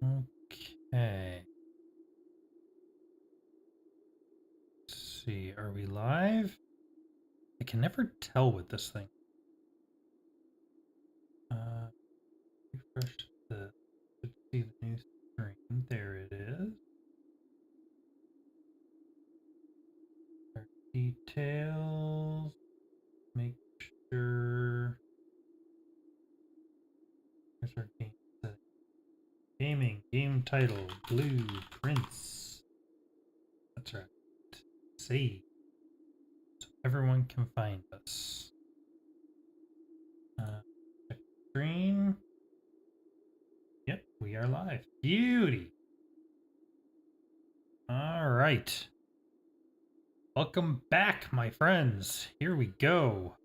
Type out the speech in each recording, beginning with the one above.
Okay. Let's see. Are we live? I can never tell with this thing. Refresh the. Should see the new screen. There it is. Our details. Make sure. Here's our game setting. Gaming. Game title. Blueprints. That's right. Save. So everyone can find us. Check screen. Yep, we are live. Beauty. All right. Welcome back, my friends. Here we go.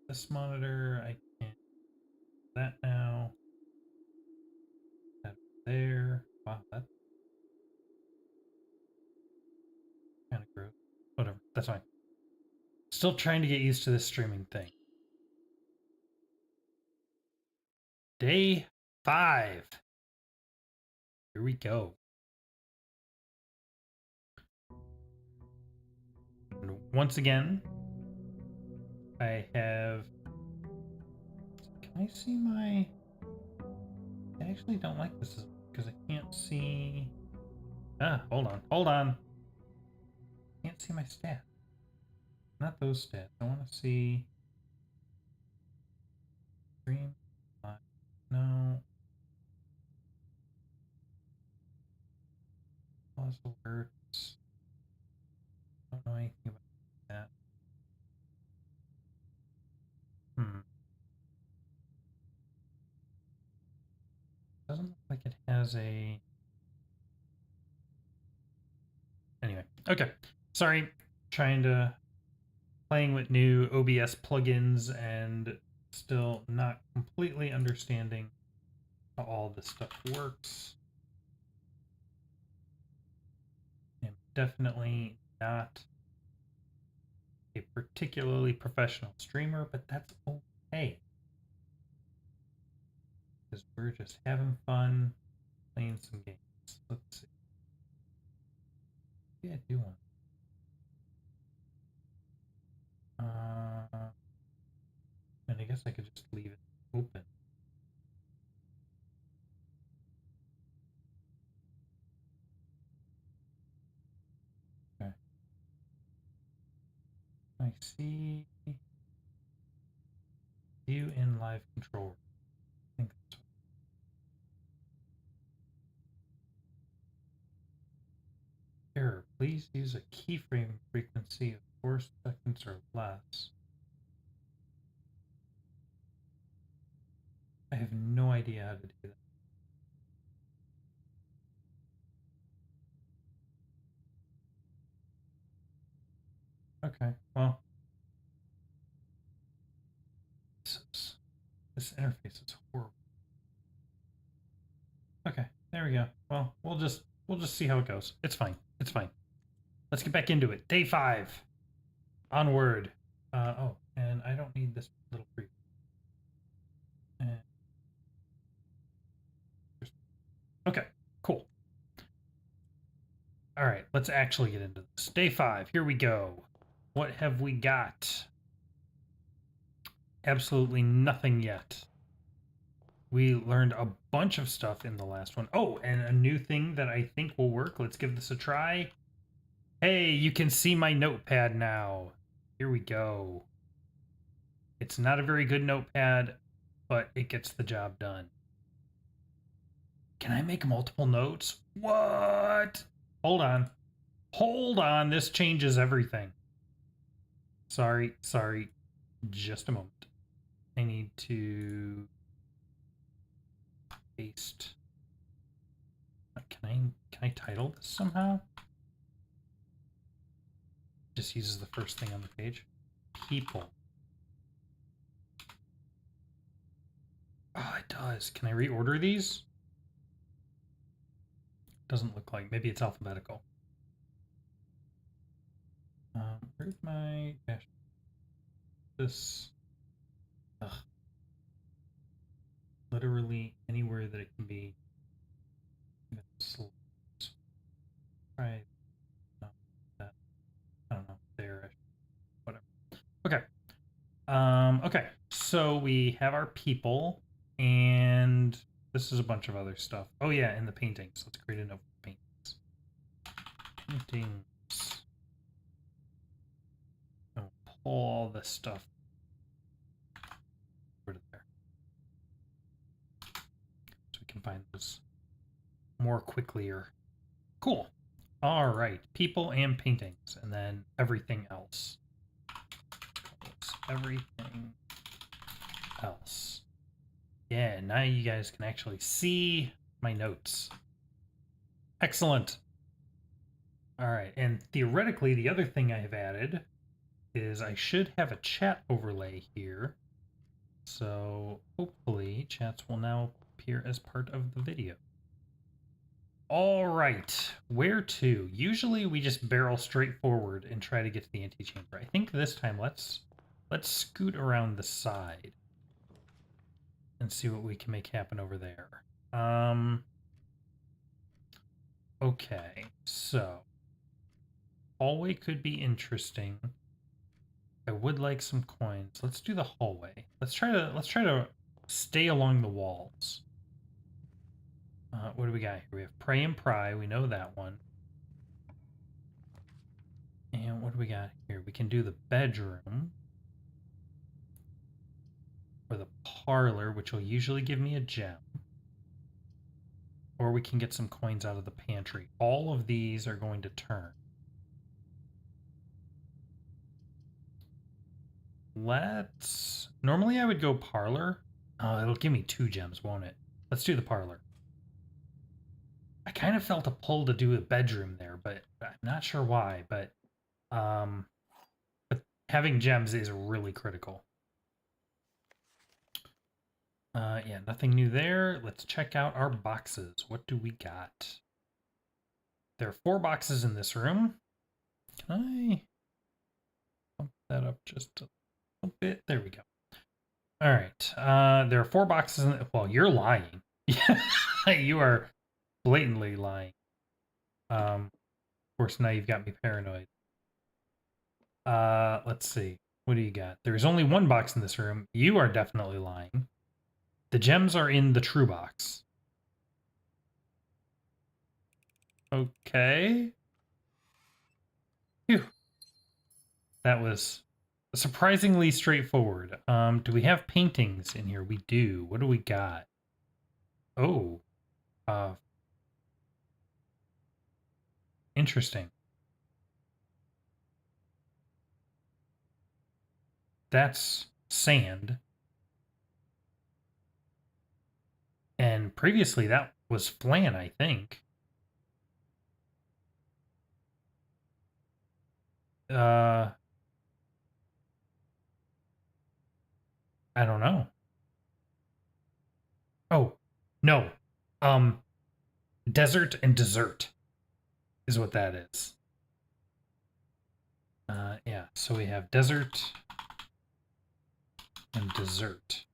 This monitor, I can't do that now. That there. Wow, that's kind of gross. Whatever, that's fine. Still trying to get used to this streaming thing. Day 5. Here we go. And once again, I have. Can I see my. I actually don't like this because I can't see. Hold on. Hold on. Can't see my stats. Not those stats. I want to see. Stream. No. Pause alerts. Don't know anything about that. Doesn't look like it has a. Anyway, okay. Sorry. Trying to. Playing with new OBS plugins and still not completely understanding how all this stuff works. I'm definitely not a particularly professional streamer, but that's okay. Because we're just having fun playing some games. Let's see. Yeah, I do want. And I guess I could just leave it open. Okay. I see view in live controller. I think that's what. Error. Please use a keyframe frequency of 4 seconds or less. I have no idea how to do that. Okay, well, this interface is horrible. Okay, there we go. Well, we'll just see how it goes. It's fine. It's fine. Let's get back into it. Day 5. Onward. Oh, and I don't need this little preview. Okay, cool. All right, let's actually get into this. Day 5. Here we go. What have we got? Absolutely nothing yet. We learned a bunch of stuff in the last one. Oh, and a new thing that I think will work. Let's give this a try. Hey, you can see my notepad now. Here we go. It's not a very good notepad, but it gets the job done. Can I make multiple notes? What? Hold on. Hold on. This changes everything. Sorry. Just a moment. I need to paste. Can I title this somehow? Just uses the first thing on the page. People. Oh, it does. Can I reorder these? Doesn't look like. Maybe it's alphabetical. Where's my dash? This. Ugh. Literally anywhere that it can be. So we have our people, and this is a bunch of other stuff. Oh yeah, and the paintings. Let's create a note for paintings. Paintings. I'll pull all this stuff over to there, so we can find those more quickly. Cool. All right, people and paintings, and then everything else. Everything else. Yeah, now you guys can actually see my notes. Excellent. All right, and theoretically, the other thing I have added is I should have a chat overlay here. So hopefully chats will now appear as part of the video. All right, where to? Usually we just barrel straight forward and try to get to the antechamber. I think this time let's scoot around the side and see what we can make happen over there. Okay, so hallway could be interesting. I would like some coins. Let's do the hallway. Let's try to stay along the walls. What do we got here? We have pray and pry. We know that one. And what do we got here? We can do the bedroom. Or the parlor, which will usually give me a gem. Or we can get some coins out of the pantry. All of these are going to turn. Normally I would go parlor. It'll give me 2 gems, won't it? Let's do the parlor. I kind of felt a pull to do a bedroom there, but I'm not sure why. But having gems is really critical. Yeah, nothing new there. Let's check out our boxes. What do we got? There are 4 boxes in this room. Can I bump that up just a little bit? There we go. All right. There are 4 boxes in well, you're lying. You are blatantly lying. Of course, now you've got me paranoid. Let's see. What do you got? There's only 1 box in this room. You are definitely lying. The gems are in the true box. Okay. Phew. That was surprisingly straightforward. Do we have paintings in here? We do. What do we got? Oh. Interesting. That's sand. And previously that was flan, I think. I don't know. Oh, no. Desert and dessert is what that is. Yeah, so we have desert and dessert.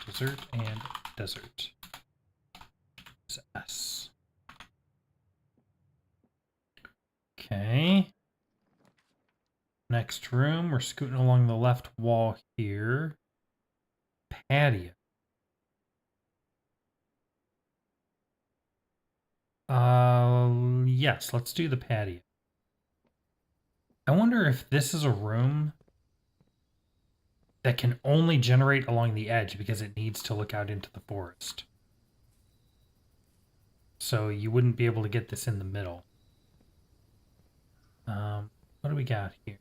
Dessert and desert. It's S. Okay. Next room, we're scooting along the left wall here. Patio. Yes, let's do the patio. I wonder if this is a room that can only generate along the edge because it needs to look out into the forest. So you wouldn't be able to get this in the middle. What do we got here?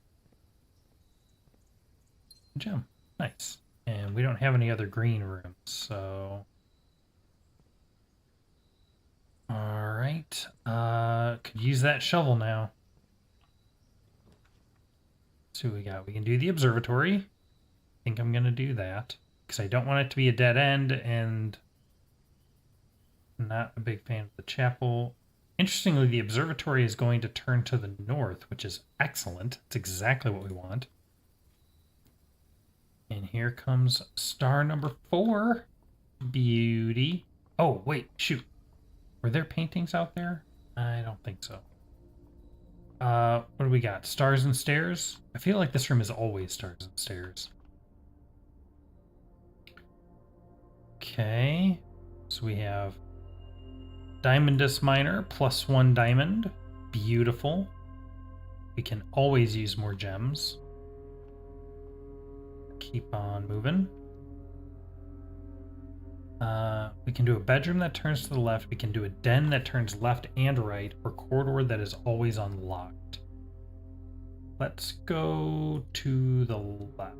Gem. Nice. And we don't have any other green rooms, so... Alright. Could use that shovel now. Let's see what we got. We can do the observatory. I think I'm going to do that. Because I don't want it to be a dead end, and... I'm not a big fan of the chapel. Interestingly, the observatory is going to turn to the north, which is excellent. It's exactly what we want. And here comes star number 4. Beauty. Oh, wait, shoot. Were there paintings out there? I don't think so. What do we got? Stars and stairs? I feel like this room is always stars and stairs. Okay. So we have Diamondus Miner, +1 diamond. Beautiful. We can always use more gems. Keep on moving. We can do a bedroom that turns to the left. We can do a den that turns left and right, or corridor that is always unlocked. Let's go to the left.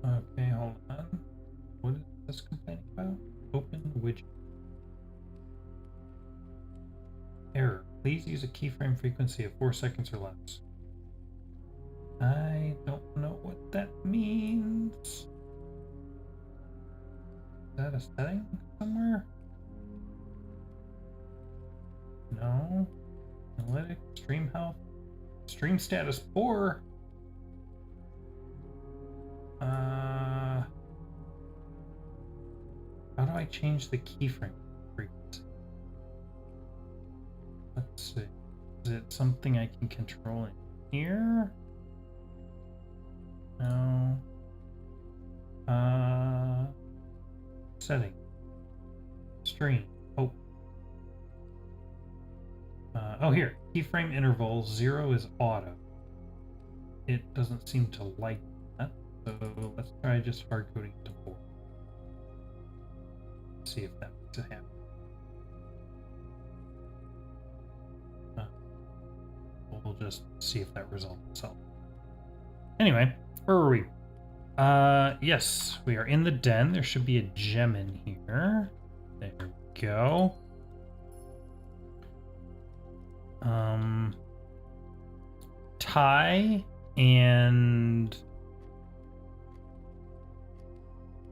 Okay, hold on. What is this complaining about? Open widget. Error. Please use a keyframe frequency of 4 seconds or less. I don't know what that means. Is that a setting somewhere? No. Analytics, stream health, stream status 4. How do I change the keyframe frequency? Let's see. Is it something I can control in here? No. Setting. Stream. Oh. Oh, here. Keyframe interval 0 is auto. It doesn't seem to like that. So let's try just hard coding it to 4. See if that makes it happen. We'll just see if that resolves itself. Anyway, where are we? Yes, we are in the den. There should be a gem in here. There we go. Tie and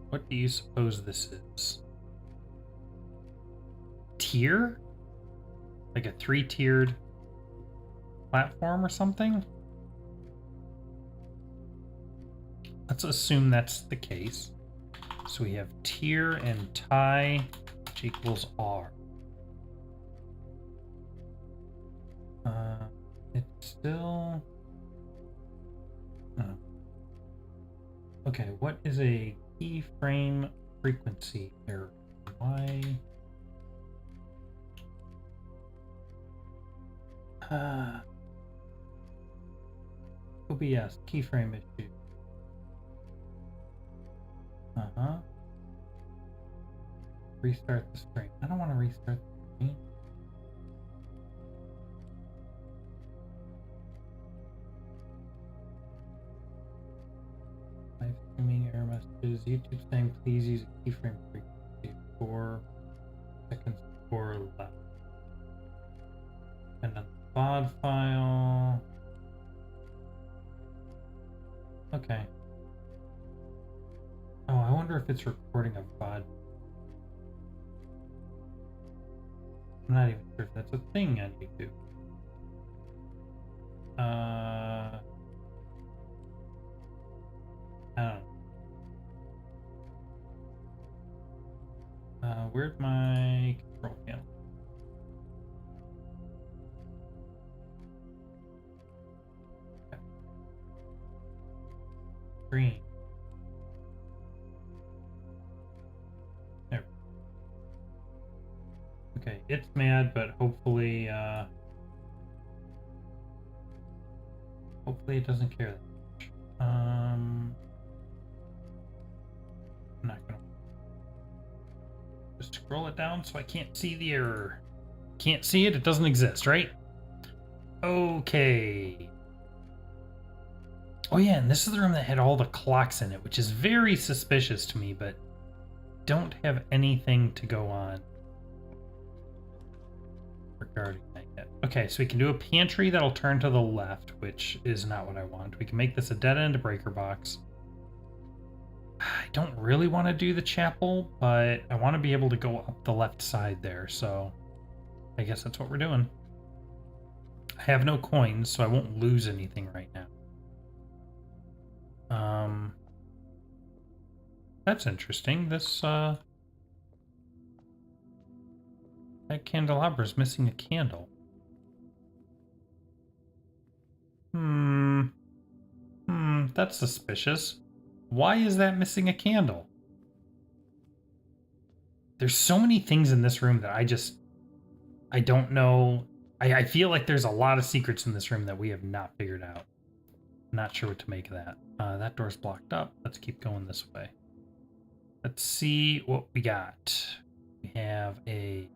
what do you suppose this is? Tier? Like a 3-tiered platform or something? Let's assume that's the case. So we have tier and tie, which equals R. It's still... Oh. Okay, what is a keyframe frequency error? Why? OBS, keyframe issue. Restart the stream. I don't want to restart the stream. Live streaming error messages. YouTube saying please use a keyframe frequency 4 seconds or less. And then the VOD file. Okay. Oh, I wonder if it's recording a VOD. I'm not even sure if that's a thing on YouTube. I don't know. Where's my control panel? Okay. Green. There. Okay, it's mad, but hopefully, hopefully it doesn't care that much. I'm not gonna just scroll it down so I can't see the error. Can't see it, it doesn't exist, right? Okay. Oh yeah, and this is the room that had all the clocks in it, which is very suspicious to me, but don't have anything to go on regarding that yet. Okay, so we can do a pantry that'll turn to the left, which is not what I want. We can make this a dead-end breaker box. I don't really want to do the chapel, but I want to be able to go up the left side there, so I guess that's what we're doing. I have no coins, so I won't lose anything right now. That's interesting. This, that candelabra is missing a candle. That's suspicious. Why is that missing a candle? There's so many things in this room that I don't know. I feel like there's a lot of secrets in this room that we have not figured out. Not sure what to make of that. That door's blocked up. Let's keep going this way. Let's see what we got. We have a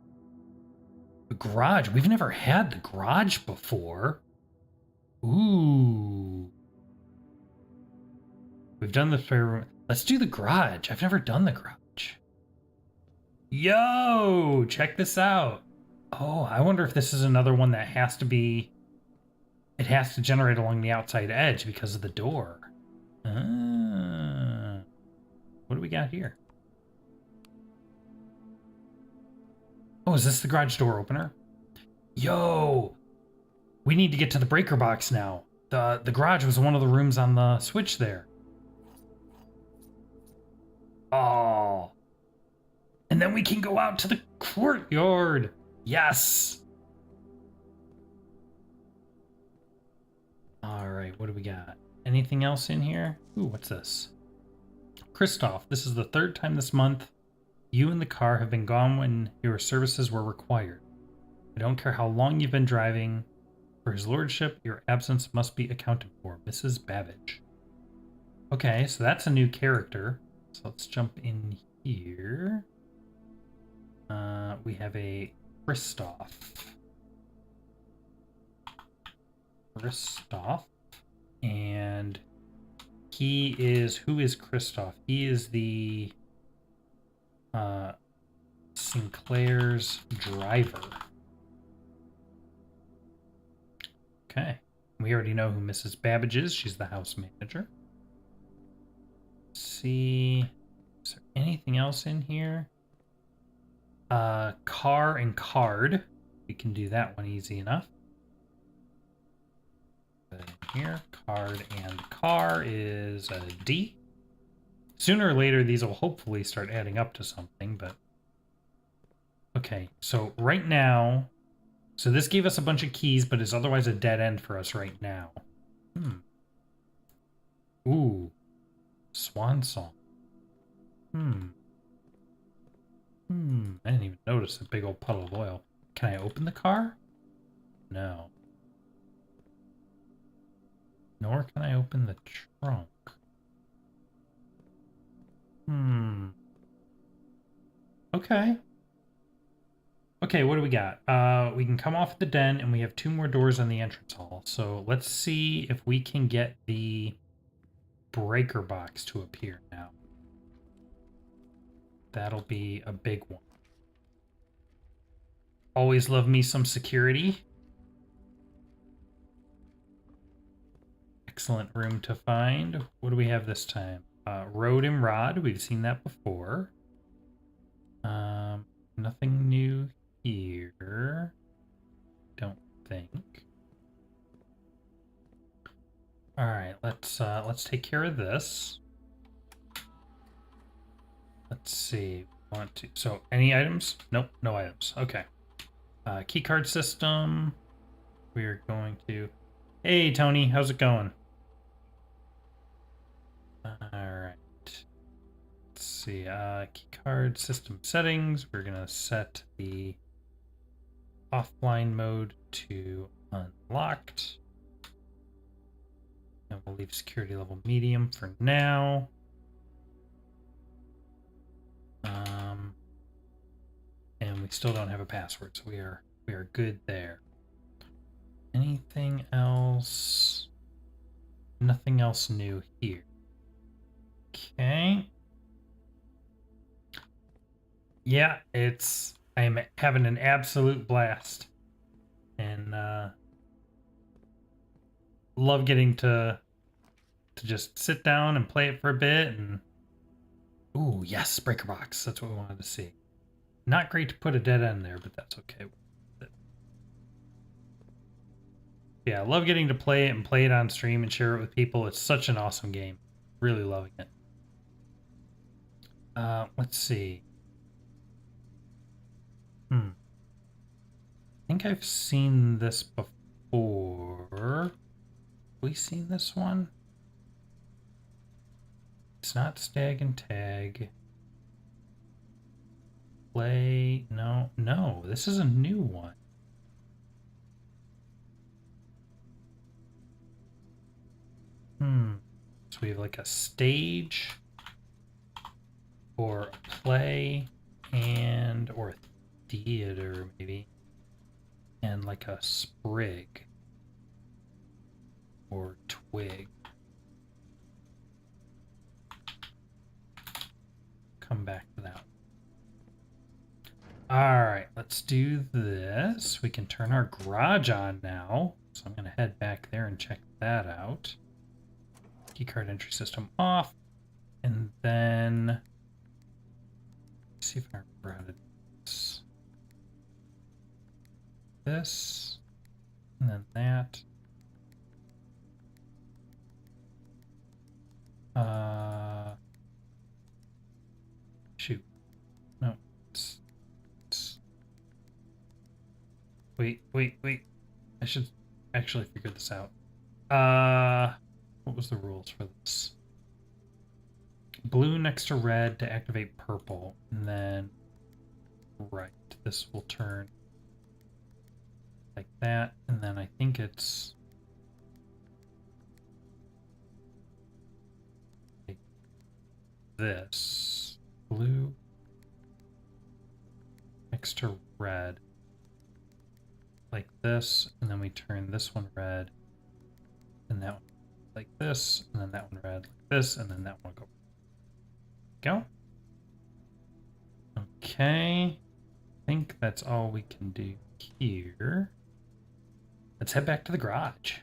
garage. We've never had the garage before. Ooh. We've done the spare room. Let's do the garage. I've never done the garage. Yo, check this out. Oh, I wonder if this is another one that has to be... It has to generate along the outside edge because of the door. What do we got here? Oh, is this the garage door opener? Yo! We need to get to the breaker box now. The garage was one of the rooms on the switch there. Oh. And then we can go out to the courtyard. Yes! Alright, what do we got? Anything else in here? Ooh, what's this? Christoph, this is the third time this month you and the car have been gone when your services were required. I don't care how long you've been driving. For his lordship, your absence must be accounted for. Mrs. Babbage. Okay, so that's a new character. So let's jump in here. We have a Christoph. And he is... Who is Christoph? He is the... Sinclair's driver. Okay. We already know who Mrs. Babbage is. She's the house manager. Let's see... Is there anything else in here? Car and card. We can do that one easy enough. Here, card and car is a D. Sooner or later, these will hopefully start adding up to something, but... Okay, so right now... So this gave us a bunch of keys, but is otherwise a dead end for us right now. Ooh. Swan song. I didn't even notice a big old puddle of oil. Can I open the car? No. Nor can I open the trunk. Okay. Okay, what do we got? We can come off the den, and we have 2 more doors on the entrance hall. So let's see if we can get the breaker box to appear now. That'll be a big one. Always love me some security. Excellent room to find. What do we have this time? Road and rod. We've seen that before. Nothing new here. Don't think. All right, let's take care of this. Let's see. So any items? Nope, no items. Okay. Key card system. We're going to... Hey, Tony, how's it going? Alright. Let's see. Key card system settings. We're going to set the offline mode to unlocked. And we'll leave security level medium for now. And we still don't have a password, so we are good there. Anything else? Nothing else new here. Okay. Yeah, I'm having an absolute blast. And love getting to just sit down and play it for a bit. And ooh, yes, breaker box. That's what we wanted to see. Not great to put a dead end there, but that's okay. Yeah, I love getting to play it and play it on stream and share it with people. It's such an awesome game. Really loving it. Let's see. I think I've seen this before. Have we seen this one? It's not stag and tag. Play. No, no, this is a new one. So we have like a stage or a play and or a theater maybe. And like a sprig or twig. Come back to that. All right, let's do this. We can turn our garage on now. So I'm going to head back there and check that out. Keycard entry system off. And then let's see if I remember how to do this. This. And then that. Shoot. No. Wait. I should actually figure this out. What was the rules for this? Blue next to red to activate purple. And then, right, this will turn like that. And then I think it's like this. Blue next to red. Like this. And then we turn this one red. And that one like this. And then that one red like this. And then that one will go. Okay. I think that's all we can do here. Let's head back to the garage.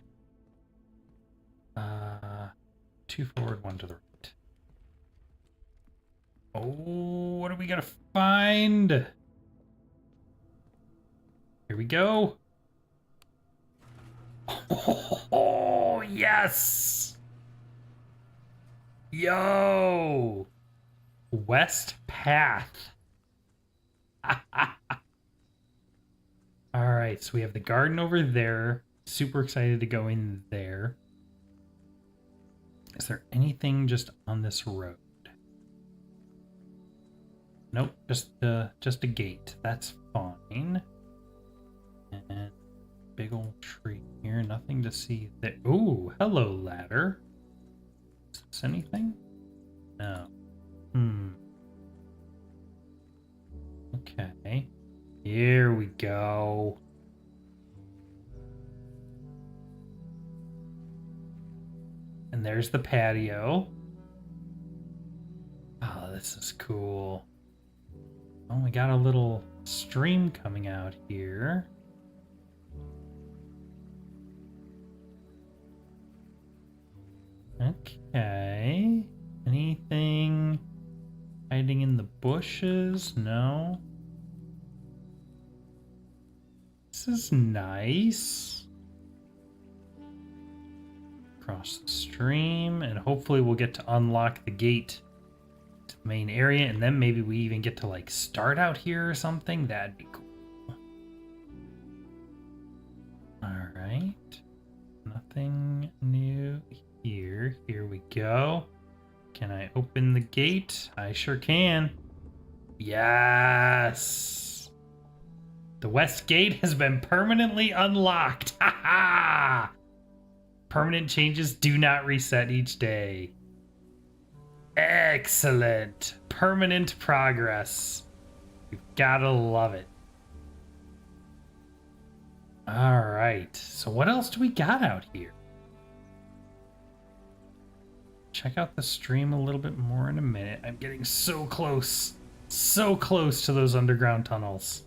2 forward, 1 to the right. Oh, what are we gonna find? Here we go. Oh, yes! Yo! West Path. Alright, so we have the garden over there. Super excited to go in there. Is there anything just on this road? Nope, just a gate. That's fine. And big old tree here. Nothing to see there. Ooh, hello, ladder. Is this anything? No. Okay. Here we go. And there's the patio. Oh, this is cool. Oh, we got a little stream coming out here. Okay. Anything hiding in the bushes? No. This is nice. Across the stream, and hopefully we'll get to unlock the gate to the main area, and then maybe we even get to like start out here or something. That'd be cool. All right. Nothing new here. Here we go. Can I open the gate? I sure can. Yes! The west gate has been permanently unlocked. Ha ha! Permanent changes do not reset each day. Excellent. Permanent progress. You've gotta love it. All right. So what else do we got out here? Check out the stream a little bit more in a minute. I'm getting so close to those underground tunnels.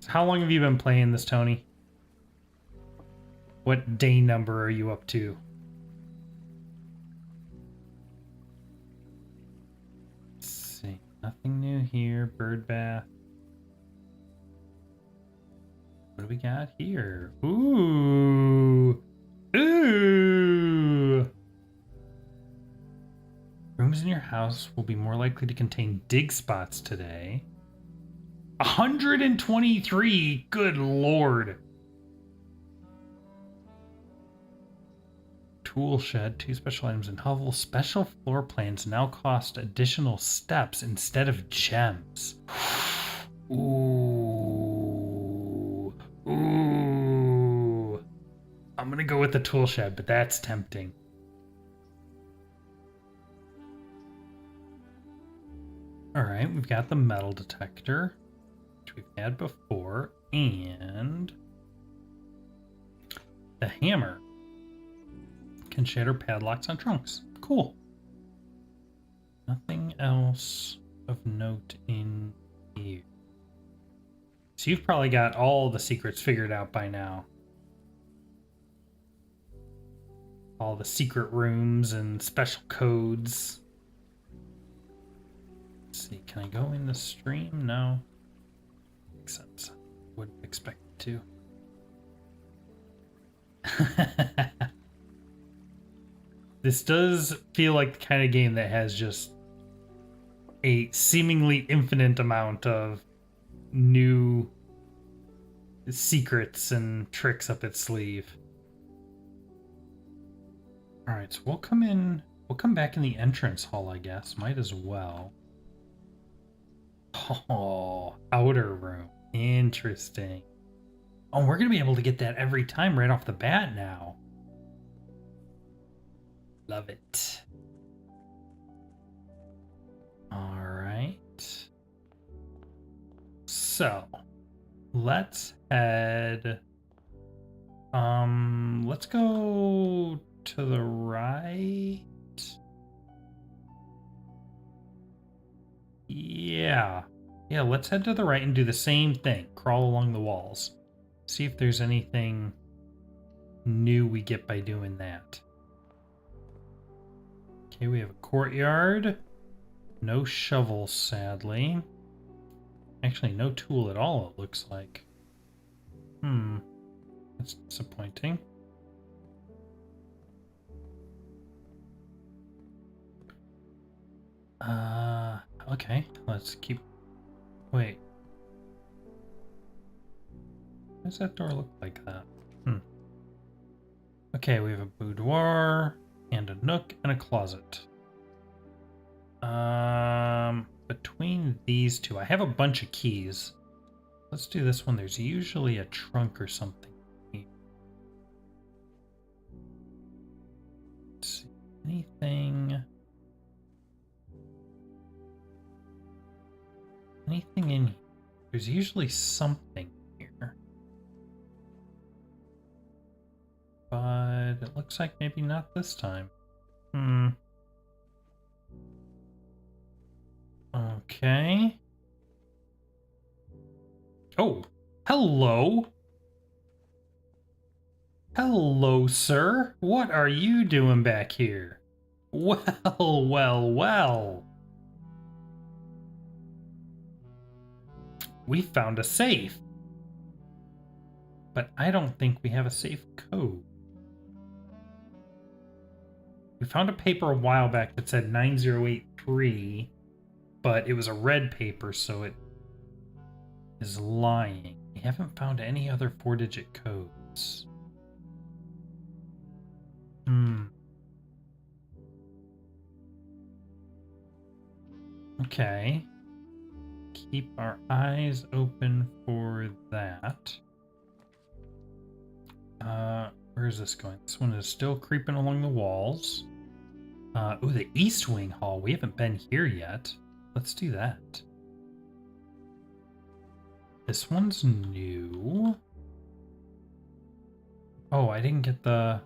How long have you been playing this, Tony? What day number are you up to? Let's see. Nothing new here. Bird bath. What do we got here? Ooh. Ooh. Rooms in your house will be more likely to contain dig spots today. 123. Good lord. tool shed, 2 special items in hovel. Special floor plans now cost additional steps instead of gems. Ooh. Ooh. I'm gonna go with the tool shed, but that's tempting. Alright, we've got the metal detector, which we've had before, and the hammer can shatter padlocks on trunks. Cool. Nothing else of note in here. So you've probably got all the secrets figured out by now. All the secret rooms and special codes. Let's see, can I go in the stream? No. Makes sense. Wouldn't expect it to. This does feel like the kind of game that has just a seemingly infinite amount of new secrets and tricks up its sleeve. Alright, so we'll come back in the entrance hall, I guess. Might as well. Oh, outer room. Interesting. Oh, we're going to be able to get that every time right off the bat now. Love it. Alright. So, let's head... let's go to the right. Yeah, let's head to the right and do the same thing. Crawl along the walls. See if there's anything new we get by doing that. Okay, we have a courtyard. No shovel, sadly. Actually, no tool at all, it looks like. That's disappointing. Okay, let's keep... Wait. Why does that door look like that? Okay, we have a boudoir, and a nook, and a closet. Between these two, I have a bunch of keys. Let's do this one. There's usually a trunk or something here. Let's see. Anything in here? There's usually something here. But it looks like maybe not this time. Okay. Oh, hello. Hello, sir. What are you doing back here? Well, well, well. We found a safe. But I don't think we have a safe code. We found a paper a while back that said 9083, but it was a red paper, so it is lying. We haven't found any other 4-digit codes. Okay. Keep our eyes open for that. Where is this going? This one is still creeping along the walls. Ooh, the East Wing Hall. We haven't been here yet. Let's do that. This one's new. Oh, I didn't get the...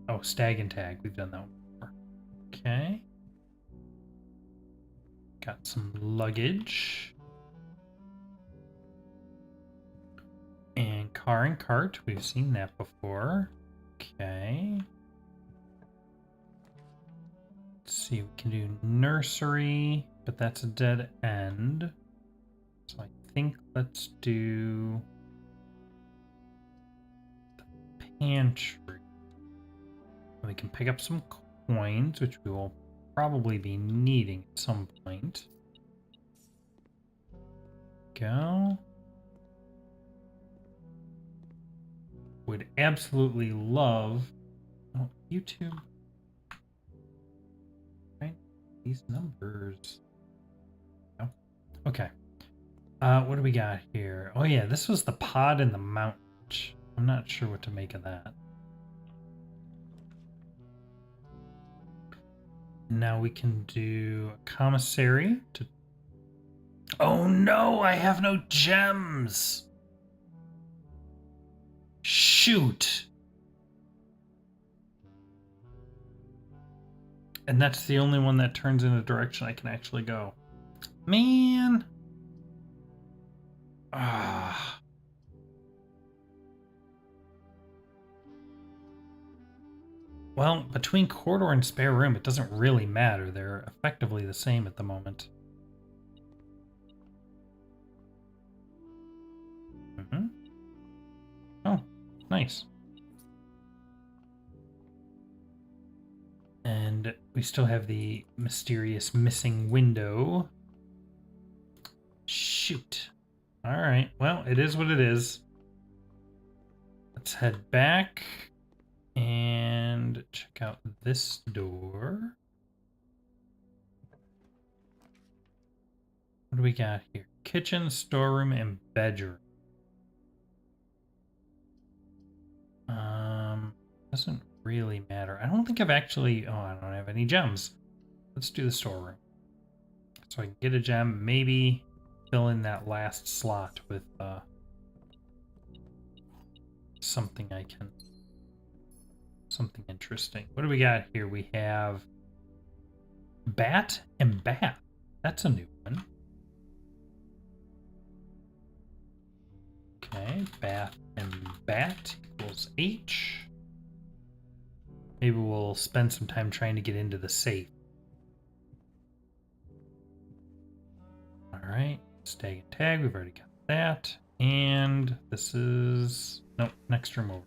Oh, Stag and Tag. We've done that one before. Okay. Got some luggage. And car and cart. We've seen that before. Okay. Let's see, we can do nursery, but that's a dead end. So I think let's do the pantry. We can pick up some coins, which we will probably be needing at some point. Go. would absolutely love... Oh, YouTube. Right? These numbers. Oh, okay. What do we got here? Oh yeah, this was the pod in the mountain. I'm not sure what to make of that. Now we can do a commissary to... Oh no, I have no gems! Shoot! And that's the only one that turns in a direction I can actually go. Man! Ah. Well, between corridor and spare room, it doesn't really matter. They're effectively the same at the moment. Mm-hmm. Oh, nice. And we still have the mysterious missing window. Shoot. Alright, well, it is what it is. Let's head back and check out this door. What do we got here? Kitchen, storeroom, and bedroom. Doesn't really matter. I don't think I've actually... Oh, I don't have any gems. Let's do the storeroom. So I can get a gem, maybe fill in that last slot with something I can... Something interesting. What do we got here? We have bat and bath. That's a new one. Okay, bath and bat equals H. Maybe we'll spend some time trying to get into the safe. Alright, stag and tag, we've already got that. And this is... Nope, next room over.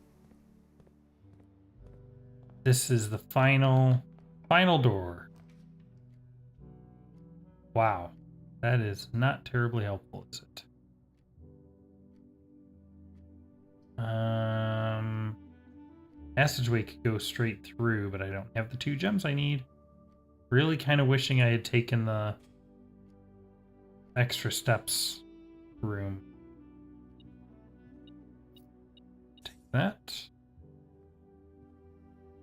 This is the final door. Wow, that is not terribly helpful, is it? Passageway could go straight through, but I don't have the 2 gems I need. Really kind of wishing I had taken the extra steps room. Take that.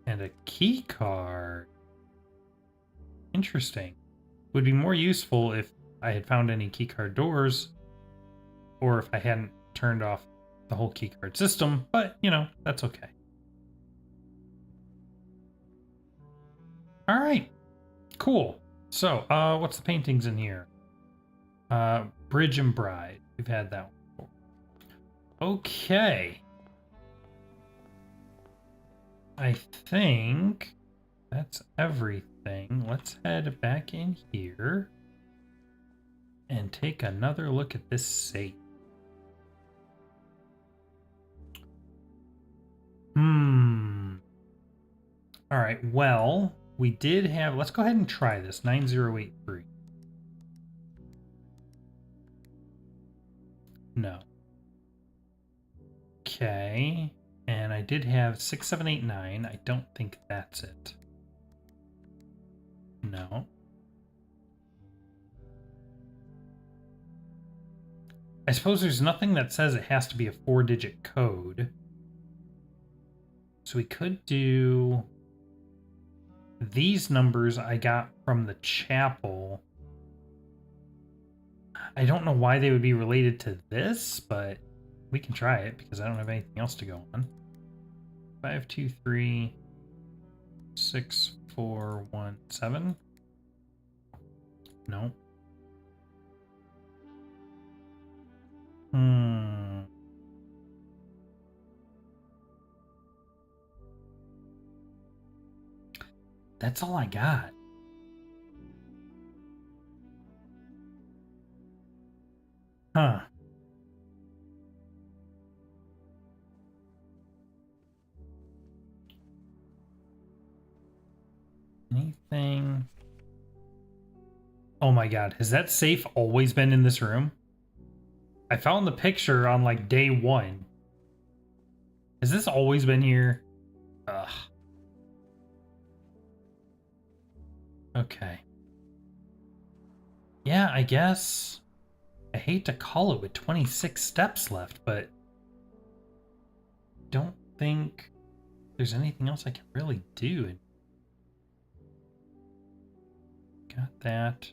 And a key card. Interesting. Would be more useful if I had found any key card doors, or if I hadn't turned off the whole key card system, but, you know, that's okay. All right, cool. So, what's the paintings in here? Bridge and Bride. We've had that one before. Okay. I think that's everything. Let's head back in here and take another look at this safe. All right, well, we did have... Let's go ahead and try this. 9083. No. Okay. And I did have 6789. I don't think that's it. No. I suppose there's nothing that says it has to be a 4-digit code. So we could do... These numbers I got from the chapel. I don't know why they would be related to this, but we can try it because I don't have anything else to go on. 523 6417. No. That's all I got. Huh. Anything? Oh my god, has that safe always been in this room? I found the picture on like day 1. Has this always been here? Ugh. Okay. Yeah, I guess. I hate to call it with 26 steps left, but don't think there's anything else I can really do. Got that.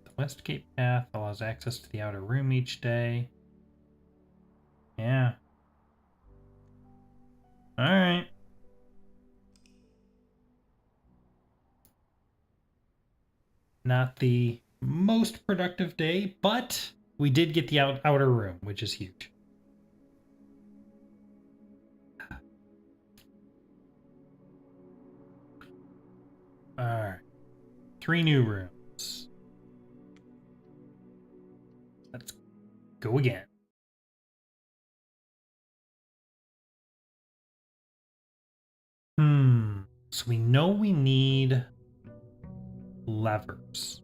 The Westgate path allows access to the outer room each day. Yeah. Alright. Not the most productive day, but we did get the outer room, which is huge. Alright. 3 new rooms. Let's go again. So we know we need levers.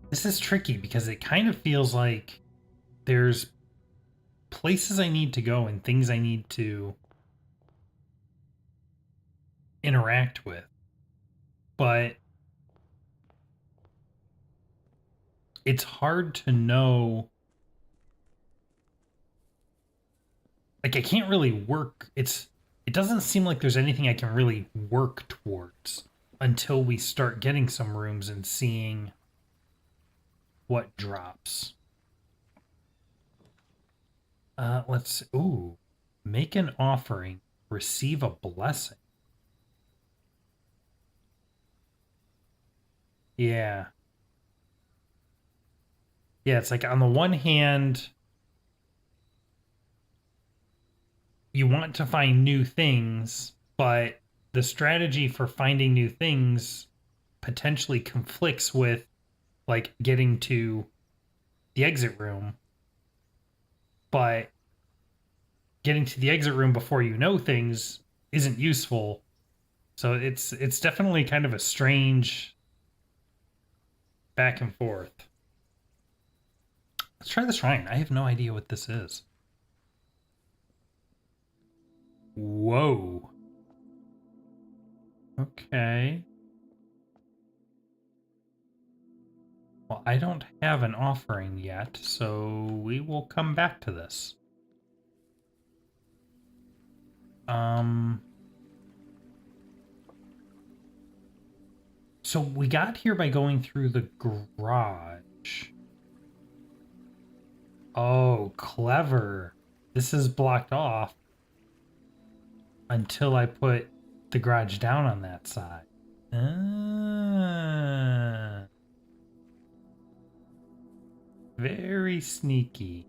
This is tricky because it kind of feels like there's places I need to go and things I need to interact with. But it's hard to know. Like, I can't really work. It doesn't seem like there's anything I can really work towards until we start getting some rooms and seeing what drops. Ooh, make an offering, receive a blessing. Yeah. Yeah, it's like on the one hand, you want to find new things, but the strategy for finding new things potentially conflicts with like getting to the exit room. But getting to the exit room before you know things isn't useful. So it's definitely kind of a strange back and forth. Let's try the shrine. I have no idea what this is. Whoa. Okay. Well, I don't have an offering yet, so we will come back to this. So we got here by going through the garage. Oh, clever. This is blocked off until I put the garage down on that side. Very sneaky.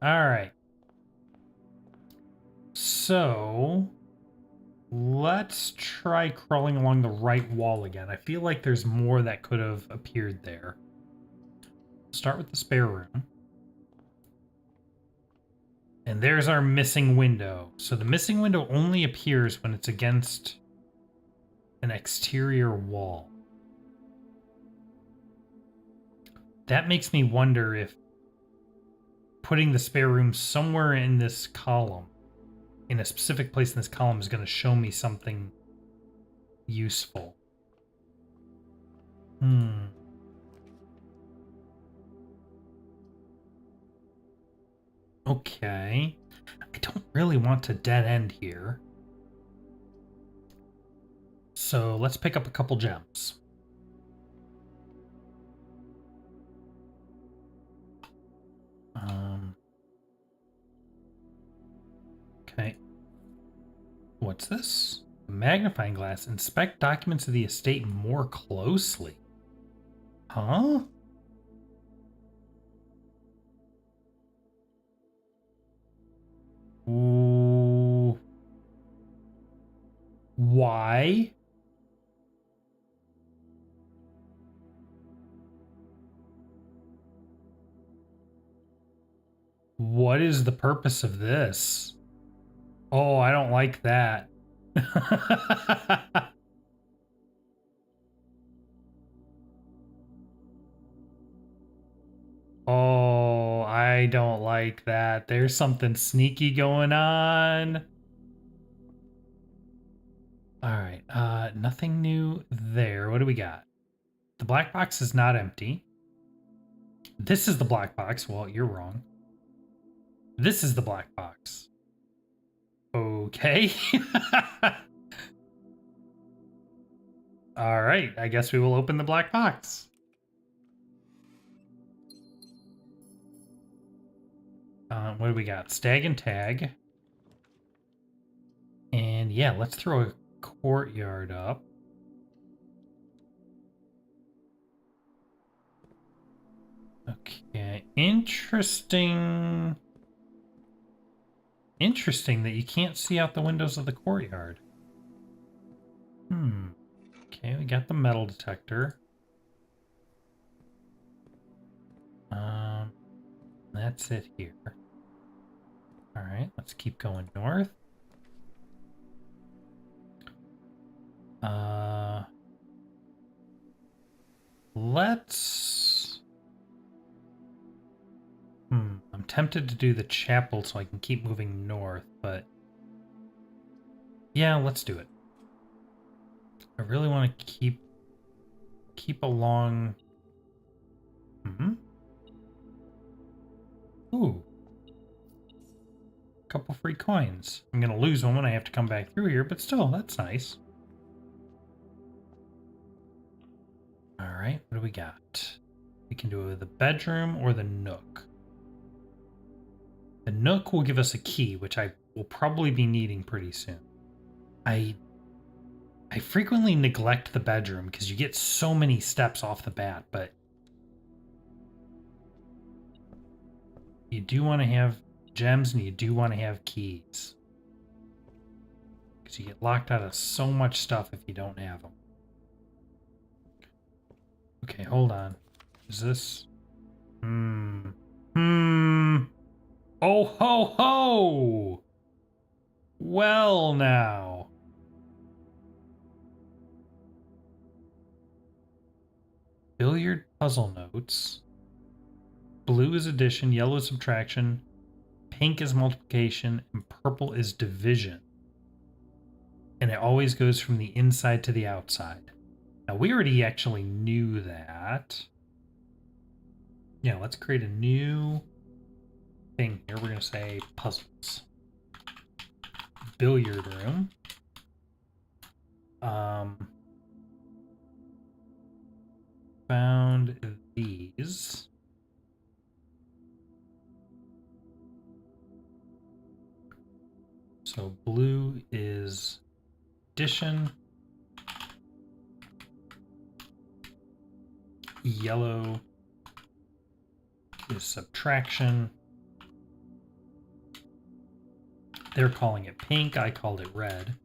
All right. So let's try crawling along the right wall again. I feel like there's more that could have appeared there. Start with the spare room. And there's our missing window. So the missing window only appears when it's against an exterior wall. That makes me wonder if putting the spare room somewhere in this column, in a specific place in this column, is going to show me something useful. Okay. I don't really want to dead end here. So let's pick up a couple gems. Okay. What's this? A magnifying glass. Inspect documents of the estate more closely. Huh? Ooh. Why? What is the purpose of this? Oh, I don't like that. Oh, I don't like that. There's something sneaky going on. All right, nothing new there. What do we got? The black box is not empty. This is the black box. Well, you're wrong. This is the black box. Okay. All right, I guess we will open the black box. What do we got? Stag and tag. And yeah, let's throw a courtyard up. Okay, interesting. Interesting that you can't see out the windows of the courtyard. Okay, we got the metal detector. That's it here. All right, let's keep going north. Let's... I'm tempted to do the chapel so I can keep moving north, but... Yeah, let's do it. I really want to keep along... Ooh. Couple free coins. I'm going to lose one when I have to come back through here, but still, that's nice. All right, what do we got? We can do the bedroom or the nook. The nook will give us a key, which I will probably be needing pretty soon. I frequently neglect the bedroom because you get so many steps off the bat, but you do want to have gems and you do want to have keys. Because you get locked out of so much stuff if you don't have them. Okay, hold on. Is this... Oh, ho, ho! Well, now. Billiard puzzle notes. Blue is addition, yellow is subtraction, pink is multiplication, and purple is division. And it always goes from the inside to the outside. Now, we already actually knew that. Yeah, let's create a new thing here. We're going to say puzzles. Billiard room. Found these. So blue is addition. Yellow is subtraction. They're calling it pink. I called it red.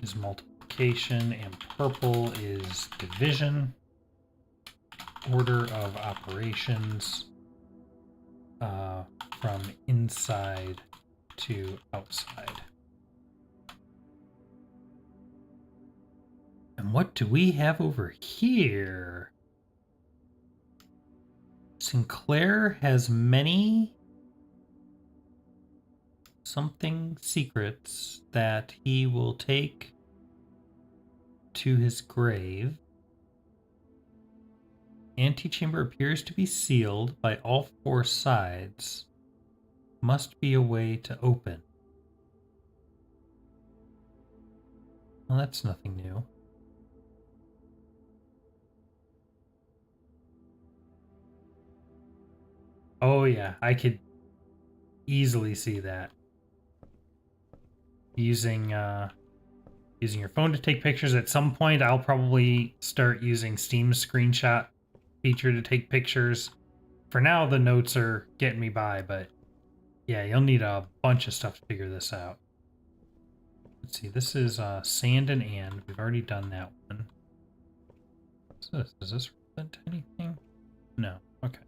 Is multiplication, and purple is division. Order of operations from inside to outside. And what do we have over here? Sinclair has many something secrets that he will take to his grave. Antechamber appears to be sealed by all four sides. Must be a way to open. Well, that's nothing new. Oh yeah, I could easily see that. Using your phone to take pictures. At some point, I'll probably start using Steam's screenshot feature to take pictures. For now, the notes are getting me by, but yeah, you'll need a bunch of stuff to figure this out. Let's see, this is sand and. We've already done that one. What's this? Does this represent anything? No. Okay.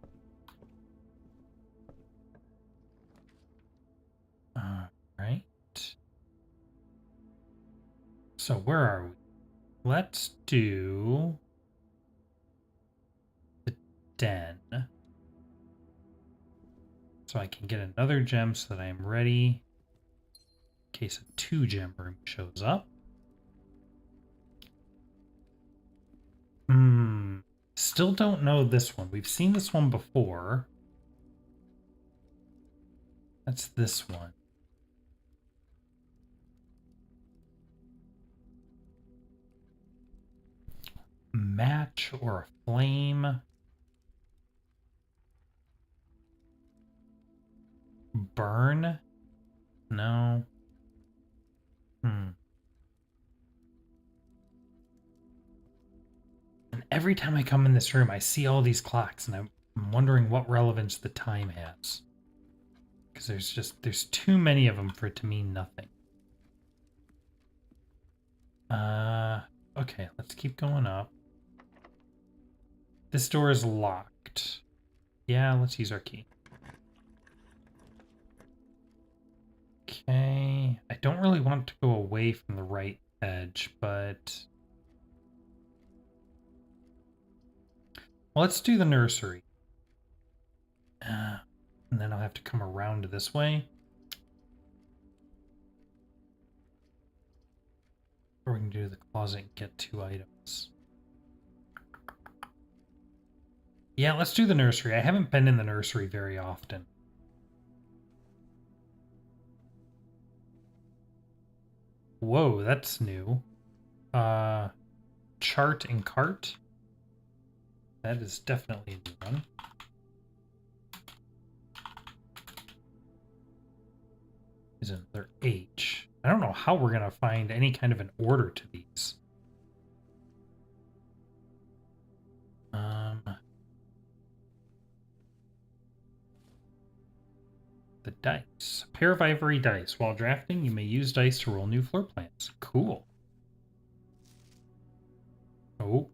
All right. So where are we? Let's do... den. So I can get another gem so that I am ready in case a 2-gem room shows up. Still don't know this one. We've seen this one before. That's this one. Match or a flame. Burn? No. And every time I come in this room, I see all these clocks, and I'm wondering what relevance the time has. Because there's too many of them for it to mean nothing. Okay, let's keep going up. This door is locked. Yeah, let's use our key. Okay, I don't really want to go away from the right edge, but... Well, let's do the nursery. And then I'll have to come around this way. Or we can do the closet and get 2 items. Yeah, let's do the nursery. I haven't been in the nursery very often. Whoa, that's new. Chart and cart. That is definitely a new one. Is another H. I don't know how we're going to find any kind of an order to these. The dice. A pair of ivory dice. While drafting, you may use dice to roll new floor plans. Cool. Oh.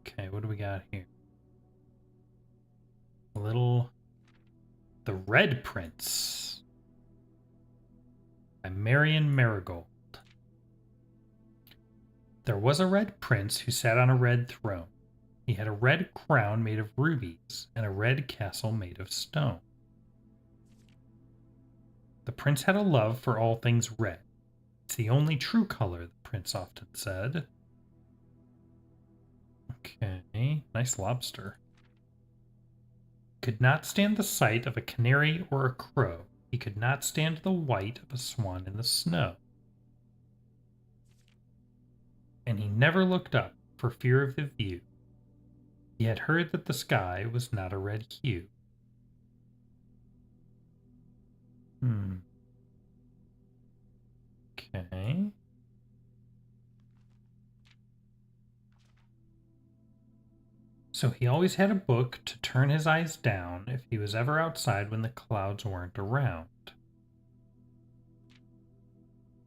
Okay, what do we got here? A little... The Red Prince. By Marion Marigold. There was a red prince who sat on a red throne. He had a red crown made of rubies and a red castle made of stone. The prince had a love for all things red. It's the only true color, the prince often said. Okay, nice lobster. Could not stand the sight of a canary or a crow. He could not stand the white of a swan in the snow. And he never looked up for fear of the view. He had heard that the sky was not a red hue. Okay. So he always had a book to turn his eyes down if he was ever outside when the clouds weren't around.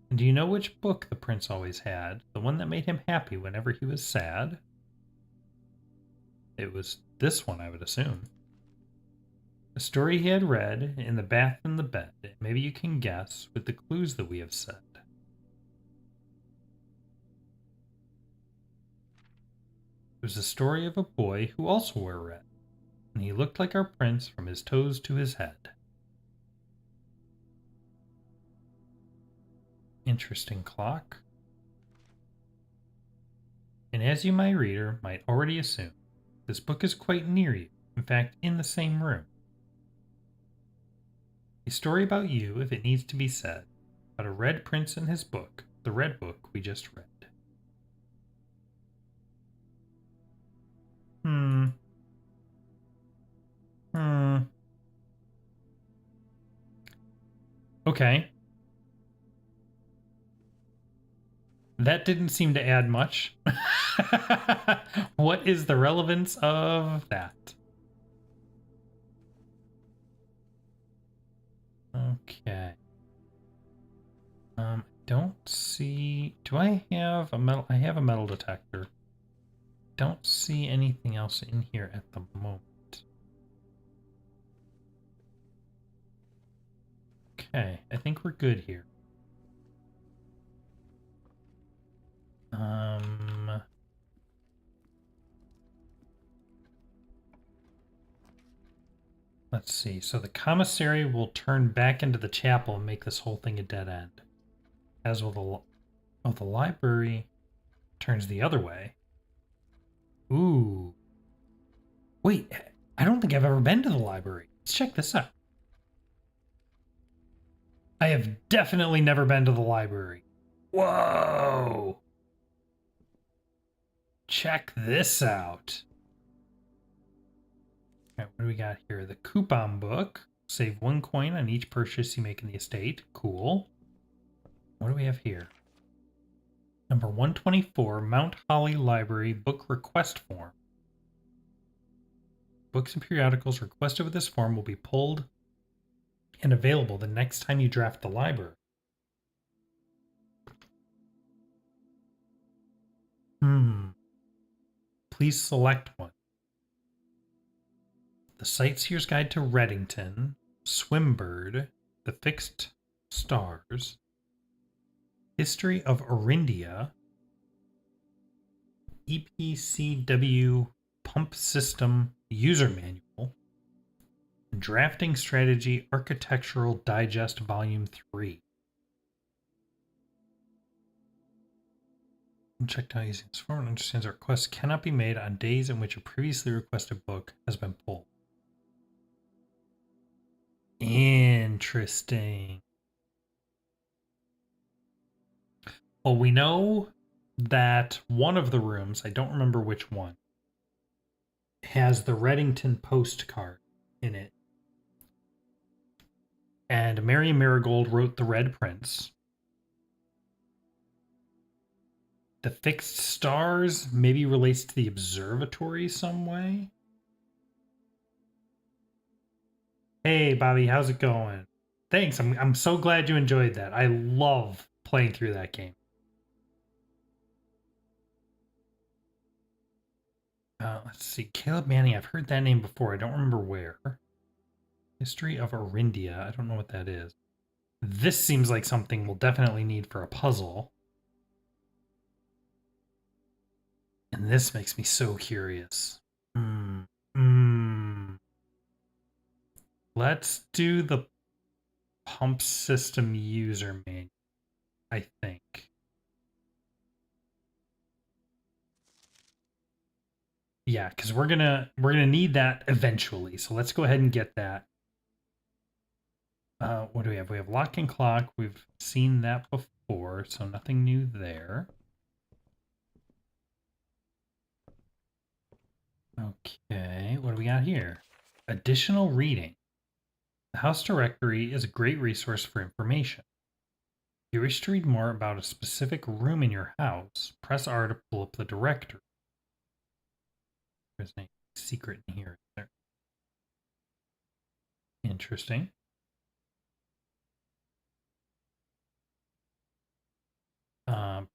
And do you know which book the prince always had? The one that made him happy whenever he was sad? It was this one, I would assume. A story he had read in the bath and the bed. Maybe you can guess with the clues that we have said. It was the story of a boy who also wore red, and he looked like our prince from his toes to his head. Interesting clock. And as you, my reader, might already assume, this book is quite near you, in fact, in the same room. A story about you, if it needs to be said, about a red prince and his book, the red book we just read. Okay. That didn't seem to add much. What is the relevance of that? Okay. Don't see... Do I have a metal... I have a metal detector. Don't see anything else in here at the moment. Okay, I think we're good here. Let's see. So the commissary will turn back into the chapel and make this whole thing a dead end. As will the library turns the other way. Ooh. Wait, I don't think I've ever been to the library. Let's check this out. I have definitely never been to the library. Whoa! Check this out. All right, what do we got here? The coupon book. Save 1 coin on each purchase you make in the estate. Cool. What do we have here? Number 124, Mount Holly Library Book Request Form. Books and periodicals requested with this form will be pulled and available the next time you draft the library. Please select one. The Sightseer's Guide to Reddington, Swimbird, The Fixed Stars, History of Orindia, EPCW Pump System User Manual, and Drafting Strategy Architectural Digest Volume 3. Checked out using this form and understands that requests cannot be made on days in which a previously requested book has been pulled. Interesting. Well, we know that one of the rooms, I don't remember which one, has the Reddington postcard in it. And Mary Marigold wrote The Red Prince. The Fixed Stars maybe relates to the observatory some way. Hey, Bobby, how's it going? Thanks. I'm so glad you enjoyed that. I love playing through that game. Let's see. Caleb Manning. I've heard that name before. I don't remember where. History of Orindia. I don't know what that is. This seems like something we'll definitely need for a puzzle. And this makes me so curious. Let's do the pump system user manual, I think. Yeah, because we're gonna need that eventually. So let's go ahead and get that. What do we have? We have lock and clock. We've seen that before, so nothing new there. Okay, what do we got here? Additional reading. The house directory is a great resource for information. If you wish to read more about a specific room in your house, press R to pull up the directory. There's a secret in here. There. Interesting.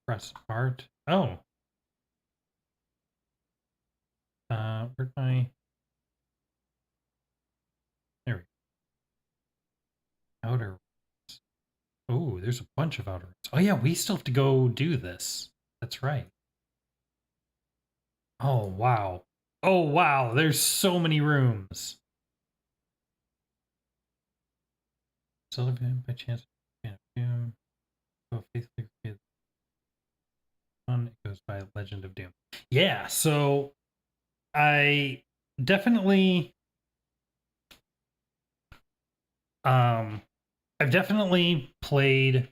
Press R. Oh. Where'd my... There we go. Outer rooms. Oh, there's a bunch of outer rooms. Oh yeah, we still have to go do this. That's right. Oh, wow. Oh, wow. There's so many rooms. Still by chance. Doom. Oh, faithfully created. It goes by Legend of Doom. Yeah, so I definitely I've definitely played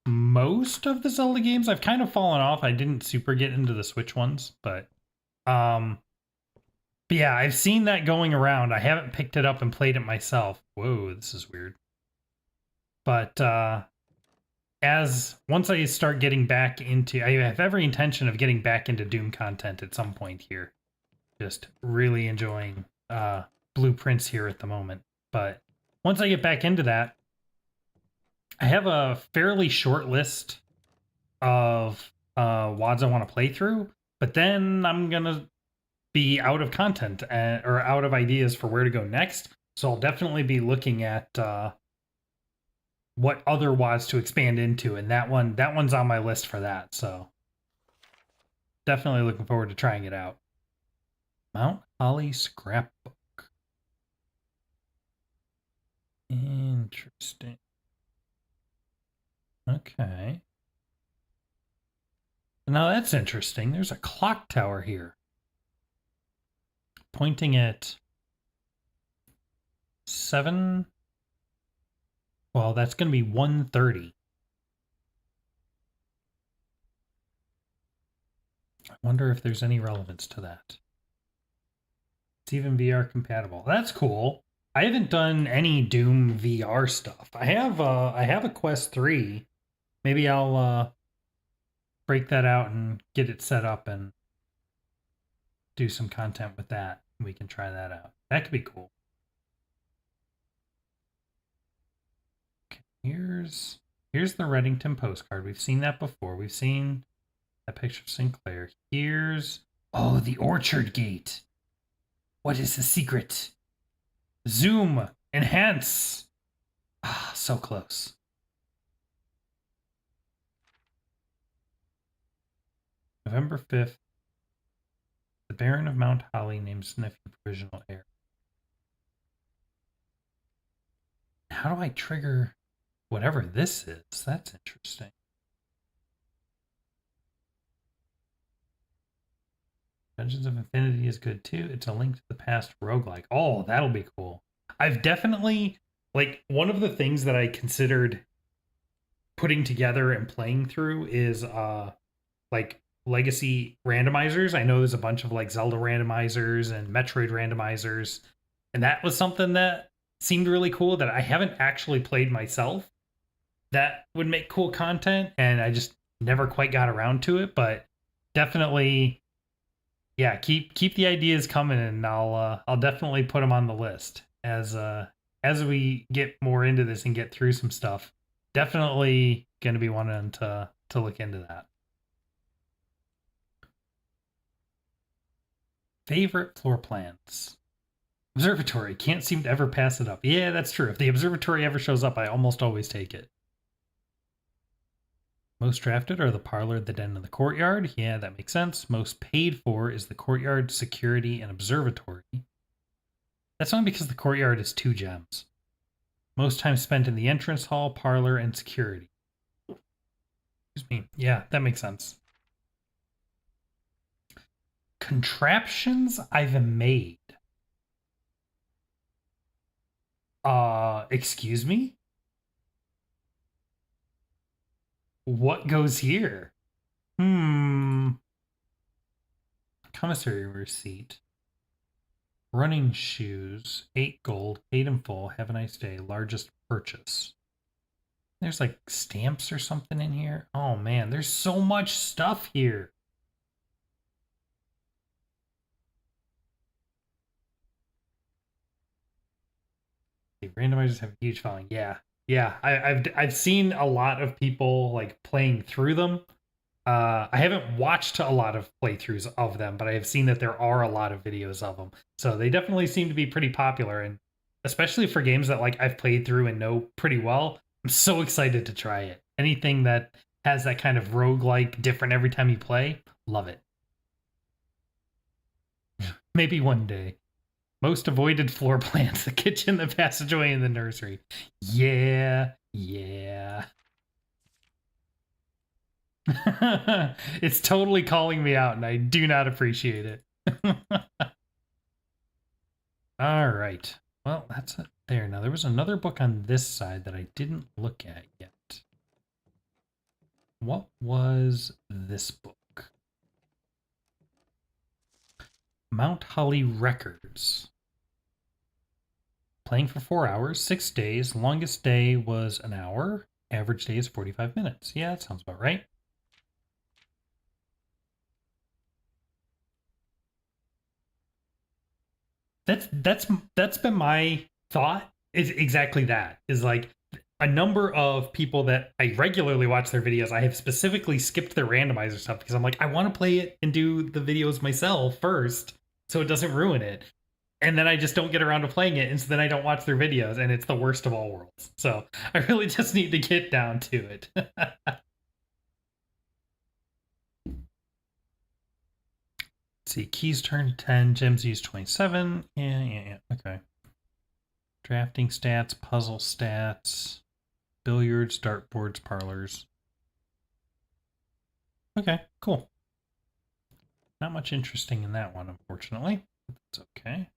most of the Zelda games. I've kind of fallen off. I didn't super get into the Switch ones, but yeah, I've seen that going around. I haven't picked it up and played it myself. Whoa, this is weird. But once I start getting back into, I have every intention of getting back into Doom content at some point here. Just really enjoying Blueprints here at the moment. But once I get back into that, I have a fairly short list of WADs I want to play through, but then I'm going to be out of content or out of ideas for where to go next. So I'll definitely be looking at what other WADs to expand into, and that one's on my list for that. So definitely looking forward to trying it out. Mount Holly Scrapbook. Interesting. Okay. Now that's interesting. There's a clock tower here. Pointing at 7. Well, that's going to be 1:30. I wonder if there's any relevance to that. It's even VR compatible. That's cool. I haven't done any Doom VR stuff. I have a Quest 3. Maybe I'll break that out and get it set up and do some content with that. We can try that out. That could be cool. Okay, here's the Reddington postcard. We've seen that before. We've seen that picture of Sinclair. Here's the Orchard Gate. What is the secret? Zoom, enhance. Ah, so close. November 5th. The Baron of Mount Holly names nephew provisional heir. How do I trigger whatever this is? That's interesting. Dungeons of Infinity is good too. It's a Link to the Past roguelike. Oh, that'll be cool. I've definitely, like, one of the things that I considered putting together and playing through is like legacy randomizers. I know there's a bunch of like Zelda randomizers and Metroid randomizers, and that was something that seemed really cool that I haven't actually played myself. That would make cool content, and I just never quite got around to it. But definitely, yeah, keep the ideas coming, and I'll definitely put them on the list as we get more into this and get through some stuff. Definitely going to be wanting to look into that. Favorite floor plans? Observatory. Can't seem to ever pass it up. Yeah, that's true. If the observatory ever shows up, I almost always take it. Most drafted are the parlor, the den, and the courtyard. Yeah, that makes sense. Most paid for is the courtyard, security, and observatory. That's only because the courtyard is 2 gems. Most time spent in the entrance hall, parlor, and security. Excuse me. Yeah, that makes sense. Contraptions I've made. Excuse me? What goes here? Commissary receipt. Running shoes. 8 gold. Paid in full. Have a nice day. Largest purchase. There's like stamps or something in here. Oh man, there's so much stuff here. Randomizers have a huge following. Yeah, yeah. I've seen a lot of people like playing through them. I haven't watched a lot of playthroughs of them, but I have seen that there are a lot of videos of them. So they definitely seem to be pretty popular, and especially for games that like I've played through and know pretty well. I'm so excited to try it. Anything that has that kind of roguelike different every time you play, love it. Maybe one day. Most avoided floor plans: the kitchen, the passageway, and the nursery. Yeah, yeah. It's totally calling me out, and I do not appreciate it. All right. Well, that's it there. Now, there was another book on this side that I didn't look at yet. What was this book? Mount Holly Records. Playing for 4 hours, 6 days. Longest day was an hour. Average day is 45 minutes. Yeah, that sounds about right. That's been my thought. Is exactly that. Is like a number of people that I regularly watch their videos. I have specifically skipped their randomizer stuff because I'm like, I want to play it and do the videos myself first, so it doesn't ruin it. And then I just don't get around to playing it, and so then I don't watch their videos, and it's the worst of all worlds. So I really just need to get down to it. See, keys turn 10, gems used 27. Yeah, okay. Drafting stats, puzzle stats, billiards, dartboards, parlors. Okay, cool. Not much interesting in that one, unfortunately. That's okay.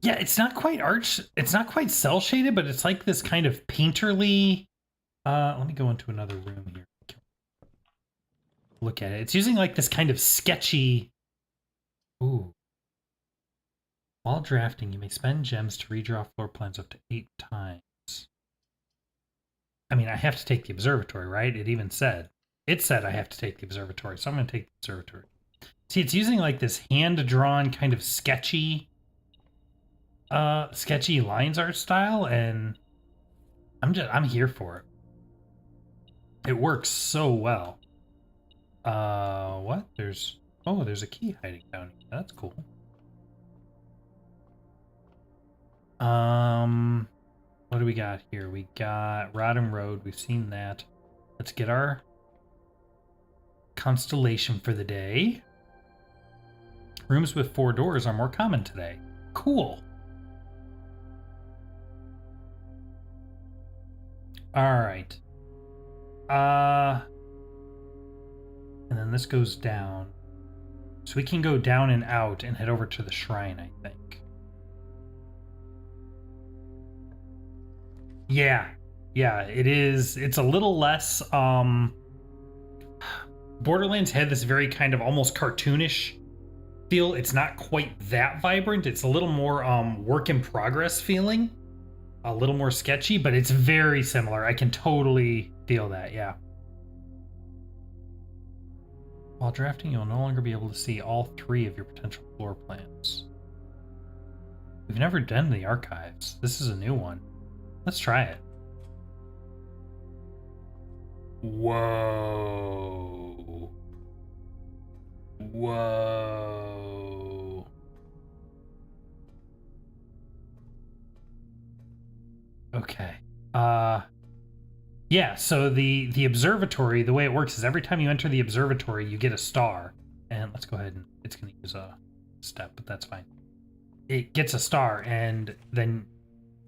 Yeah, it's not quite arch. It's not quite cell shaded, but it's like this kind of painterly. Let me go into another room here. Look at it. It's using like this kind of sketchy. Ooh. While drafting, you may spend gems to redraw floor plans up to 8 times. I mean, I have to take the observatory, right? It said I have to take the observatory, so I'm going to take the observatory. See, it's using like this hand-drawn kind of sketchy lines art style, and I'm here for it. It works so well. What? There's a key hiding down here. That's cool. What do we got here? We got Rodham Road. We've seen that. Let's get our constellation for the day. Rooms with 4 doors are more common today. Cool. All right. And then this goes down. So we can go down and out and head over to the shrine, I think. Yeah. Yeah, it is. It's a little less Borderlands had this very kind of almost cartoonish feel. It's not quite that vibrant. It's a little more work in progress feeling. A little more sketchy, but it's very similar. I can totally feel that, yeah. While drafting, you'll no longer be able to see all 3 of your potential floor plans. We've never done the archives. This is a new one. Let's try it. Whoa. Whoa. Okay. Yeah, so the observatory, the way it works is every time you enter the observatory, you get a star. And let's go ahead and it's going to use a step, but that's fine. It gets a star, and then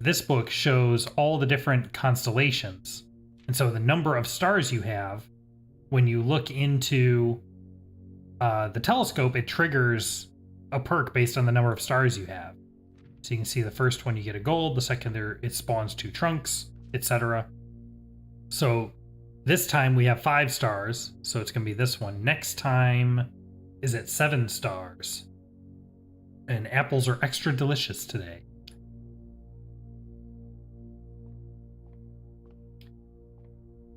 this book shows all the different constellations. And so the number of stars you have, when you look into the telescope, it triggers a perk based on the number of stars you have. So you can see the first one you get a gold, the second there it spawns 2 trunks, etc. So this time we have 5 stars, so it's going to be this one. Next time is at 7 stars. And apples are extra delicious today.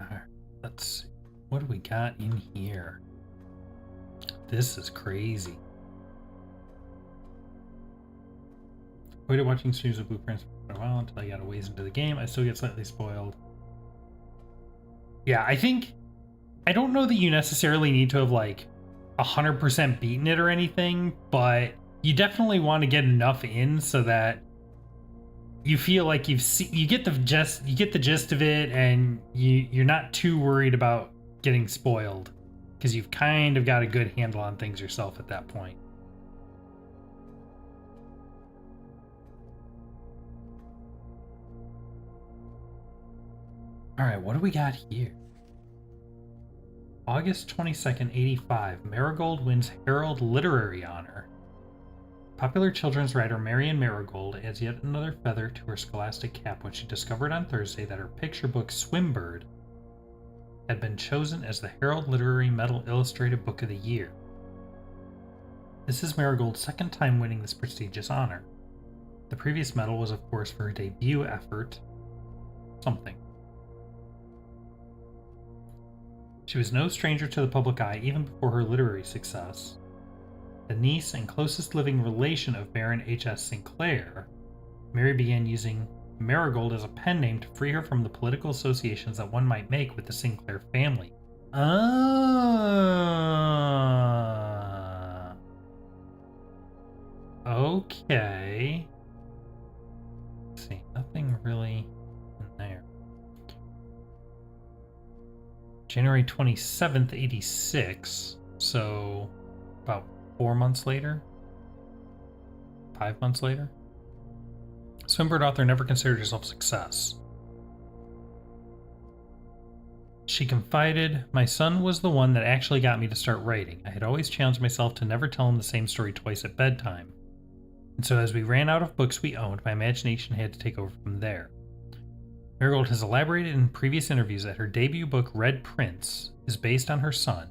Alright, let's see. What do we got in here? This is crazy. Waited watching streams of Blueprints for a while until I got a ways into the game. I still get slightly spoiled. Yeah, I don't know that you necessarily need to have like 100% beaten it or anything, but you definitely want to get enough in so that you feel like you get the gist of it, and you're not too worried about getting spoiled because you've kind of got a good handle on things yourself at that point. All right, what do we got here? August 22nd, 85. Marigold wins Herald Literary Honor. Popular children's writer Marion Marigold adds yet another feather to her scholastic cap when she discovered on Thursday that her picture book Swimbird had been chosen as the Herald Literary Medal Illustrated Book of the Year. This is Marigold's second time winning this prestigious honor. The previous medal was, of course, for her debut effort, Something. She was no stranger to the public eye even before her literary success. The niece and closest living relation of Baron H.S. Sinclair, Mary began using Marigold as a pen name to free her from the political associations that one might make with the Sinclair family. Okay. Let's see, nothing really in there. January 27th, 86. So about 4 months later? 5 months later? Swinburne author never considered herself a success. She confided, my son was the one that actually got me to start writing. I had always challenged myself to never tell him the same story twice at bedtime. And so as we ran out of books we owned, my imagination had to take over from there. Marigold has elaborated in previous interviews that her debut book, Red Prince, is based on her son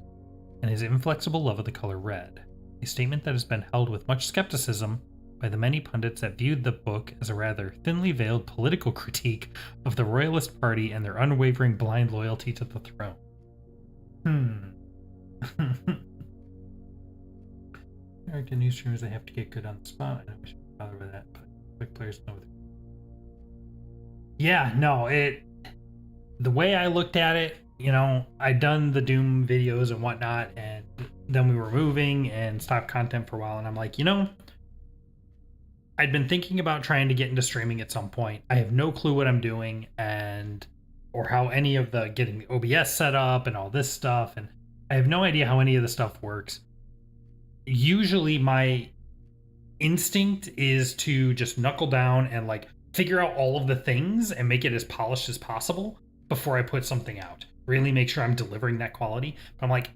and his inflexible love of the color red, a statement that has been held with much skepticism by the many pundits that viewed the book as a rather thinly veiled political critique of the Royalist Party and their unwavering blind loyalty to the throne. American news streamers, they have to get good on the spot. I know we shouldn't bother with that, but quick players know. Yeah, no, the way I looked at it, you know, I'd done the Doom videos and whatnot, and then we were moving and stopped content for a while, and I'm like, you know, I'd been thinking about trying to get into streaming at some point. I have no clue what I'm doing or how any of the getting the OBS set up and all this stuff, and I have no idea how any of the stuff works. Usually my instinct is to just knuckle down and like figure out all of the things and make it as polished as possible before I put something out. Really make sure I'm delivering that quality. But I'm like,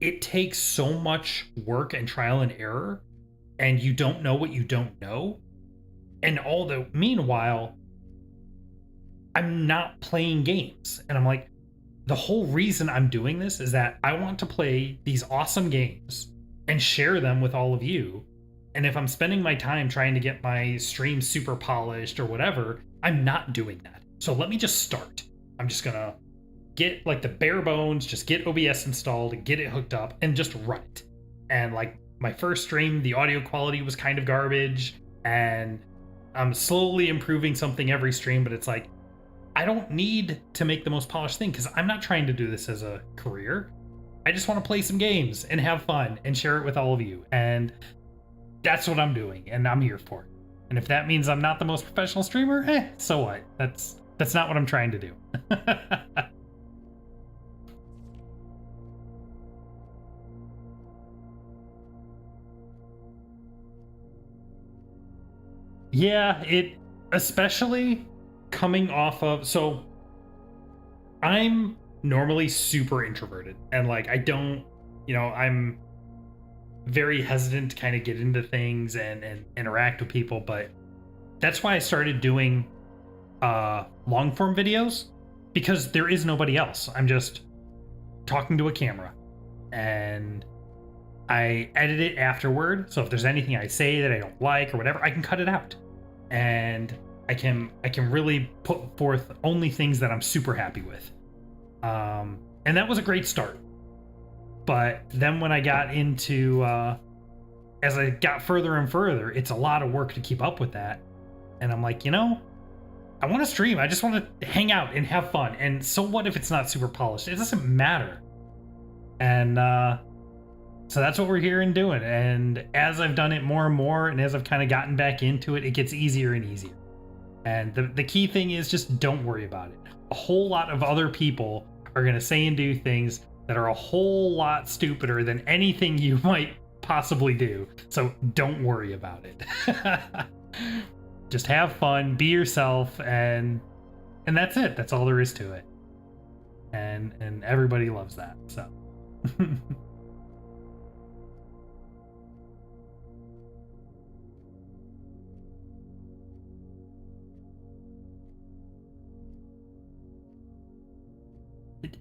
it takes so much work and trial and error, and you don't know what you don't know. And meanwhile, I'm not playing games. And I'm like, the whole reason I'm doing this is that I want to play these awesome games and share them with all of you. And if I'm spending my time trying to get my stream super polished or whatever, I'm not doing that. So let me just start. I'm just gonna get like the bare bones, just get OBS installed, get it hooked up, and just run it. And like my first stream, the audio quality was kind of garbage, and I'm slowly improving something every stream, but it's like, I don't need to make the most polished thing because I'm not trying to do this as a career. I just want to play some games and have fun and share it with all of you. And that's what I'm doing, and I'm here for it. And if that means I'm not the most professional streamer, so what? That's not what I'm trying to do. Yeah, it especially coming off of, so I'm normally super introverted and like I don't, you know, I'm very hesitant to kind of get into things and interact with people, but that's why I started doing long form videos, because there is nobody else. I'm just talking to a camera and I edit it afterward, so if there's anything I say that I don't like or whatever, I can cut it out, and I can really put forth only things that I'm super happy with. And that was a great start. But then when I got into, as I got further and further, it's a lot of work to keep up with that. And I'm like, you know, I want to stream. I just want to hang out and have fun. And so what if it's not super polished? It doesn't matter. And so that's what we're here and doing. And as I've done it more and more, and as I've kind of gotten back into it, it gets easier and easier. And the key thing is just don't worry about it. A whole lot of other people are going to say and do things that are a whole lot stupider than anything you might possibly do. So don't worry about it. Just have fun, be yourself, and that's it. That's all there is to it. And everybody loves that. So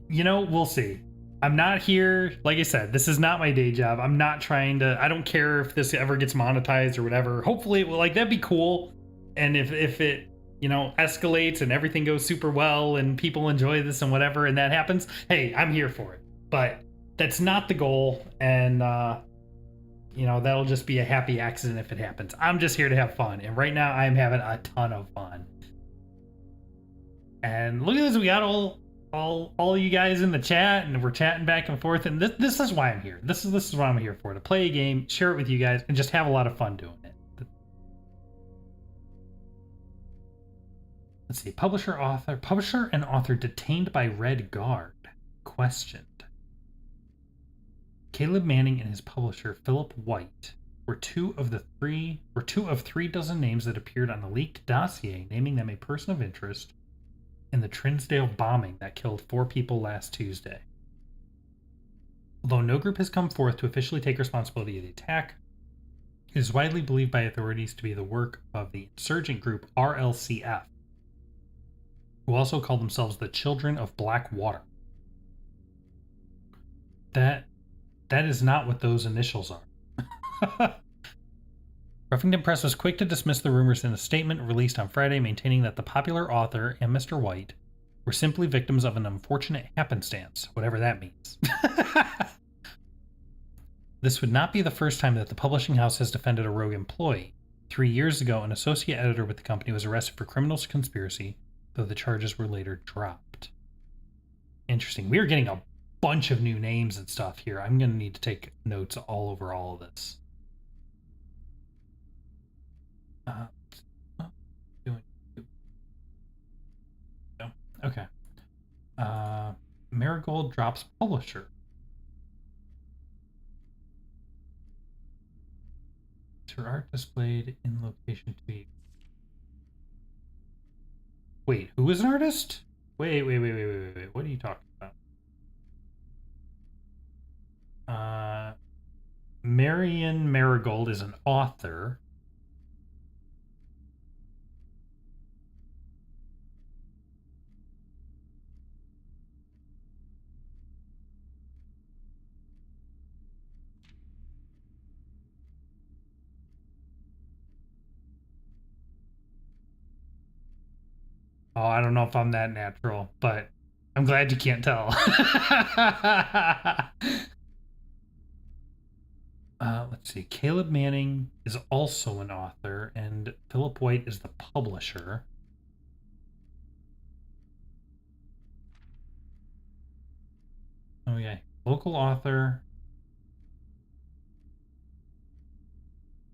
you know, we'll see. I'm not here, like I said, this is not my day job. I'm not trying to, I don't care if this ever gets monetized or whatever. Hopefully it will, like, that'd be cool. And if it, you know, escalates and everything goes super well and people enjoy this and whatever, and that happens, hey, I'm here for it. But that's not the goal. And, you know, that'll just be a happy accident if it happens. I'm just here to have fun. And right now I'm having a ton of fun. And look at this, we got all you guys in the chat, and we're chatting back and forth, and this is why I'm here. This is what I'm here for, to play a game, share it with you guys, and just have a lot of fun doing it. Let's see. Publisher and author detained by Red Guard. Questioned. Caleb Manning and his publisher, Philip White, were two of three dozen names that appeared on a leaked dossier naming them a person of interest in the Trinsdale bombing that killed 4 people last Tuesday. Although no group has come forth to officially take responsibility of the attack, it is widely believed by authorities to be the work of the insurgent group RLCF, who also call themselves the Children of Black Water. That is not what those initials are. Ruffington Press was quick to dismiss the rumors in a statement released on Friday, maintaining that the popular author and Mr. White were simply victims of an unfortunate happenstance, whatever that means. This would not be the first time that the publishing house has defended a rogue employee. 3 years ago, an associate editor with the company was arrested for criminal conspiracy, though the charges were later dropped. Interesting. We are getting a bunch of new names and stuff here. I'm going to need to take notes all over all of this. Okay. Marigold drops publisher. Her art displayed in location 2. Wait, who is an artist? Wait. What are you talking about? Marion Marigold is an author. Oh, I don't know if I'm that natural, but I'm glad you can't tell. Let's see. Caleb Manning is also an author, and Philip White is the publisher. Oh, yeah. Local author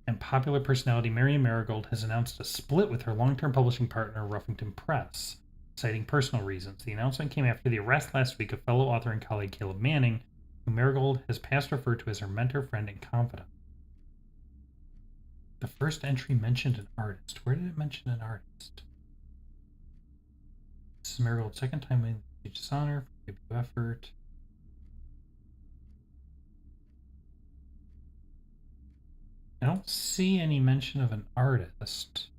and popular personality Marion Marigold has announced a split with her long-term publishing partner, Ruffington Press, citing personal reasons. The announcement came after the arrest last week of fellow author and colleague Caleb Manning, who Marigold has past referred to as her mentor, friend, and confidant. The first entry mentioned an artist. Where did it mention an artist? This is Marigold's second time winning the prestigious honor for debut effort. I don't see any mention of an artist.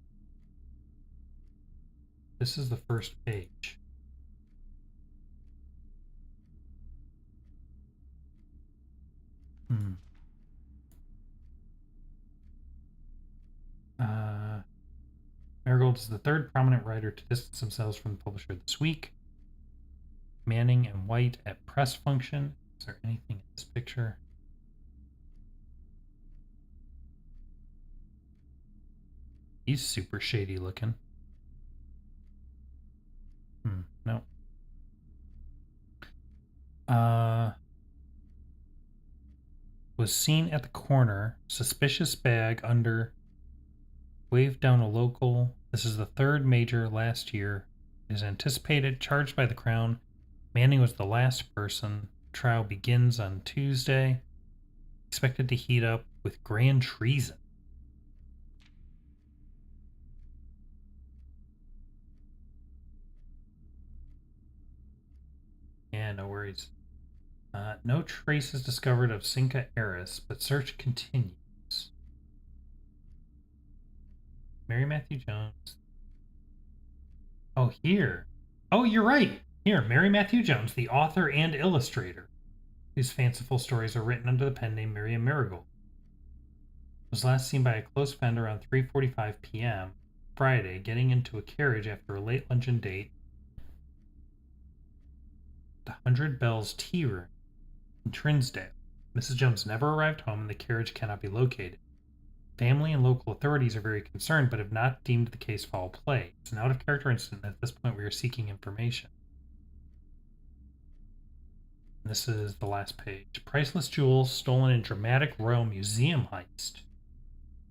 This is the first page. Marigold is the third prominent writer to distance themselves from the publisher this week. Manning and White at press function. Is there anything in this picture? He's super shady looking. No. Was seen at the corner. Suspicious bag under. Waved down a local. This is the third major last year. It is anticipated. Charged by the Crown. Manning was the last person. Trial begins on Tuesday. Expected to heat up with grand treason. Yeah, no worries. No traces discovered of Cinca heiress, but search continues. Mary Matthew Jones. Oh, here. Oh, you're right. Here, Mary Matthew Jones, the author and illustrator, whose fanciful stories are written under the pen name Marion Marigold, was last seen by a close friend around 3:45 p.m. Friday, getting into a carriage after a late luncheon date at the 100 Bells Tea Room in Trinsdale. Mrs. Jones never arrived home and the carriage cannot be located. Family and local authorities are very concerned but have not deemed the case foul play. It's an out-of-character incident. At this point, we are seeking information. And this is the last page. Priceless jewels stolen in dramatic royal museum heist.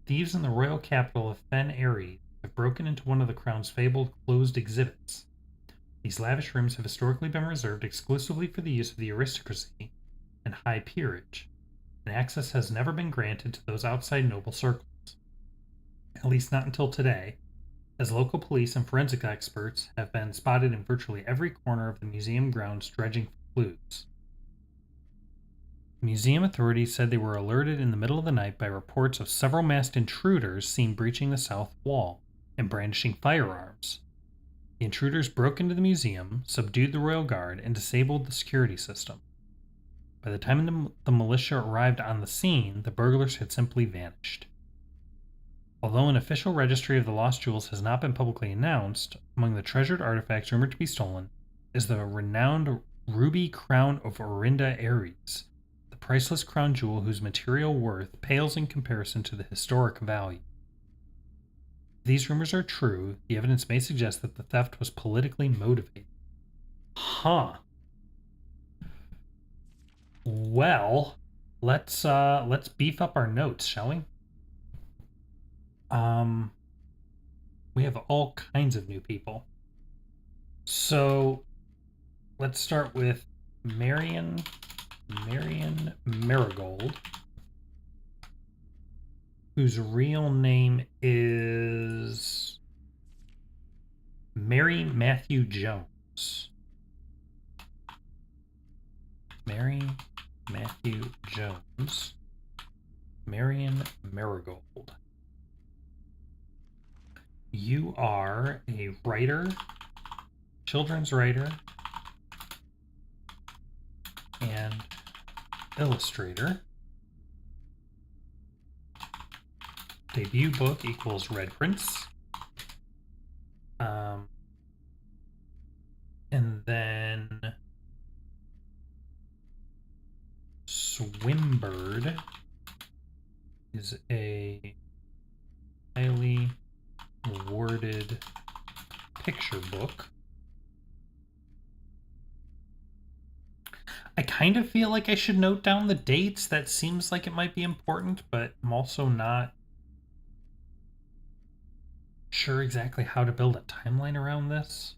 Thieves in the royal capital of Fen Airy have broken into one of the Crown's fabled closed exhibits. These lavish rooms have historically been reserved exclusively for the use of the aristocracy and high peerage. and access has never been granted to those outside noble circles. At least not until today, as local police and forensic experts have been spotted in virtually every corner of the museum grounds dredging for clues. Museum authorities said they were alerted in the middle of the night by reports of several masked intruders seen breaching the south wall and brandishing firearms. The intruders broke into the museum, subdued the royal guard, and disabled the security system. By the time the militia arrived on the scene, the burglars had simply vanished. Although an official registry of the lost jewels has not been publicly announced, among the treasured artifacts rumored to be stolen is the renowned ruby crown of Orinda Aries, the priceless crown jewel whose material worth pales in comparison to the historic value. If these rumors are true, the evidence may suggest that the theft was politically motivated. Huh. Well, let's beef up our notes, shall we? We have all kinds of new people. So let's start with Marion Marigold, whose real name is Mary Matthew Jones. Mary Matthew Jones. Marion Marigold. You are a writer, children's writer, and illustrator. Debut book equals Red Prince. And then Swimbird is a highly awarded picture book. I kind of feel like I should note down the dates. That seems like it might be important, but I'm also not sure exactly how to build a timeline around this.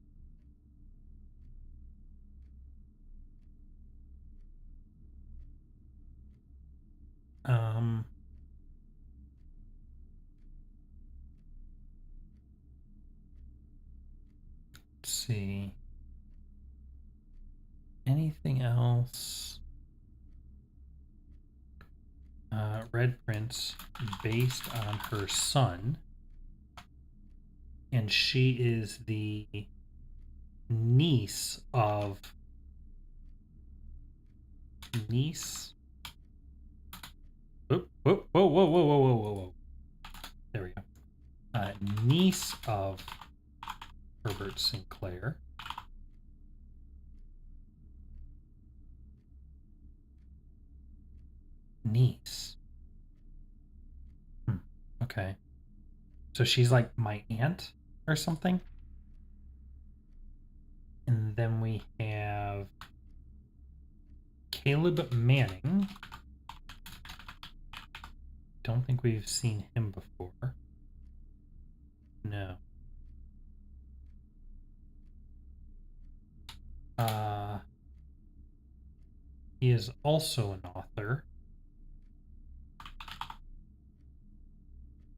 Let's see. Anything else? Red Prince, based on her son. And she is the niece of... Whoa. There we go. Niece of Herbert Sinclair. Niece. Okay. So she's like my aunt or something? And then we have Caleb Manning. Don't think we've seen him before. No. He is also an author.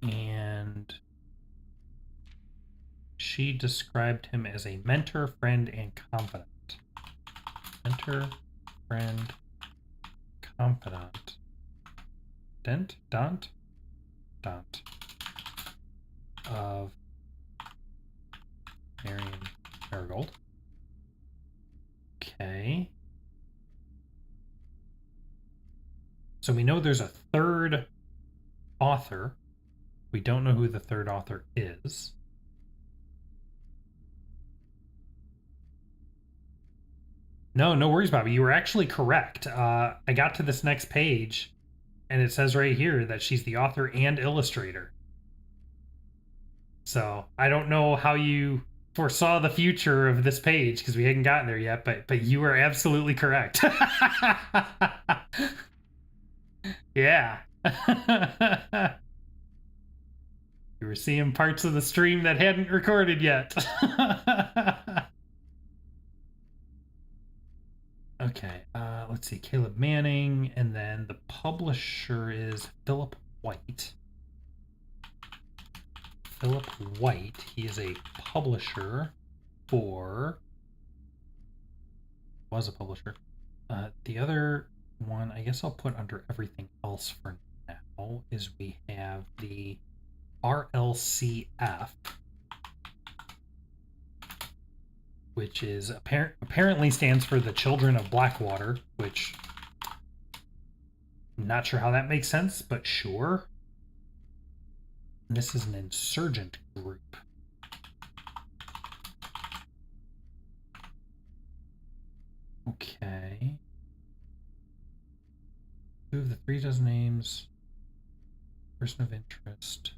And she described him as a mentor, friend, and confidant. Mentor, friend, confidant. Dant of Marion Marigold. Okay. So we know there's a third author. We don't know who the third author is. No worries, Bobby. You were actually correct. I got to this next page, and it says right here that she's the author and illustrator. So I don't know how you foresaw the future of this page because we hadn't gotten there yet, but you were absolutely correct. Yeah. You were seeing parts of the stream that hadn't recorded yet. Okay. Let's see, Caleb Manning, and then the publisher is Philip White. Philip White, he is a publisher for... was a publisher. The other one, I guess I'll put under everything else for now, is we have the RLCF, which is apparently stands for the Children of Blackwater, which I'm not sure how that makes sense, but sure. And this is an insurgent group. Okay. Two of the 3 dozen names. Person of interest.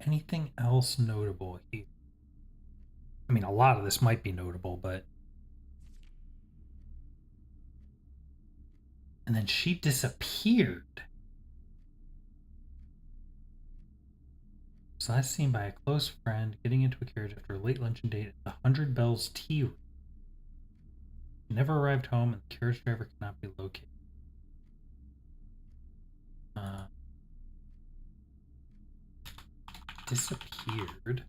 Anything else notable here? I mean, a lot of this might be notable, but... And then she disappeared. So last seen by a close friend getting into a carriage after a late luncheon date at the 100 Bells Tea Room. She never arrived home and the carriage driver cannot be located. Disappeared.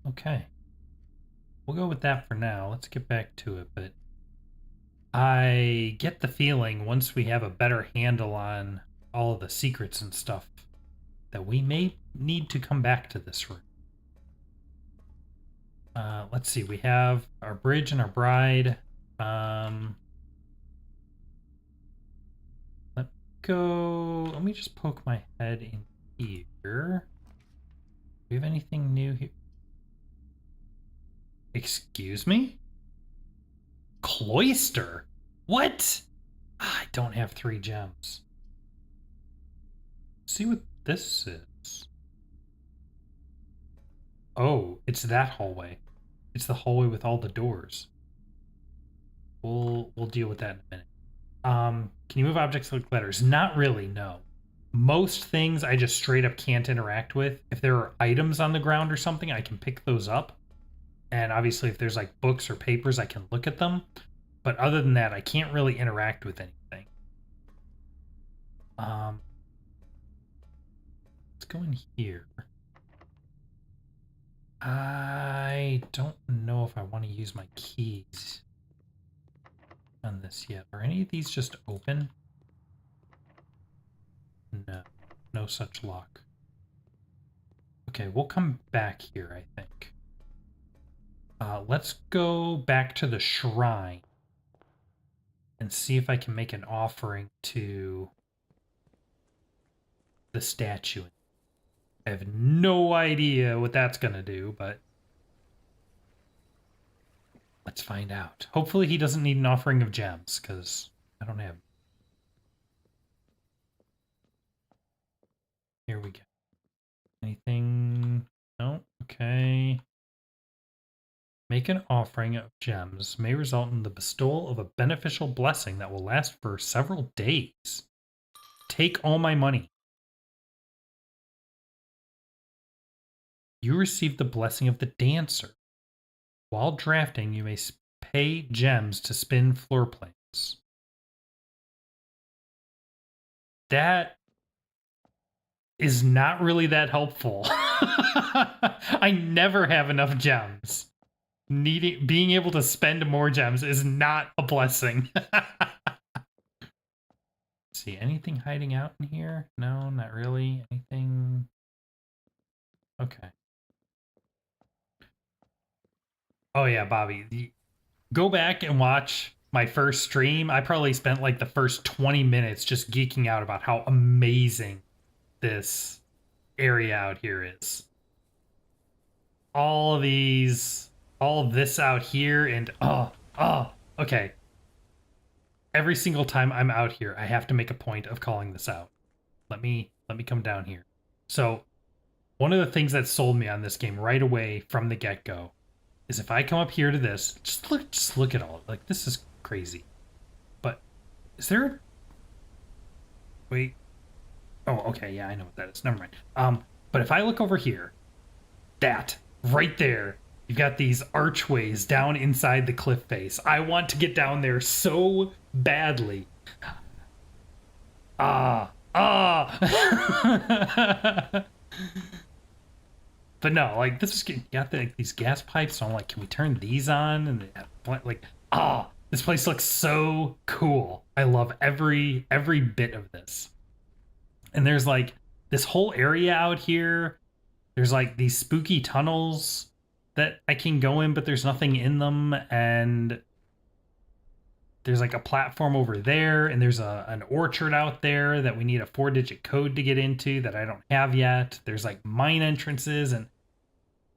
Okay. We'll go with that for now. Let's get back to it, but I get the feeling once we have a better handle on all of the secrets and stuff that we may need to come back to this room. Let's see. We have our bridge and our bride. Let me just poke my head in here. Do we have anything new here? Excuse me? Cloister? What? I don't have 3 gems. Let's see what this is. Oh, it's that hallway. It's the hallway with all the doors. We'll deal with that in a minute. Can you move objects like letters? Not really, no. Most things I just straight up can't interact with. If there are items on the ground or something, I can pick those up. And obviously if there's like books or papers, I can look at them. But other than that, I can't really interact with anything. Let's go in here. I don't know if I want to use my keys on this yet. Are any of these just open? No, no such lock. Okay, we'll come back here, I think. Let's go back to the shrine and see if I can make an offering to the statue. I have no idea what that's going to do, but let's find out. Hopefully he doesn't need an offering of gems, because I don't have. Here we go. Anything? No? Okay. Make an offering of gems may result in the bestowal of a beneficial blessing that will last for several days. Take all my money. You receive the blessing of the dancer. While drafting, you may pay gems to spin floor plans. That is not really that helpful. I never have enough gems. Being able to spend more gems is not a blessing. See, anything hiding out in here? No, not really. Anything? Okay. Oh yeah, Bobby. Go back and watch my first stream. I probably spent like the first 20 minutes just geeking out about how amazing this area out here is. All of these, all of this out here, and okay. Every single time I'm out here, I have to make a point of calling this out. Let me come down here. So, one of the things that sold me on this game right away from the get-go is if I come up here to this, just look at all. Like, this is crazy. But is there Wait. Oh, okay. Yeah, I know what that is. Never mind. But if I look over here, that right there, you've got these archways down inside the cliff face. I want to get down there so badly. Ah. But no, like this is you got like these gas pipes. So I'm like, can we turn these on? And like, this place looks so cool. I love every bit of this. And there's like this whole area out here. There's like these spooky tunnels that I can go in, but there's nothing in them. And there's like a platform over there, and there's an orchard out there that we need a 4-digit code to get into that I don't have yet. There's like mine entrances and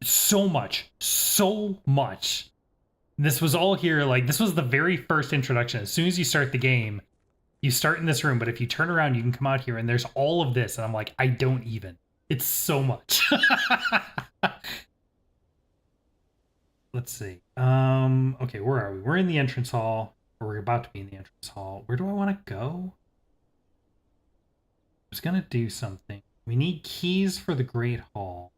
so much. This was all here. Like this was the very first introduction. As soon as you start the game, you start in this room, but if you turn around, you can come out here and there's all of this. And I'm like, I don't even. It's so much. Let's see. Okay, where are we? We're in the entrance hall. Or we're about to be in the entrance hall. Where do I want to go? I was gonna do something. We need keys for the Great Hall.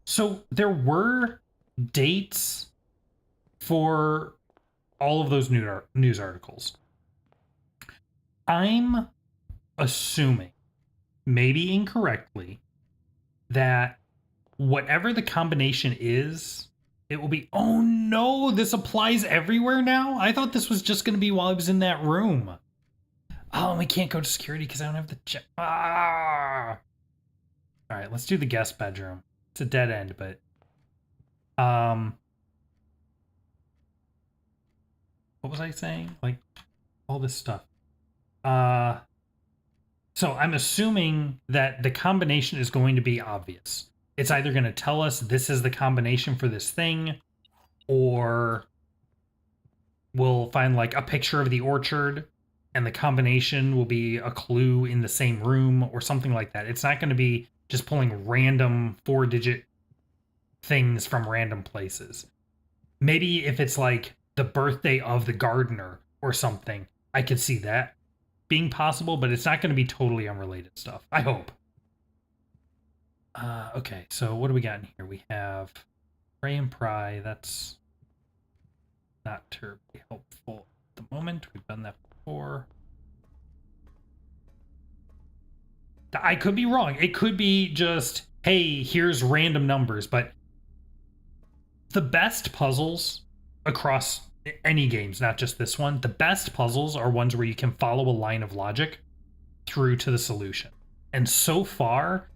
So there were dates for all of those news articles. I'm assuming, maybe incorrectly, that whatever the combination is, it will be. Oh no, this applies everywhere now? I thought this was just going to be while I was in that room. Oh, we can't go to security because I don't have the All right, let's do the guest bedroom. It's a dead end, but what was I saying? Like all this stuff. So I'm assuming that the combination is going to be obvious. It's either going to tell us this is the combination for this thing, or we'll find like a picture of the orchard and the combination will be a clue in the same room or something like that. It's not going to be just pulling random 4-digit things from random places. Maybe if it's like the birthday of the gardener or something, I could see that being possible, but it's not going to be totally unrelated stuff. I hope. Okay, so what do we got in here? We have pray and pry. That's not terribly helpful at the moment. We've done that before. I could be wrong. It could be just, hey, here's random numbers, but the best puzzles across any games, not just this one, the best puzzles are ones where you can follow a line of logic through to the solution. And so far,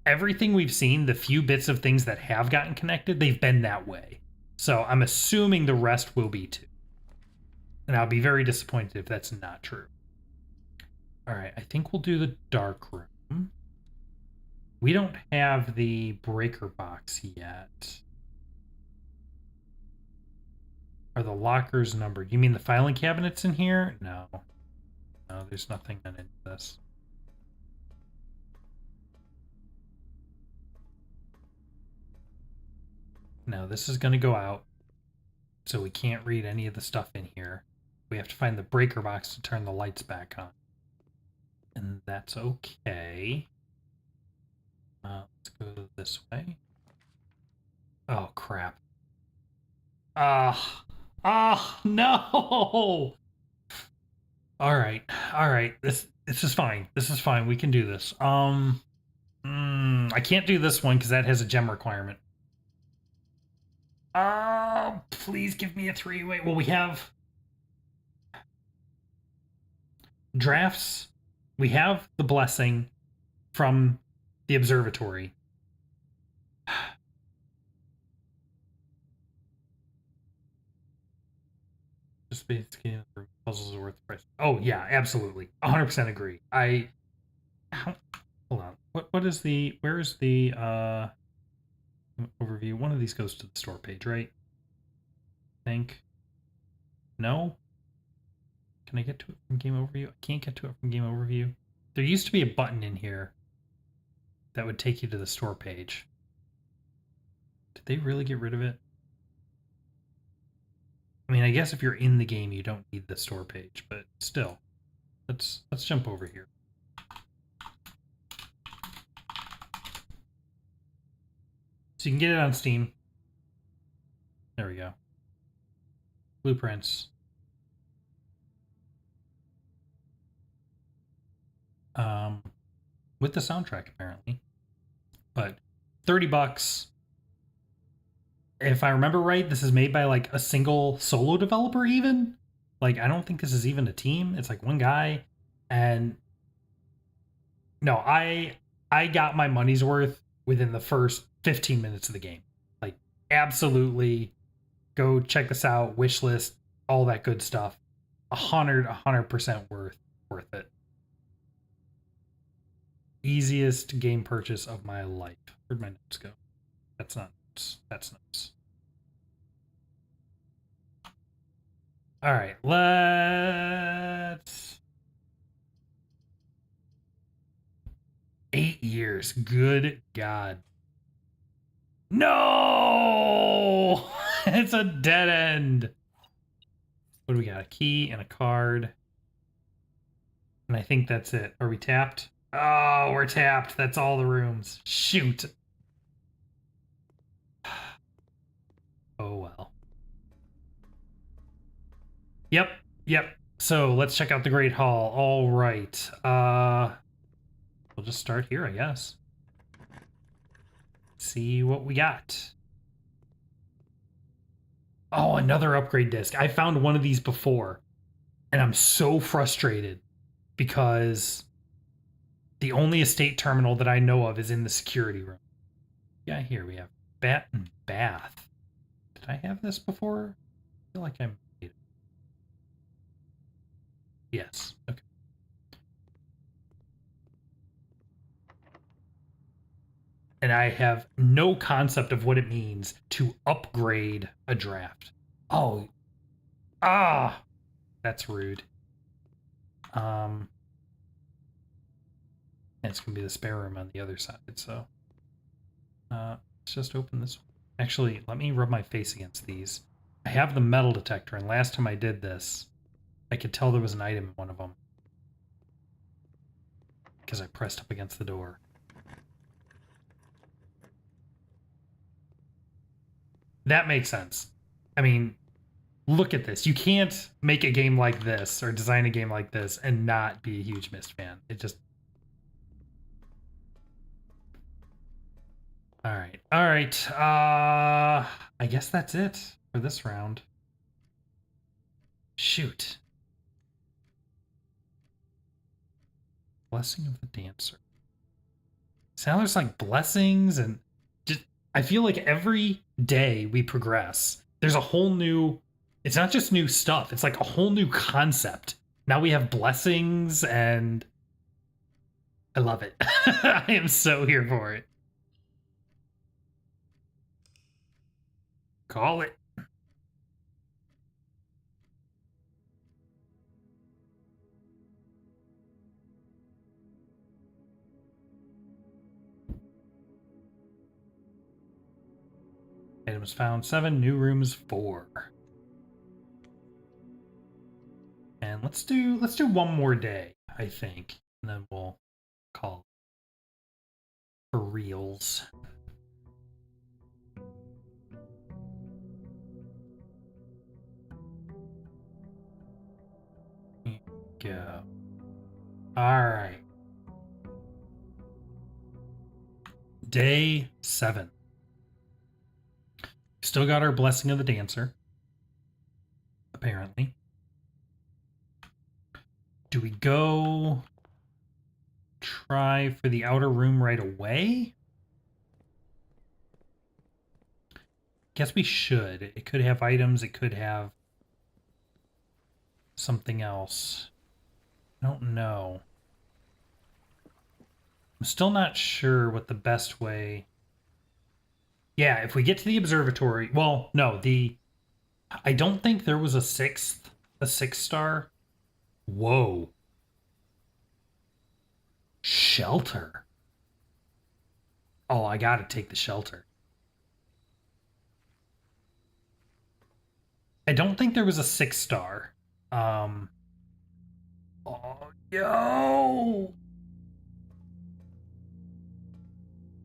everything we've seen, the few bits of things that have gotten connected, they've been that way. So I'm assuming the rest will be too. And I'll be very disappointed if that's not true. All right, I think we'll do the dark room. We don't have the breaker box yet. Are the lockers numbered? You mean the filing cabinets in here? No. No, there's nothing in this. No, this is going to go out. So we can't read any of the stuff in here. We have to find the breaker box to turn the lights back on. And that's okay. Let's go this way. Oh, crap. No! Alright. This is fine. This is fine. We can do this. I can't do this one because that has a gem requirement. Please give me a 3-way. Well, we have drafts. We have the blessing from the observatory. Just basically puzzles are worth the price. Oh yeah, absolutely, 100% agree. Hold on. What is the? Where is the overview? One of these goes to the store page, right? I think. No. Can I get to it from game overview? I can't get to it from game overview. There used to be a button in here that would take you to the store page. Did they really get rid of it? I mean, I guess if you're in the game, you don't need the store page, but still, let's jump over here. So you can get it on Steam. There we go. Blueprints. With the soundtrack apparently, but $30. If I remember right, this is made by like a single solo developer. Even like I don't think this is even a team. It's like one guy, and no, I got my money's worth within the first 15 minutes of the game. Like absolutely, go check this out. Wishlist, all that good stuff. 100% worth it. Easiest game purchase of my life. Where'd my notes go? That's not notes. That's notes. All right, let's. 8 years. Good God. No! It's a dead end. What do we got? A key and a card. And I think that's it. Are we tapped? Oh, we're tapped. That's all the rooms. Shoot. Oh, well. Yep. So let's check out the Great Hall. All right. We'll just start here, I guess. See what we got. Oh, another upgrade disc. I found one of these before, and I'm so frustrated because the only estate terminal that I know of is in the security room. Yeah, here we have Bat and Bath. Did I have this before? I feel like I made it. Yes. Okay. And I have no concept of what it means to upgrade a draft. Oh. Ah. That's rude. And it's going to be the spare room on the other side, so let's just open this one. Actually, let me rub my face against these. I have the metal detector, and last time I did this, I could tell there was an item in one of them because I pressed up against the door. That makes sense. I mean, look at this. You can't make a game like this or design a game like this and not be a huge Myst fan. It just... All right. I guess that's it for this round. Shoot. Blessing of the Dancer. Sounds there's like blessings and just... I feel like every day we progress, there's a whole new... It's not just new stuff. It's like a whole new concept. Now we have blessings and... I love it. I am so here for it. Call it. Items found 7, new rooms 4. And let's do one more day, I think. And then we'll call it for reals. Here we go. Alright. Day 7. Still got our Blessing of the Dancer. Apparently. Do we go try for the outer room right away? Guess we should. It could have items. It could have something else. I don't know. I'm still not sure what the best way... Yeah, if we get to the observatory... Well, no, I don't think there was a 6 star. Whoa. Shelter. Oh, I gotta take the shelter. I don't think there was a 6-star. Oh, yo!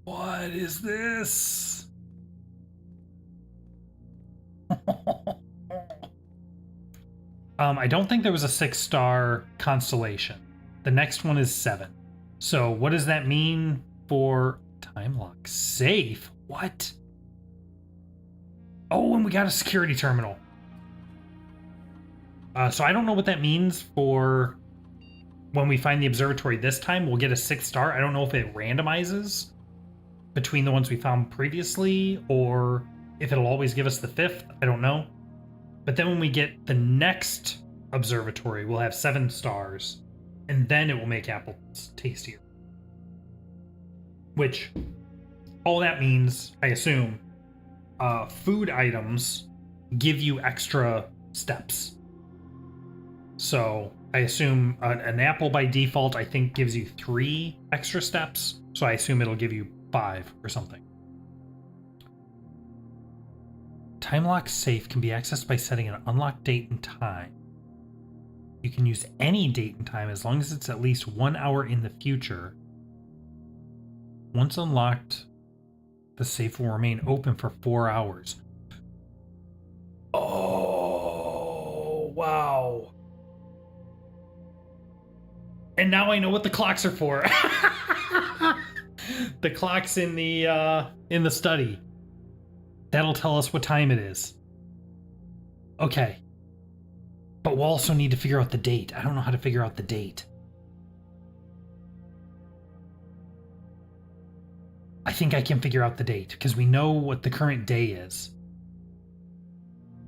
What is this? I don't think there was a 6-star constellation. The next one is 7. So what does that mean for time lock safe? What? Oh, and we got a security terminal. So I don't know what that means for when we find the observatory this time. We'll get a 6-star. I don't know if it randomizes between the ones we found previously or if it'll always give us the 5th. I don't know. But then when we get the next observatory, we'll have 7 stars, and then it will make apples tastier. Which, all that means, I assume, food items give you extra steps. So I assume an apple by default, I think, gives you 3 extra steps. So I assume it'll give you 5 or something. Time lock safe can be accessed by setting an unlocked date and time. You can use any date and time as long as it's at least 1 hour in the future. Once unlocked, the safe will remain open for 4 hours. Oh, wow. And now I know what the clocks are for. The clocks in the study. That'll tell us what time it is. Okay. But we'll also need to figure out the date. I don't know how to figure out the date. I think I can figure out the date because we know what the current day is.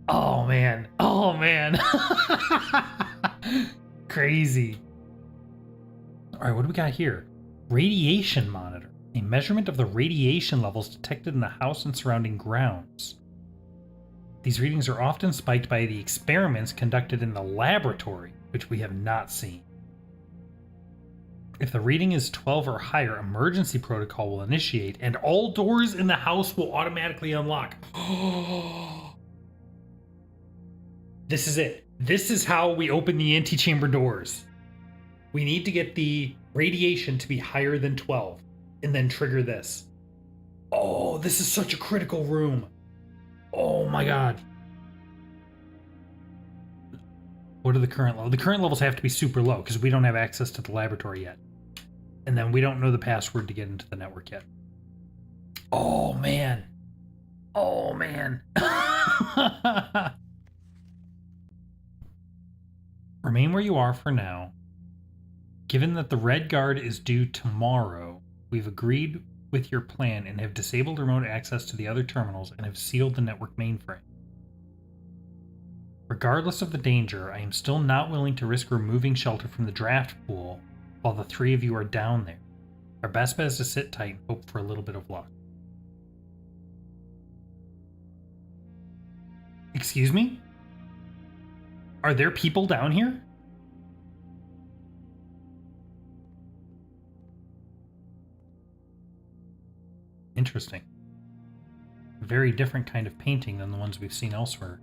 Oh, man. Oh, man. Crazy. All right, what do we got here? Radiation monitor. A measurement of the radiation levels detected in the house and surrounding grounds. These readings are often spiked by the experiments conducted in the laboratory, which we have not seen. If the reading is 12 or higher, emergency protocol will initiate, and all doors in the house will automatically unlock. This is it. This is how we open the antechamber doors. We need to get the radiation to be higher than 12. And then trigger this. Oh, this is such a critical room. Oh my god. What are the current levels? The current levels have to be super low because we don't have access to the laboratory yet. And then we don't know the password to get into the network yet. Oh man. Oh man. Remain where you are for now. Given that the Red Guard is due tomorrow, we've agreed with your plan and have disabled remote access to the other terminals and have sealed the network mainframe. Regardless of the danger, I am still not willing to risk removing shelter from the draft pool while the 3 of you are down there. Our best bet is to sit tight and hope for a little bit of luck. Excuse me? Are there people down here? Interesting. Very different kind of painting than the ones we've seen elsewhere.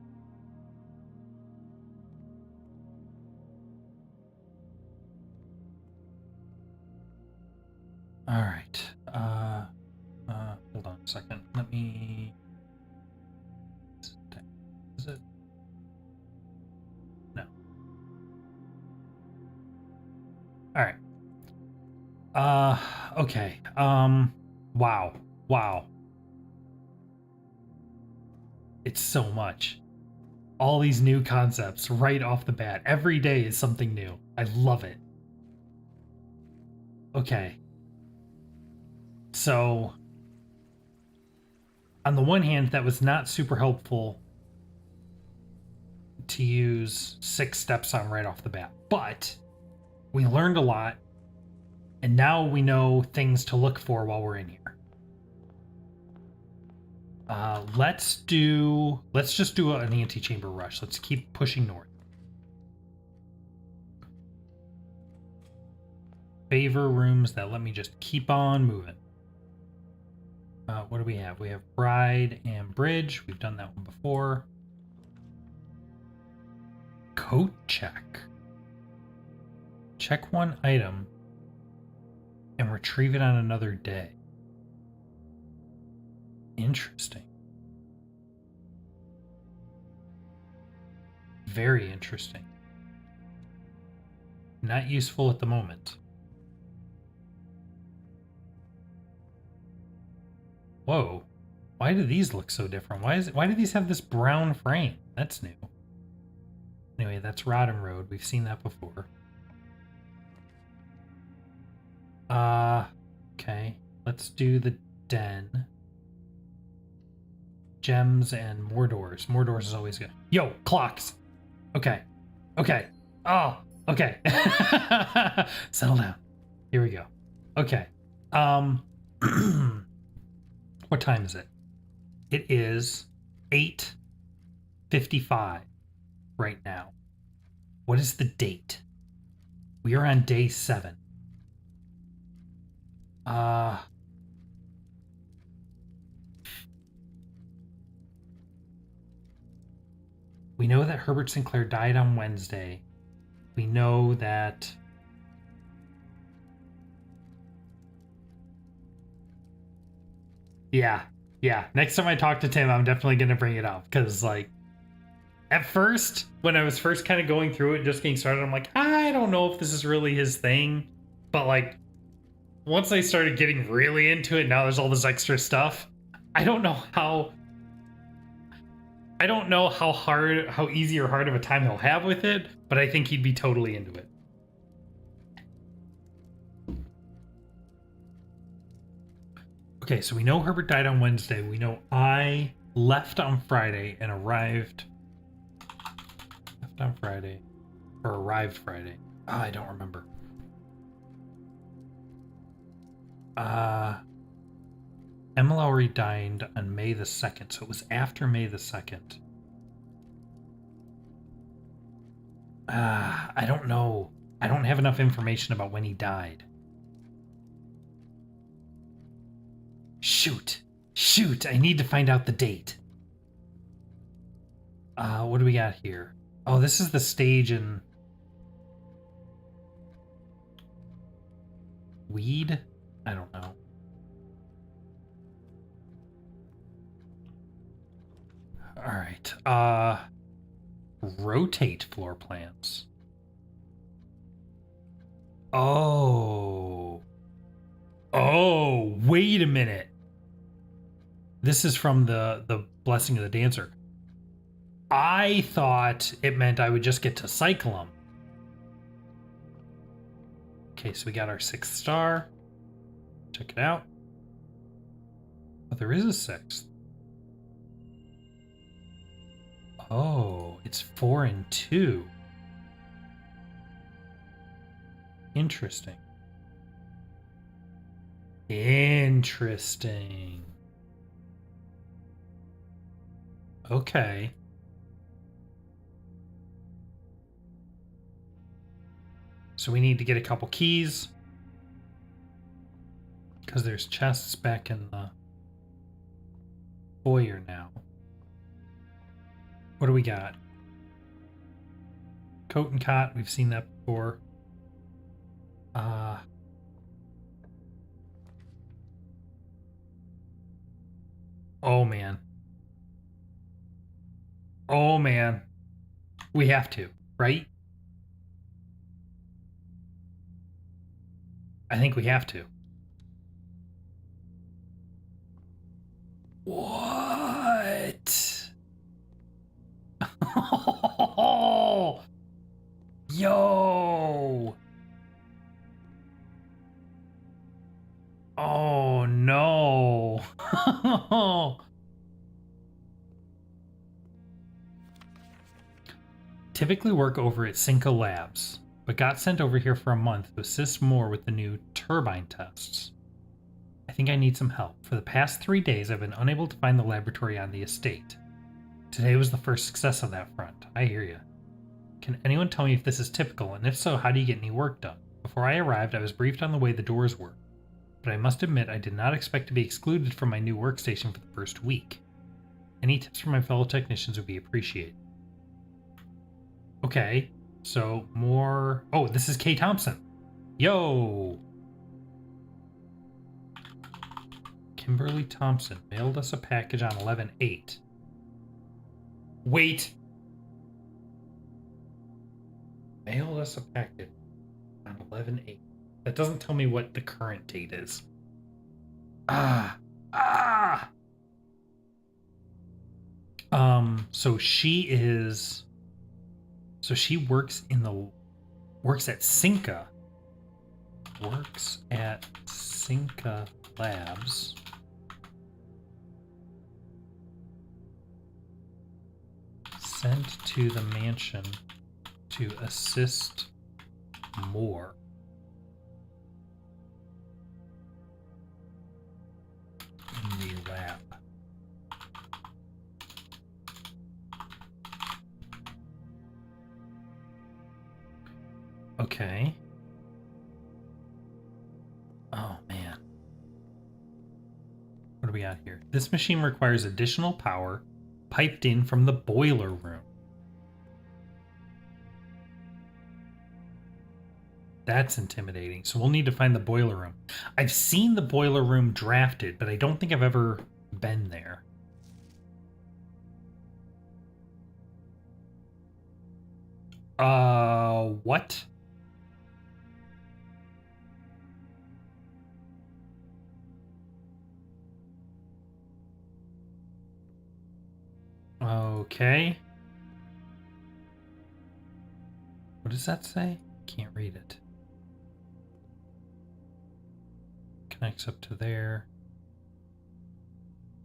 All right. Hold on a second. Let me... Is it? No. All right. Okay. Wow. Wow. It's so much. All these new concepts right off the bat. Every day is something new. I love it. Okay. So, on the one hand, that was not super helpful to use 6 steps on right off the bat. But we learned a lot, and now we know things to look for while we're in here. Let's just do an antechamber rush. Let's keep pushing north. Favor rooms that let me just keep on moving. What do we have? We have Bride and Bridge. We've done that one before. Coat check. Check one item and retrieve it on another day. Interesting. Very interesting. Not useful at the moment. Whoa. Why do these look so different? Why do these have this brown frame? That's new. Anyway, that's Rodham Road. We've seen that before. Okay. Let's do the den. Gems and more doors. More doors is always good. Yo, clocks. Okay. Okay. Oh, okay. Settle down. Here we go. Okay. What time is it? It is 8:55 right now. What is the date? We are on day 7. We know that Herbert Sinclair died on Wednesday. We know that yeah. Next time I talk to Tim, I'm definitely going to bring it up because, like, at first, when I was first kind of going through it, just getting started, I'm like, I don't know if this is really his thing. But, like, once I started getting really into it, now there's all this extra stuff. I don't know how easy or hard of a time he'll have with it, but I think he'd be totally into it. Okay, so we know Herbert died on Wednesday. We know I left on Friday and arrived Friday. Oh, I don't remember. Emma Lowry died on May the 2nd, so it was after May the 2nd. I don't know. I don't have enough information about when he died. Shoot, I need to find out the date. What do we got here? Oh, this is the stage in Weed? I don't know. All right. Rotate floor plans. Oh, wait a minute. This is from the Blessing of the Dancer. I thought it meant I would just get to cycle them. Okay, so we got our 6th star. Check it out. Oh, there is a 6th. Oh, it's 4 and 2. Interesting. Okay. So we need to get a couple keys. Because there's chests back in the foyer now. What do we got? Coat and cot. We've seen that before. Oh, man. Oh, man. We have to, right? I think we have to. What? Oh, yo. Oh, no. Typically work over at Cinco Labs, but got sent over here for a month to assist more with the new turbine tests. I think I need some help. For the past 3 days, I've been unable to find the laboratory on the estate. Today was the first success on that front. I hear you. Can anyone tell me if this is typical, and if so, how do you get any work done? Before I arrived, I was briefed on the way the doors work, but I must admit I did not expect to be excluded from my new workstation for the first week. Any tips from my fellow technicians would be appreciated. Okay, so more... Oh, this is Kay Thompson. Yo! Kimberly Thompson mailed us a package on 11/8. Wait! Mailed us a package on 11/8. That doesn't tell me what the current date is. Ah! Ah! So she is... So she works at Cinca. Works at Cinca Labs. Sent to the mansion to assist more. In the lab. Okay. Oh, man. What do we got here? This machine requires additional power piped in from the boiler room. That's intimidating. So we'll need to find the boiler room. I've seen the boiler room drafted, but I don't think I've ever been there. What? Okay. What does that say? Can't read it. Connects up to there.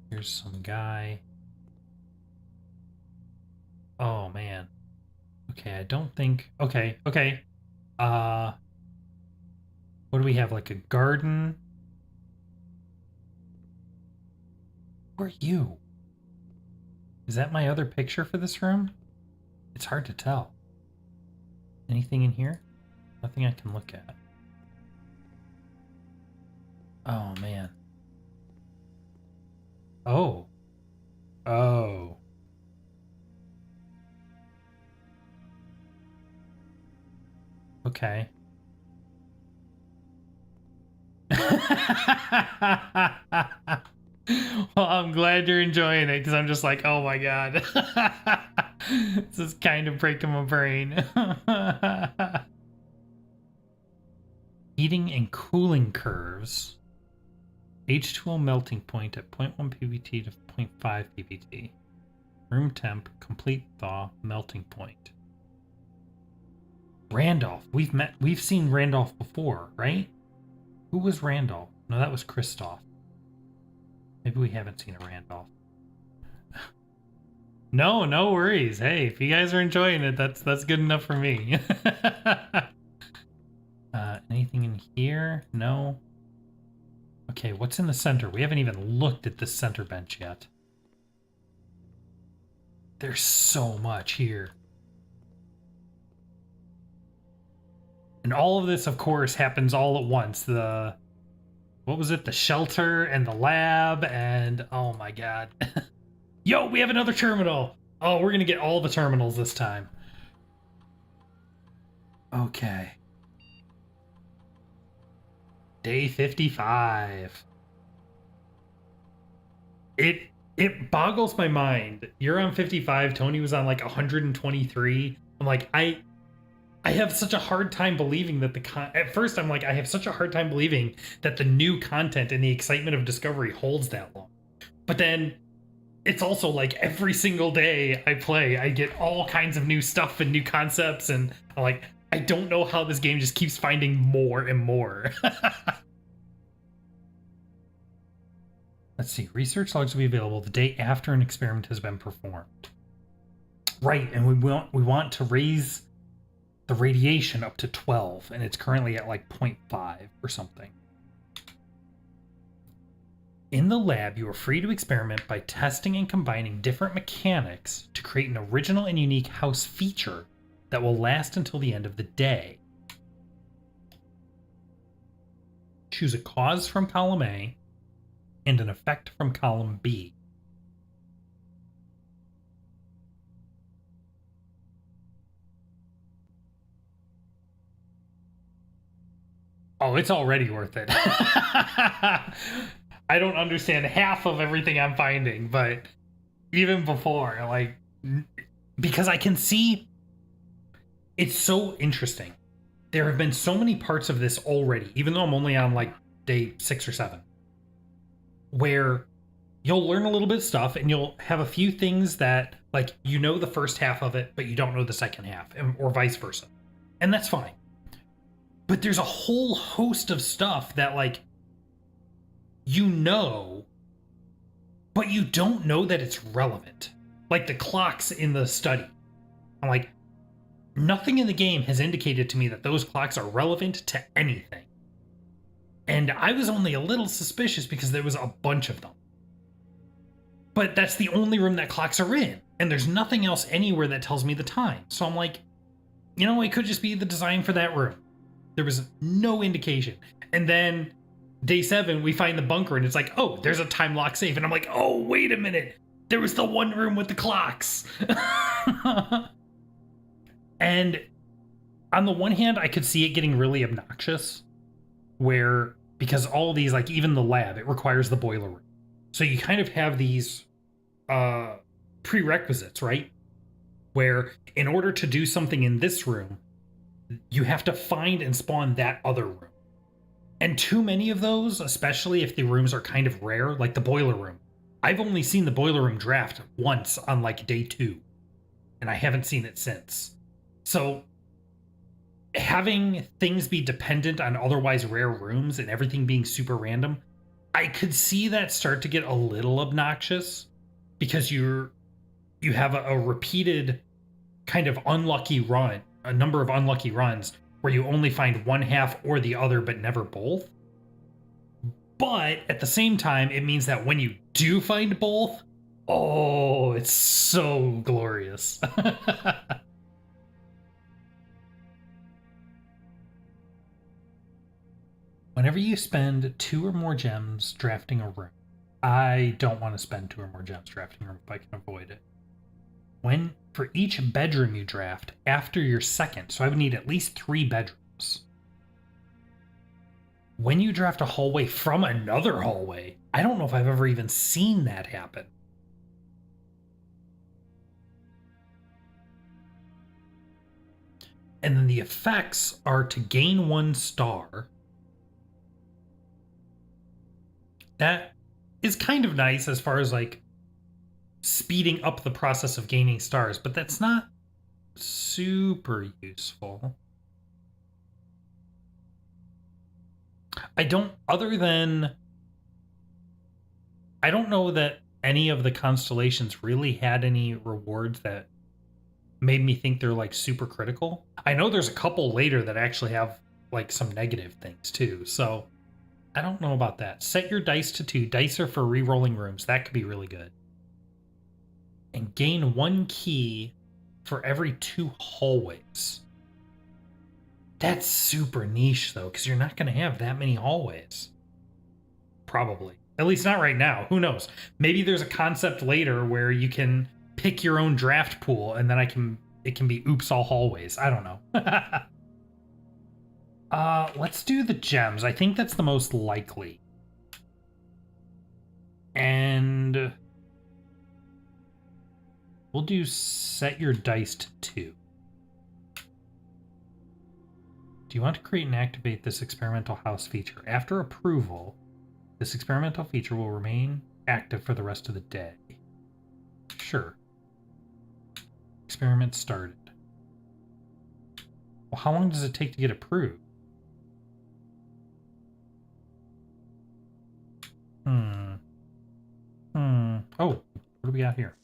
Here's some guy. Oh, man. Okay, I don't think... Okay. What do we have? Like a garden? Who are you? Is that my other picture for this room? It's hard to tell. Anything in here? Nothing I can look at. Oh, man. Oh. Oh. Okay. Well, I'm glad you're enjoying it because I'm just like, oh my god. This is kind of breaking my brain. Heating and cooling curves. H2O melting point at 0.1 ppt to 0.5 ppt. Room temp, complete thaw, melting point. Randolph. We've seen Randolph before, right? Who was Randolph? No, that was Kristoff. Maybe we haven't seen a Randolph. No worries. Hey, if you guys are enjoying it, that's good enough for me. Anything in here? No. Okay, what's in the center? We haven't even looked at this center bench yet. There's so much here. And all of this, of course, happens all at once. What was it? The shelter and the lab and... Oh my god. Yo, we have another terminal! Oh, we're gonna get all the terminals this time. Okay. Day 55. It boggles my mind. You're on 55, Tony was on like 123. I'm like, I have such a hard time believing that at first I'm like, I have such a hard time believing that the new content and the excitement of discovery holds that long. But then it's also like every single day I play, I get all kinds of new stuff and new concepts, and I'm like, I don't know how this game just keeps finding more and more. Let's see. Research logs will be available the day after an experiment has been performed. Right, and we want to raise the radiation up to 12, and it's currently at like 0.5 or something. In the lab, you are free to experiment by testing and combining different mechanics to create an original and unique house feature that will last until the end of the day. Choose a cause from column A and an effect from column B. Oh, it's already worth it. I don't understand half of everything I'm finding, but even before, like, because I can see it's so interesting. There have been so many parts of this already, even though I'm only on like day 6 or 7, where you'll learn a little bit of stuff and you'll have a few things that, like, you know the first half of it, but you don't know the second half, or vice versa. And that's fine. But there's a whole host of stuff that, like, you know, but you don't know that it's relevant. Like the clocks in the study. I'm like, nothing in the game has indicated to me that those clocks are relevant to anything. And I was only a little suspicious because there was a bunch of them. But that's the only room that clocks are in. And there's nothing else anywhere that tells me the time. So I'm like, it could just be the design for that room. There was no indication. And then day 7, we find the bunker and it's like, oh, there's a time lock safe. And I'm like, oh, wait a minute. There was the one room with the clocks. And on the one hand, I could see it getting really obnoxious where, because all of these, like even the lab, it requires the boiler room. So you kind of have these prerequisites, right? Where in order to do something in this room, you have to find and spawn that other room. And too many of those, especially if the rooms are kind of rare, like the boiler room. I've only seen the boiler room draft once on like day 2, and I haven't seen it since. So having things be dependent on otherwise rare rooms and everything being super random, I could see that start to get a little obnoxious because you have a repeated kind of unlucky run, a number of unlucky runs where you only find one half or the other, but never both. But at the same time, it means that when you do find both, oh, it's so glorious. Whenever you spend 2 or more gems drafting a room, I don't want to spend 2 or more gems drafting a room if I can avoid it. For each bedroom you draft after your second, so I would need at least 3 bedrooms. When you draft a hallway from another hallway, I don't know if I've ever even seen that happen. And then the effects are to gain 1 star. That is kind of nice as far as like speeding up the process of gaining stars, but that's not super useful. I don't know that any of the constellations really had any rewards that made me think they're like super critical. I know there's a couple later that actually have like some negative things too, so I don't know about that. Set your dice to 2. Dice are for re-rolling rooms. That could be really good. And gain 1 key for every 2 hallways. That's super niche, though, because you're not going to have that many hallways. Probably. At least not right now. Who knows? Maybe there's a concept later where you can pick your own draft pool, and then it can be oops all hallways. I don't know. Let's do the gems. I think that's the most likely. And we'll do set your dice to 2. Do you want to create and activate this experimental house feature? After approval, this experimental feature will remain active for the rest of the day. Sure. Experiment started. Well, how long does it take to get approved? Oh, what do we got here?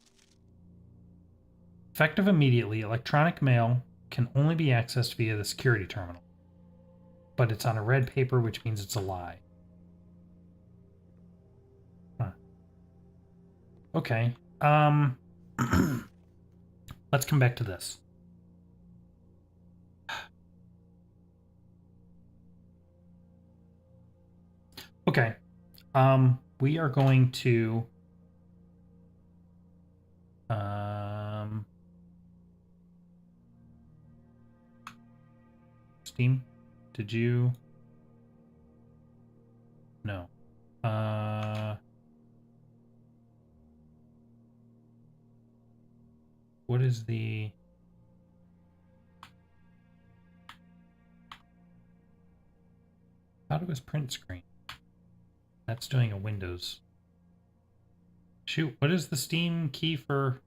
Effective immediately, electronic mail can only be accessed via the security terminal. But it's on a red paper, which means it's a lie. Huh. Okay. Let's come back to this. Okay. We are going to Steam, did you No. What is the... How do his print screen? That's doing a Windows. Shoot, what is the Steam key for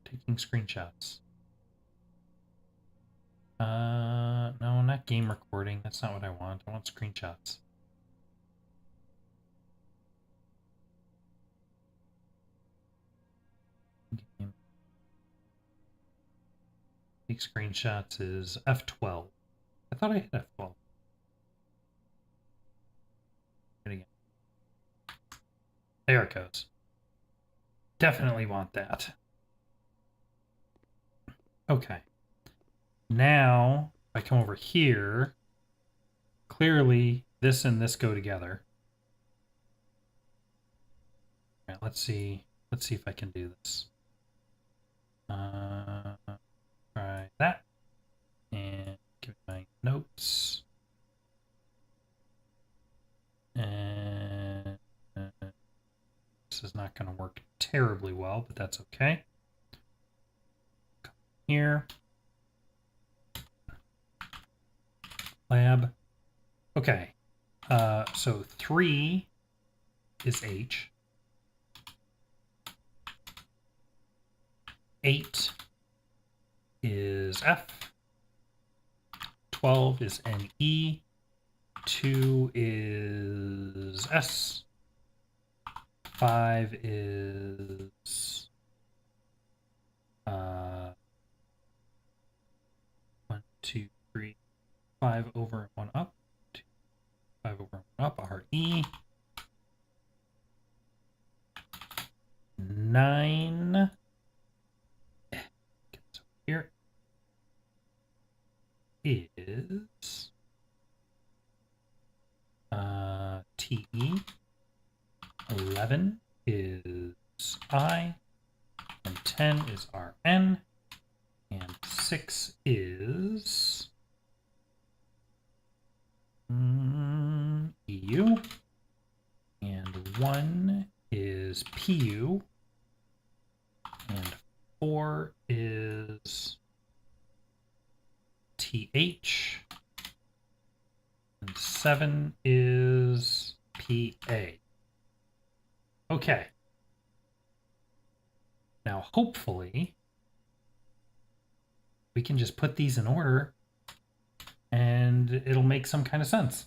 taking screenshots? No, not game recording. That's not what I want. I want screenshots. Game. Take screenshots is F12. I thought I hit F12. Again. There it goes. Definitely want that. Okay. Now, if I come over here, clearly this and this go together. All right, let's see. Let's see if I can do this. Try that. And give my notes. And this is not going to work terribly well, but that's okay. Come here. Lab. Okay. So 3 is H. 8 is F. 12 is NE. 2 is S. 5 is 1, 2, 3, 5 over and 1 up. 2, 5 over and 1 up. RE. 9. Get this over here. Is TE. 11 is I, and 10 is RN, and 6 is EU, and 1 is PU, and 4 is TH, and 7 is PA. Okay. Now, hopefully, we can just put these in order and it'll make some kind of sense.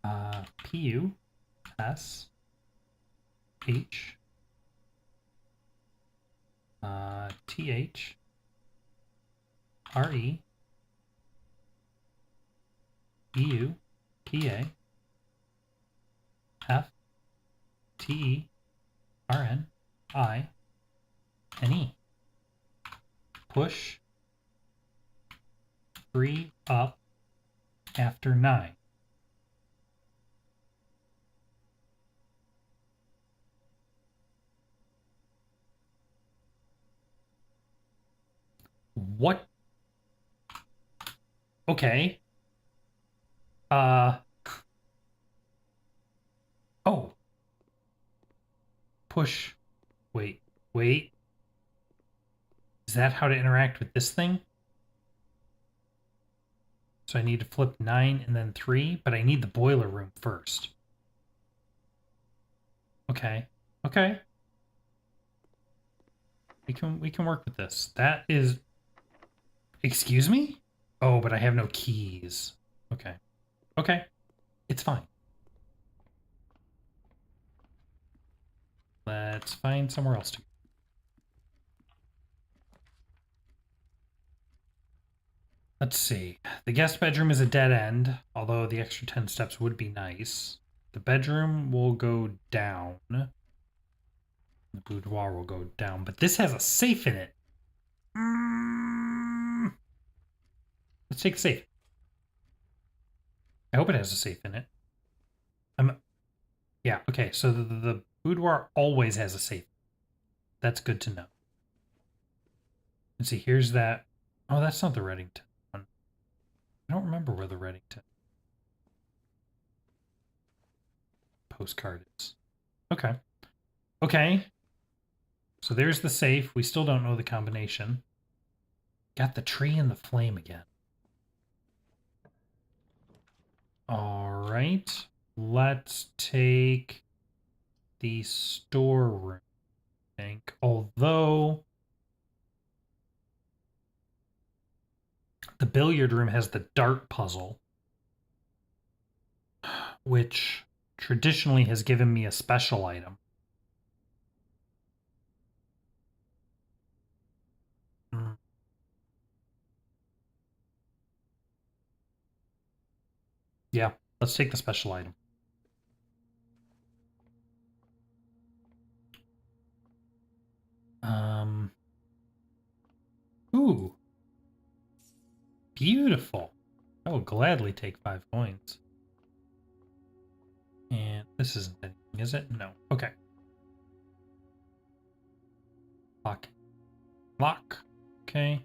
PU, S, H, TH, RE, EU, PA, F, TE, RN, I, and E. Push 3 up after 9. What? Okay. Oh. Push. Wait. Is that how to interact with this thing? So I need to flip 9 and then 3, but I need the boiler room first. Okay. We can work with this. That is... Excuse me? Oh, but I have no keys. Okay. It's fine. Let's find somewhere else to go. Let's see. The guest bedroom is a dead end, although the extra 10 steps would be nice. The bedroom will go down. The boudoir will go down, but this has a safe in it. Let's take the safe. I hope it has a safe in it. Yeah, okay, so the boudoir always has a safe. That's good to know. Let's see, here's that. Oh, that's not the Reddington one. I don't remember where the Reddington. postcard is. Okay. Okay. So there's the safe. We still don't know the combination. Got the tree and the flame again. All right. Let's take the storeroom, I think. Although the billiard room has the dart puzzle, which traditionally has given me a special item. Yeah, let's take the special item. Ooh. Beautiful. I will gladly take 5 coins. And this isn't anything, is it? No. Okay. Lock. Lock. Okay.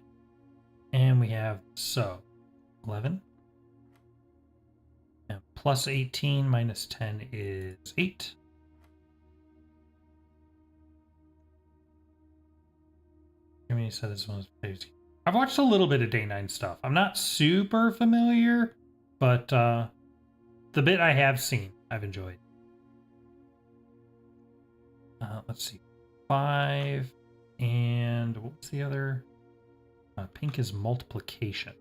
And we have 11. And plus 18 minus 10 is 8. Jimmy said this one was. I've watched a little bit of Day 9 stuff. I'm not super familiar, but the bit I have seen, I've enjoyed. Let's see. 5. And what was the other? Pink is multiplication.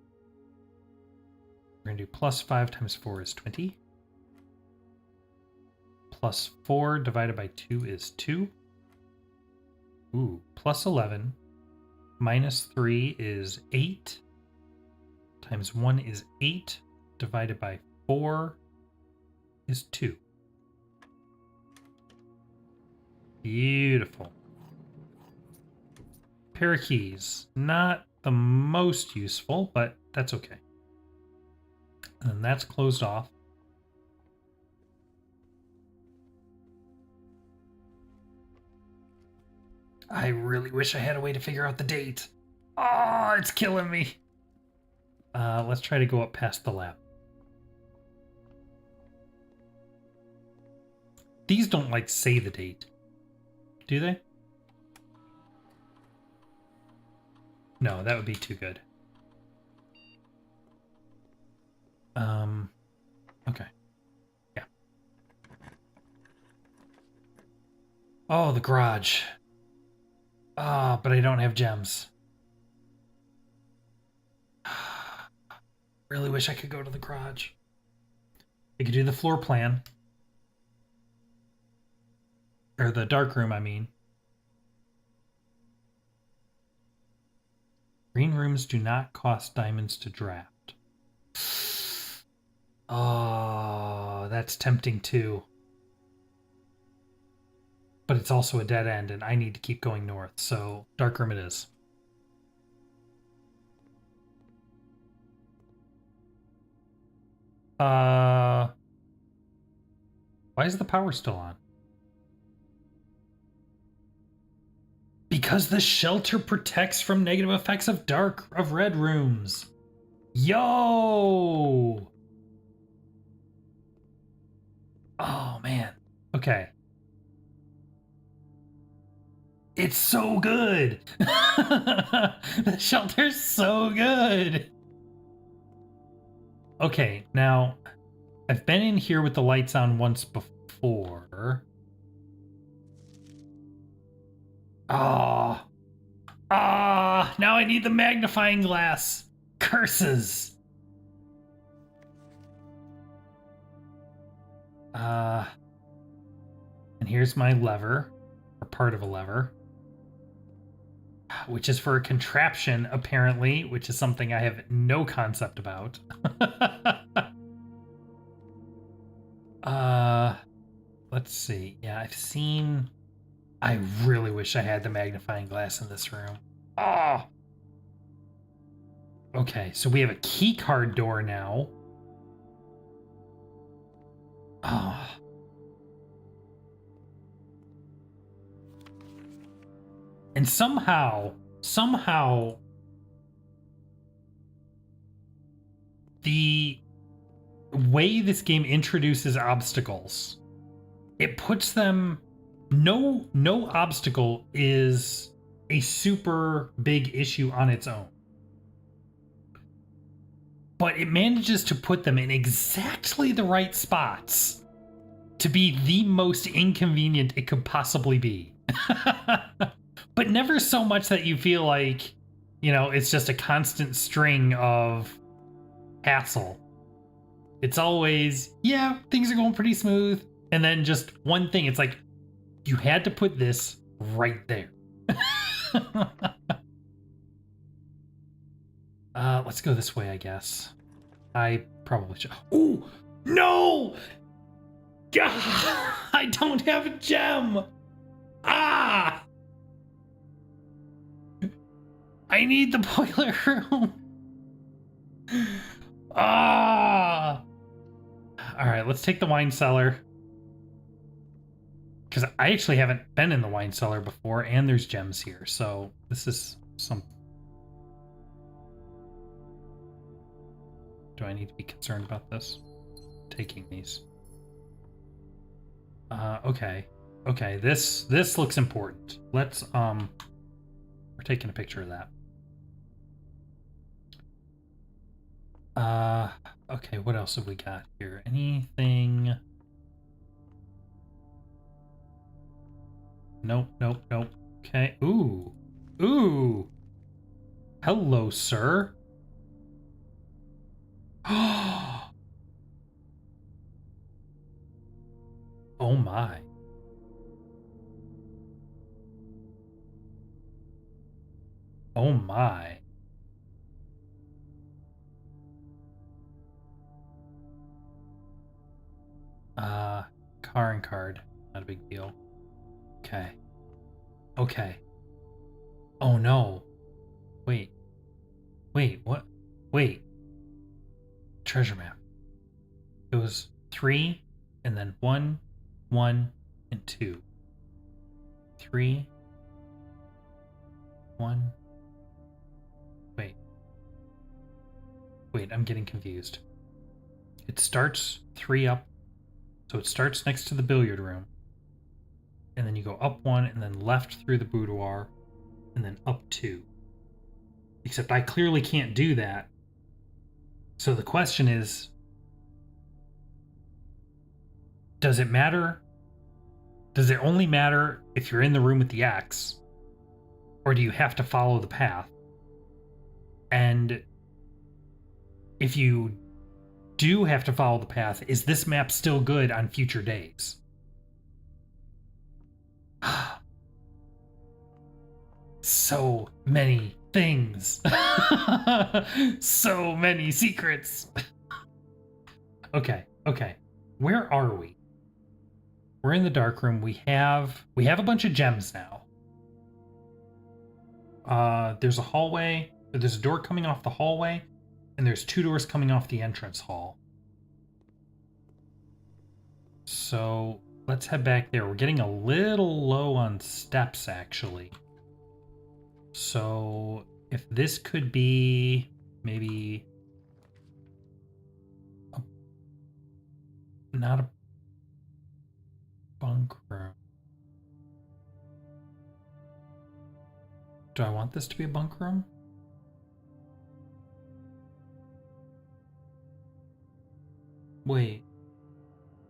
We're going to do plus 5 times 4 is 20. Plus 4 divided by 2 is 2. Ooh, plus 11. Minus 3 is 8. Times 1 is 8. Divided by 4 is 2. Beautiful. Pair of keys. Not the most useful, but that's okay. And that's closed off. I really wish I had a way to figure out the date. Oh, it's killing me. Let's try to go up past the lab. These don't like say the date, do they? No, that would be too good. Okay. Yeah. Oh, the garage. Ah, but I don't have gems. Really wish I could go to the garage. I could do the floor plan. Or the dark room, I mean. Green rooms do not cost diamonds to draft. Oh, that's tempting too. But it's also a dead end, and I need to keep going north, so dark room it is. Why is the power still on? Because the shelter protects from negative effects of red rooms. Yo! Oh, man. Okay. It's so good! The shelter's so good! Okay, now, I've been in here with the lights on once before. Ah. Ah, now I need the magnifying glass. Curses. And here's my lever, or part of a lever, which is for a contraption, apparently, which is something I have no concept about. Let's see. Yeah, I've seen... I really wish I had the magnifying glass in this room. Oh! Okay, so we have a key card door now. Oh. And somehow, the way this game introduces obstacles it puts them, no obstacle is a super big issue on its own. But it manages to put them in exactly the right spots to be the most inconvenient it could possibly be. But never so much that you feel like, you know, it's just a constant string of hassle. It's always, yeah, things are going pretty smooth. And then just one thing, it's like, you had to put this right there. Let's go this way, I guess. I probably should. Oh, no! I don't have a gem! Ah! I need the boiler room. Ah! Alright, let's take the wine cellar. Because I actually haven't been in the wine cellar before, and there's gems here, so this is some... Do I need to be concerned about this? Taking these. Okay. Okay, this looks important. Let's, we're taking a picture of that. Okay, what else have we got here? Anything? Nope, nope, nope. Okay, ooh. Ooh! Hello, sir. Oh my. Oh my. Car and card. Not a big deal. Okay. Okay. Oh no. Wait. Wait, what? Wait. Treasure map. It was 3, and then 1, 1, and 2. 3, 1. Wait. Wait, I'm getting confused. It starts 3 up. So it starts next to the billiard room. And then you go up 1, and then left through the boudoir, and then up 2. Except I clearly can't do that. So the question is, does it matter? Does it only matter if you're in the room with the X? Or do you have to follow the path? And if you do have to follow the path, is this map still good on future days? So many things. So many secrets. Okay, okay. Where are we? We're in the dark room. We have a bunch of gems now. There's a hallway. There's a door coming off the hallway, and there's 2 doors coming off the entrance hall. So let's head back there. We're getting a little low on steps, actually. So if this could be maybe not a bunk room. Do I want this to be a bunk room? Wait.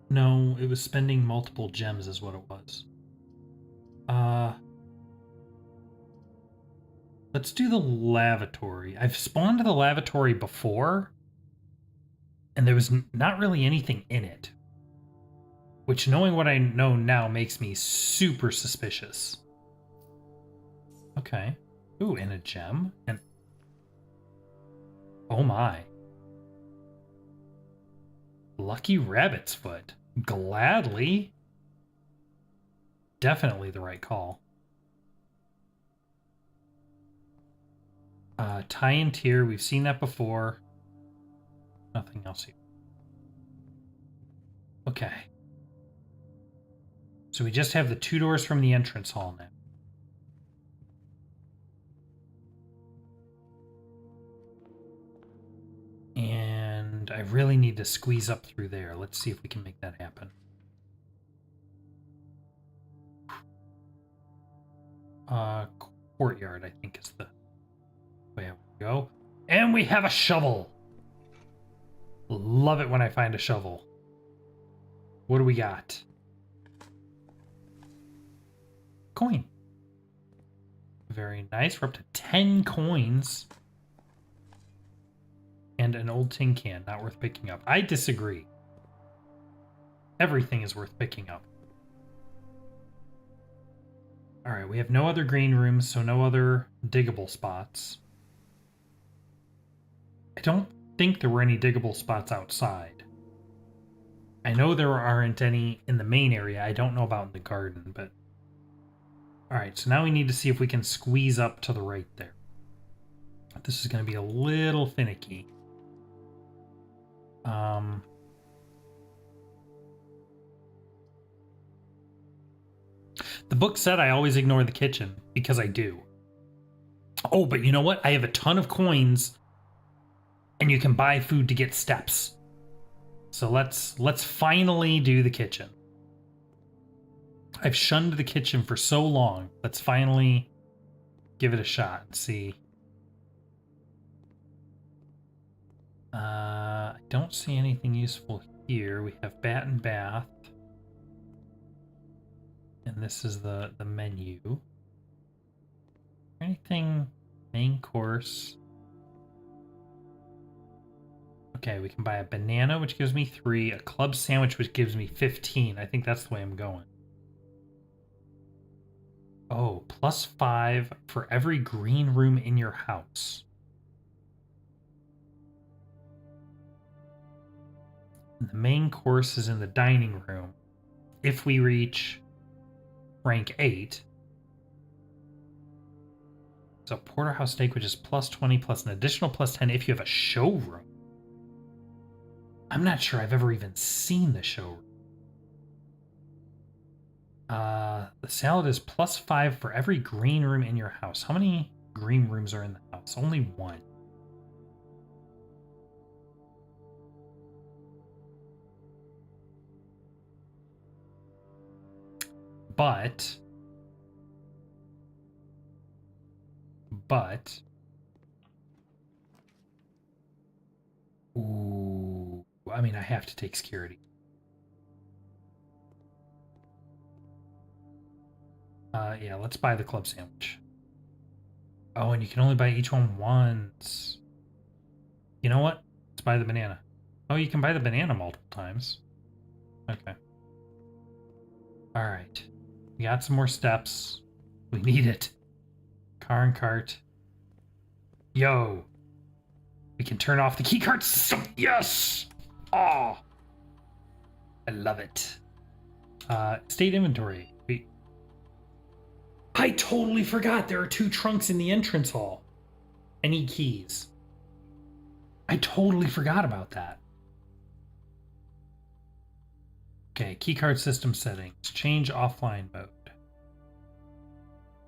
No, it was spending multiple gems is what it was. Let's do the lavatory. I've spawned the lavatory before, and there was not really anything in it. Which, knowing what I know now, makes me super suspicious. Okay. Ooh, and a gem. And oh my. Lucky rabbit's foot. Gladly. Definitely the right call. Tie and tier, we've seen that before. Nothing else here. Okay. So we just have the 2 doors from the entrance hall now. And I really need to squeeze up through there. Let's see if we can make that happen. Uh, courtyard, I think, is the way I would go. And we have a shovel. Love it when I find a shovel. What do we got? Coin. Very nice. We're up to 10 coins. And an old tin can. Not worth picking up. I disagree. Everything is worth picking up. Alright, we have no other green rooms, so no other diggable spots. I don't think there were any diggable spots outside. I know there aren't any in the main area. I don't know about in the garden, but... Alright, so now we need to see if we can squeeze up to the right there. This is going to be a little finicky. The book said I always ignore the kitchen, because I do. Oh, but you know what? I have a ton of coins, and you can buy food to get steps. So let's finally do the kitchen. I've shunned the kitchen for so long. Let's finally give it a shot and see. I don't see anything useful here. We have bat and bath. And this is the menu. Anything main course? Okay, we can buy a banana, which gives me 3, a club sandwich, which gives me 15. I think that's the way I'm going. Oh, +5 for every green room in your house. The main course is in the dining room. If we reach rank 8. So porterhouse steak, which is +20 plus an additional +10 if you have a showroom. I'm not sure I've ever even seen the showroom. The salad is +5 for every green room in your house. How many green rooms are in the house? Only 1. But ooh, I mean, I have to take security. Yeah, let's buy the club sandwich. Oh, and you can only buy each one once. You know what? Let's buy the banana. Oh, you can buy the banana multiple times. Okay. All right. We got some more steps. We need it. Car and cart. Yo. We can turn off the key card system. Yes! Oh. I love it. State inventory. I totally forgot there are 2 trunks in the entrance hall. I need keys. I totally forgot about that. Okay, keycard system settings. Change offline mode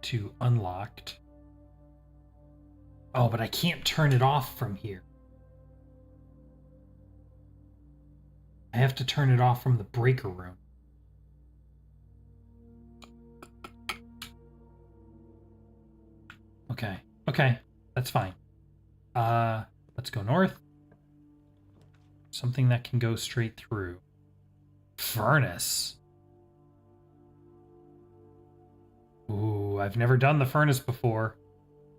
to unlocked. Oh, but I can't turn it off from here. I have to turn it off from the breaker room. Okay, that's fine. Let's go north. Something that can go straight through. Furnace. Ooh, I've never done the furnace before.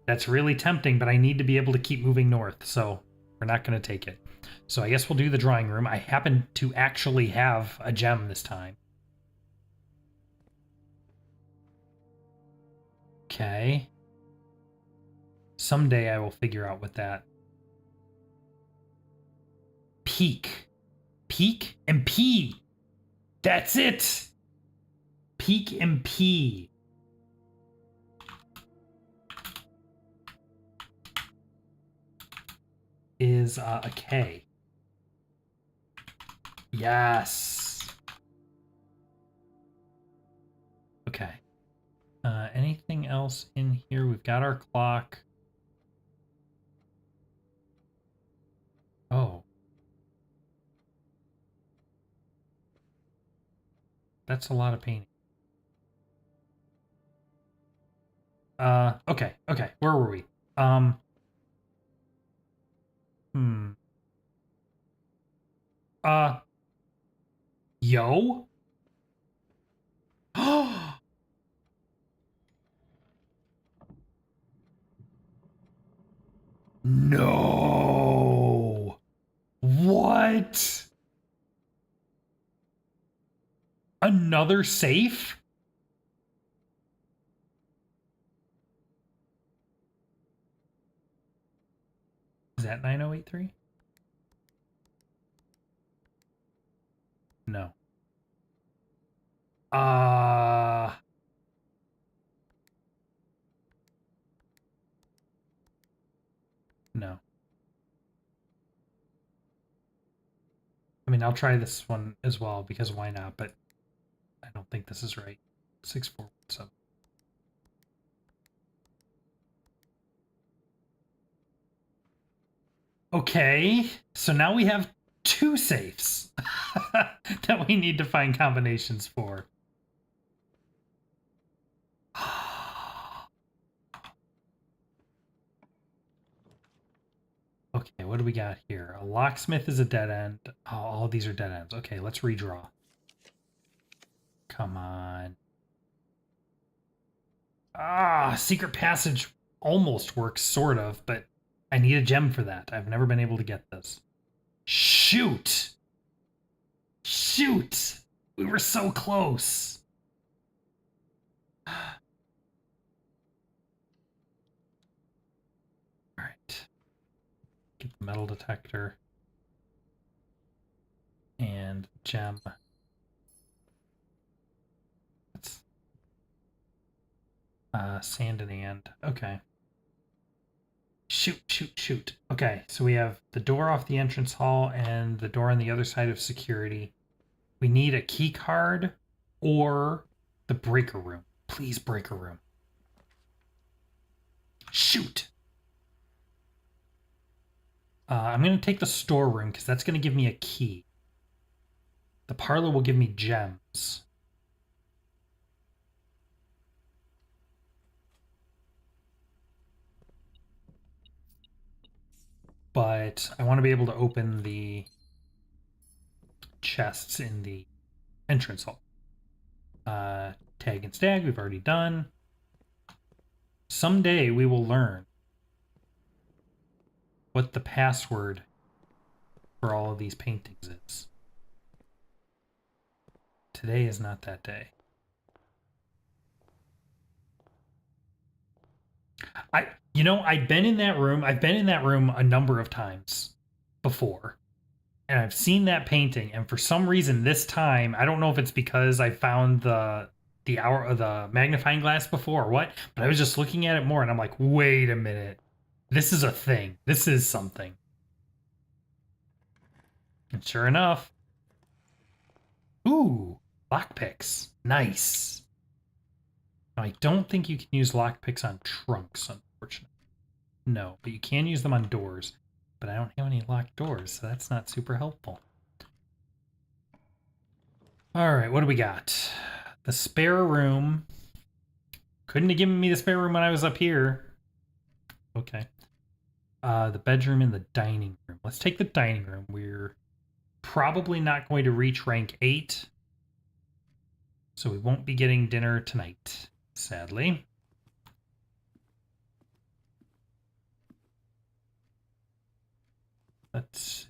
That's really tempting, but I need to be able to keep moving north, so we're not going to take it. So I guess we'll do the drawing room. I happen to actually have a gem this time. Okay. Someday I will figure out what that... Peak. Peak and P. That's it. Peak and P. Is a K. Yes. Okay. Anything else in here? We've got our clock. Oh. That's a lot of painting. Okay. Where were we? Um, hmm. Uh, yo? No! What? Another safe? Is that 9083? No. Uh, no. I mean, I'll try this one as well because why not? But I don't think this is right. 6417. Okay, so now we have two safes that we need to find combinations for. Okay, what do we got here? A locksmith is a dead end. Oh, all these are dead ends. Okay, let's redraw. Come on. Ah, secret passage almost works, sort of, but I need a gem for that. I've never been able to get this. Shoot! Shoot! We were so close. All right. Get the metal detector. And gem. That's sand and. Okay. Shoot. Okay, so we have the door off the entrance hall and the door on the other side of security. We need a key card or the breaker room. Please, breaker room. Shoot! I'm going to take the storeroom because that's going to give me a key. The parlor will give me gems. But I want to be able to open the chests in the entrance hall. Tag and stag, we've already done. Someday we will learn what the password for all of these paintings is. Today is not that day. I've been in that room. I've been in that room a number of times before. And I've seen that painting, and for some reason this time, I don't know if it's because I found the hour of the magnifying glass before or what, but I was just looking at it more and I'm like, wait a minute. This is a thing. This is something. And sure enough. Ooh, lockpicks. Nice. Now, I don't think you can use lockpicks on trunks, unfortunately. No, but you can use them on doors. But I don't have any locked doors, so that's not super helpful. All right, what do we got? The spare room. Couldn't have given me the spare room when I was up here. Okay. The bedroom and the dining room. Let's take the dining room. We're probably not going to reach rank 8. So we won't be getting dinner tonight, sadly. Let's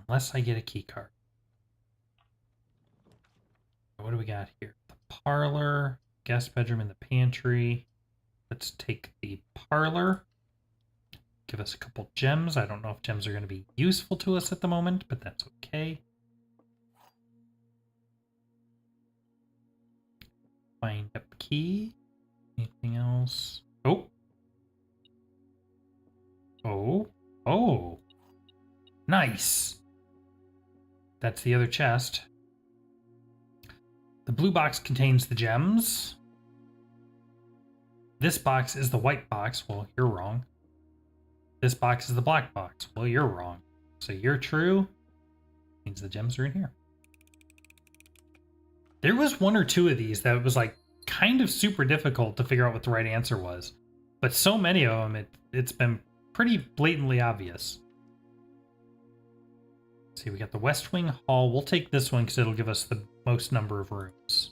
unless I get a key card. What do we got here? The parlor, guest bedroom, and the pantry. Let's take the parlor. Give us a couple gems. I don't know if gems are going to be useful to us at the moment, but that's okay. Find a key. Anything else? Oh. Oh. Nice. That's the other chest. The blue box contains the gems. This box is the white box. Well, you're wrong. This box is the black box. Well, you're wrong. So you're true. Means the gems are in here. There was one or two of these that was like kind of super difficult to figure out what the right answer was. But so many of them, it's been pretty blatantly obvious. Let's see, we got the West Wing Hall. We'll take this one because it'll give us the most number of rooms.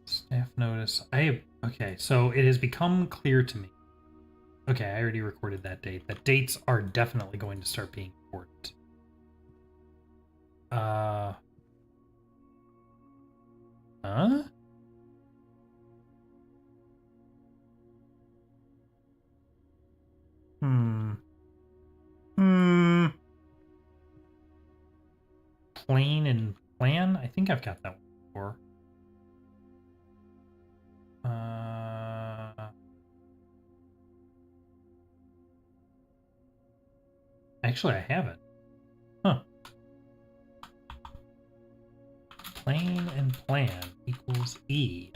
Staff notice. Okay, so it has become clear to me. Okay, I already recorded that date. That dates are definitely going to start being important. Huh? Plane and plan? I think I've got that one before. Actually, I haven't. Huh. Plane and plan equals E.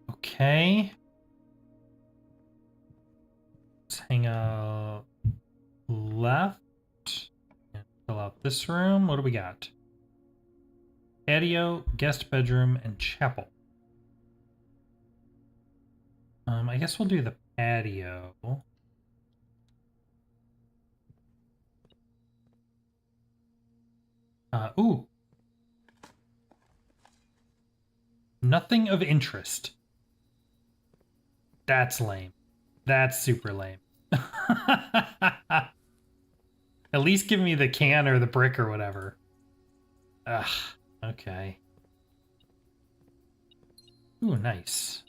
Okay. Let's hang a left and fill out this room. What do we got? Patio, guest bedroom, and chapel. I guess we'll do the patio. Ooh. Nothing of interest. That's lame. That's super lame. At least give me the can or the brick or whatever. Ugh. Okay. Ooh, nice.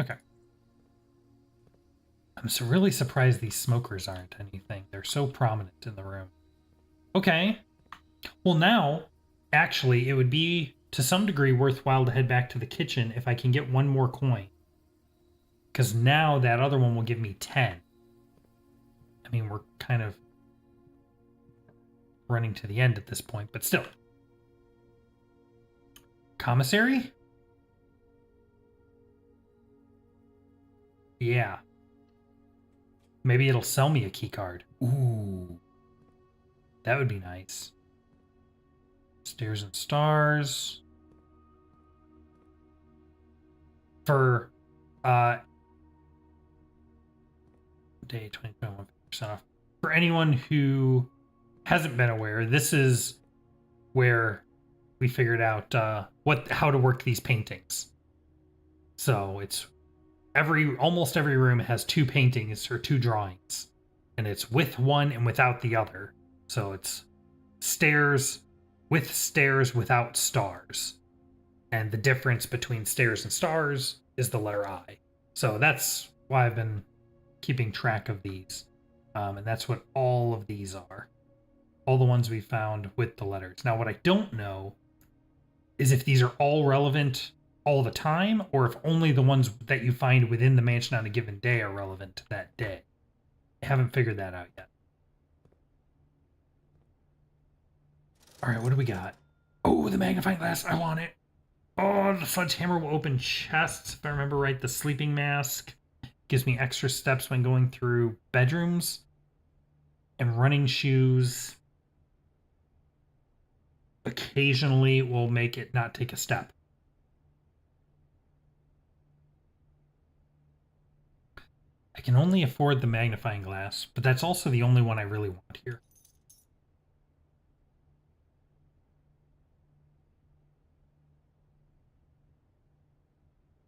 Okay. I'm so really surprised these smokers aren't anything. They're so prominent in the room. Okay. Well, now, actually, it would be to some degree worthwhile to head back to the kitchen if I can get one more coin. Because now that other one will give me 10. I mean, we're kind of running to the end at this point, but still. Commissary? Yeah. Maybe it'll sell me a key card. Ooh. That would be nice. Stairs and stars. For day 20% off. For anyone who hasn't been aware, this is where we figured out how to work these paintings. So it's almost every room has two paintings or two drawings, and it's with one and without the other. So it's stairs with stairs without stars, and the difference between stairs and stars is the letter I. So that's why I've been keeping track of these, and that's what all of these are. All the ones we found with the letters. Now, what I don't know is if these are all relevant all the time, or if only the ones that you find within the mansion on a given day are relevant to that day. I haven't figured that out yet. All right, what do we got? Oh, the magnifying glass. I want it. Oh, the sledgehammer will open chests. If I remember right, the sleeping mask gives me extra steps when going through bedrooms. And running shoes occasionally will make it not take a step. I can only afford the magnifying glass, but that's also the only one I really want here.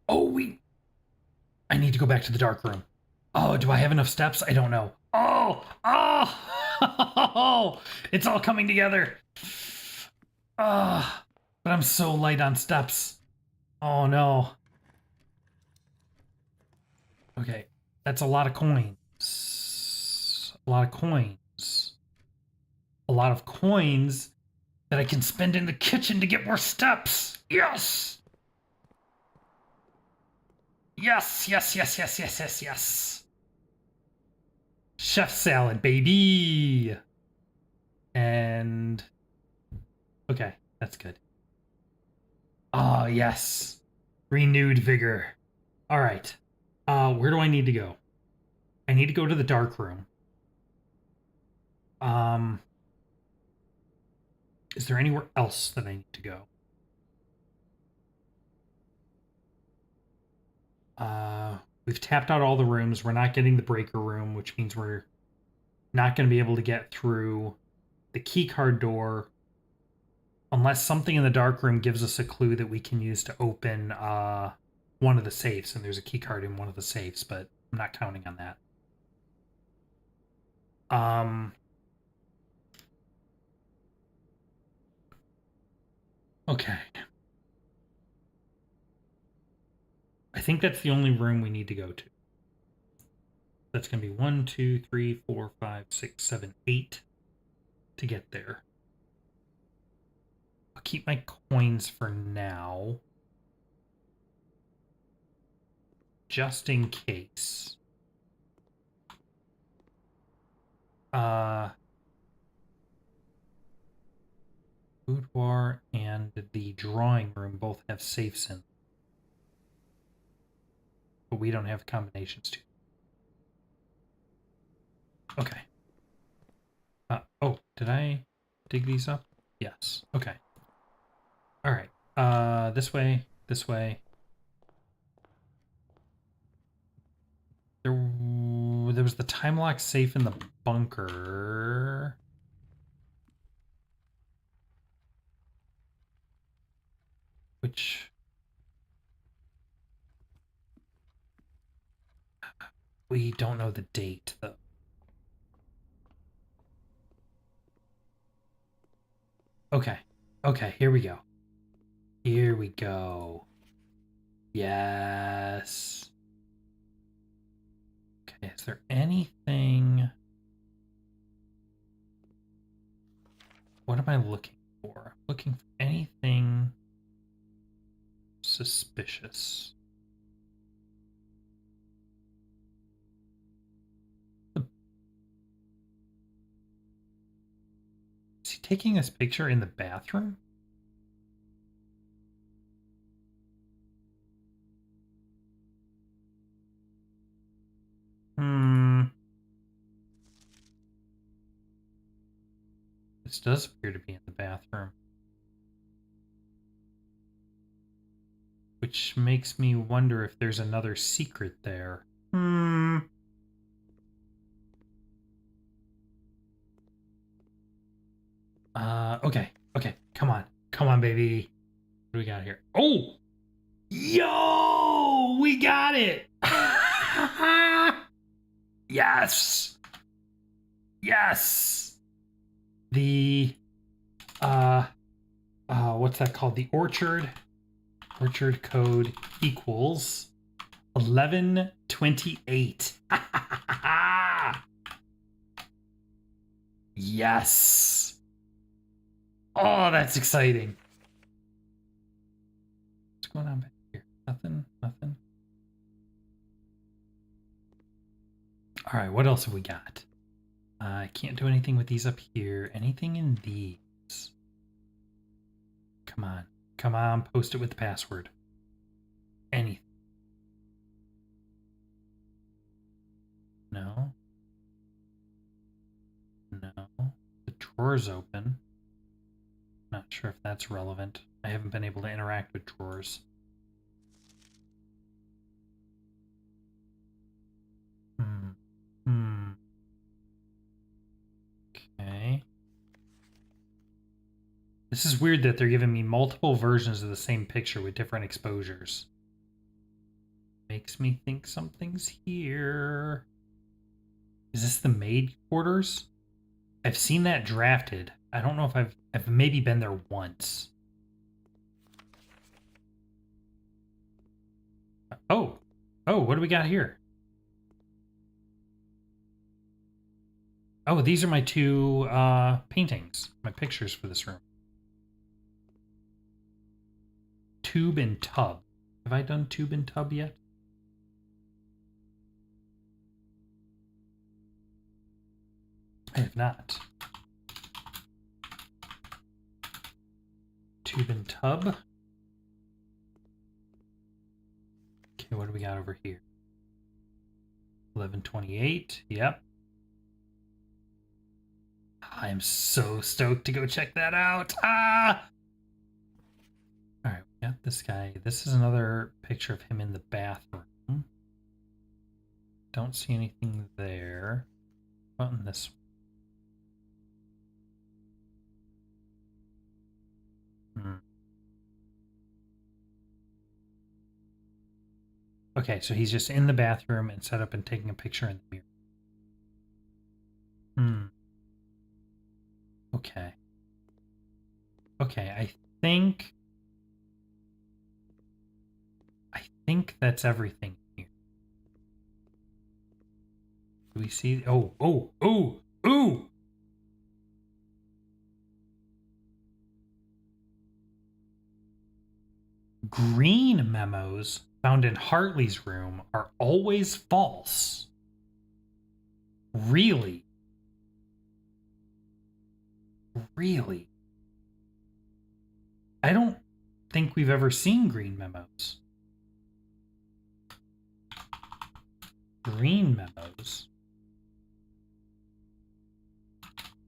Oh, I need to go back to the dark room. Oh, do I have enough steps? I don't know. Oh, it's all coming together. But I'm so light on steps. Oh, no. Okay, that's a lot of coins. A lot of coins. A lot of coins that I can spend in the kitchen to get more steps. Yes! Yes, yes, yes, yes, yes, yes, yes. Chef salad, baby! And... Okay, that's good. Ah, yes. Renewed vigor. All right. Where do I need to go? I need to go to the dark room. Um, is there anywhere else that I need to go? We've tapped out all the rooms. We're not getting the breaker room, which means we're not going to be able to get through the keycard door unless something in the dark room gives us a clue that we can use to open one of the safes. And there's a keycard in one of the safes, but I'm not counting on that. Okay. I think that's the only room we need to go to. That's going to be 1, 2, 3, 4, 5, 6, 7, 8 to get there. I'll keep my coins for now, just in case. Boudoir and the drawing room both have safes in them, but we don't have combinations to. Okay. Oh, did I dig these up? Yes. Okay. All right. This way. This way. There was the time lock safe in the bunker. Which... we don't know the date, though. Okay. Okay, here we go. Here we go. Yes. Okay, is there anything... what am I looking for? I'm looking for anything suspicious. Is he taking this picture in the bathroom? This does appear to be in the bathroom. Which makes me wonder if there's another secret there. Okay. Okay. Come on. Come on, baby. What do we got here? Oh! Yo! We got it! Yes! Yes! The, what's that called? The orchard code equals 1128. Yes. Oh, that's exciting. What's going on back here? Nothing. All right, what else have we got? I can't do anything with these up here. Anything in these? Come on, post it with the password. Anything. No. The drawer's open. Not sure if that's relevant. I haven't been able to interact with drawers. Okay. This is weird that they're giving me multiple versions of the same picture with different exposures. Makes me think something's here. Is this the maid quarters? I've seen that drafted. I don't know if I've maybe been there once. Oh, what do we got here? Oh, these are my two paintings, my pictures for this room. Tube and tub. Have I done tube and tub yet? I have not. Tube and tub. Okay, what do we got over here? 1128. Yep. I am so stoked to go check that out. Ah! All right, we got this guy. This is another picture of him in the bathroom. Don't see anything there. What in this one? Okay, so he's just in the bathroom and set up and taking a picture in the mirror. Okay. Okay, I think that's everything here. Do we see? Oh, oh, oh, oh! Green memos found in Hartley's room are always false. Really? Really? I don't think we've ever seen green memos. Green memos.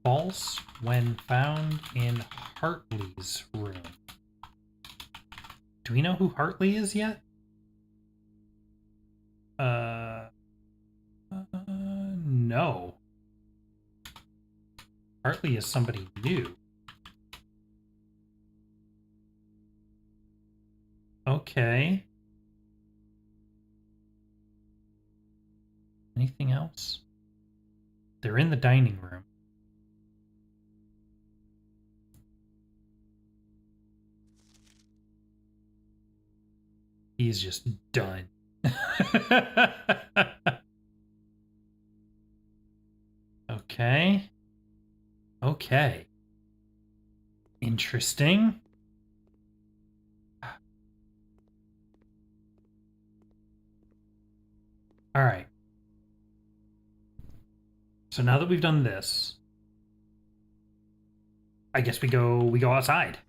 False when found in Hartley's room. Do we know who Hartley is yet? No. Hartley is somebody new. Okay. Anything else? They're in the dining room. He's just done. Okay. Okay. Interesting. All right. So now that we've done this, I guess we go outside.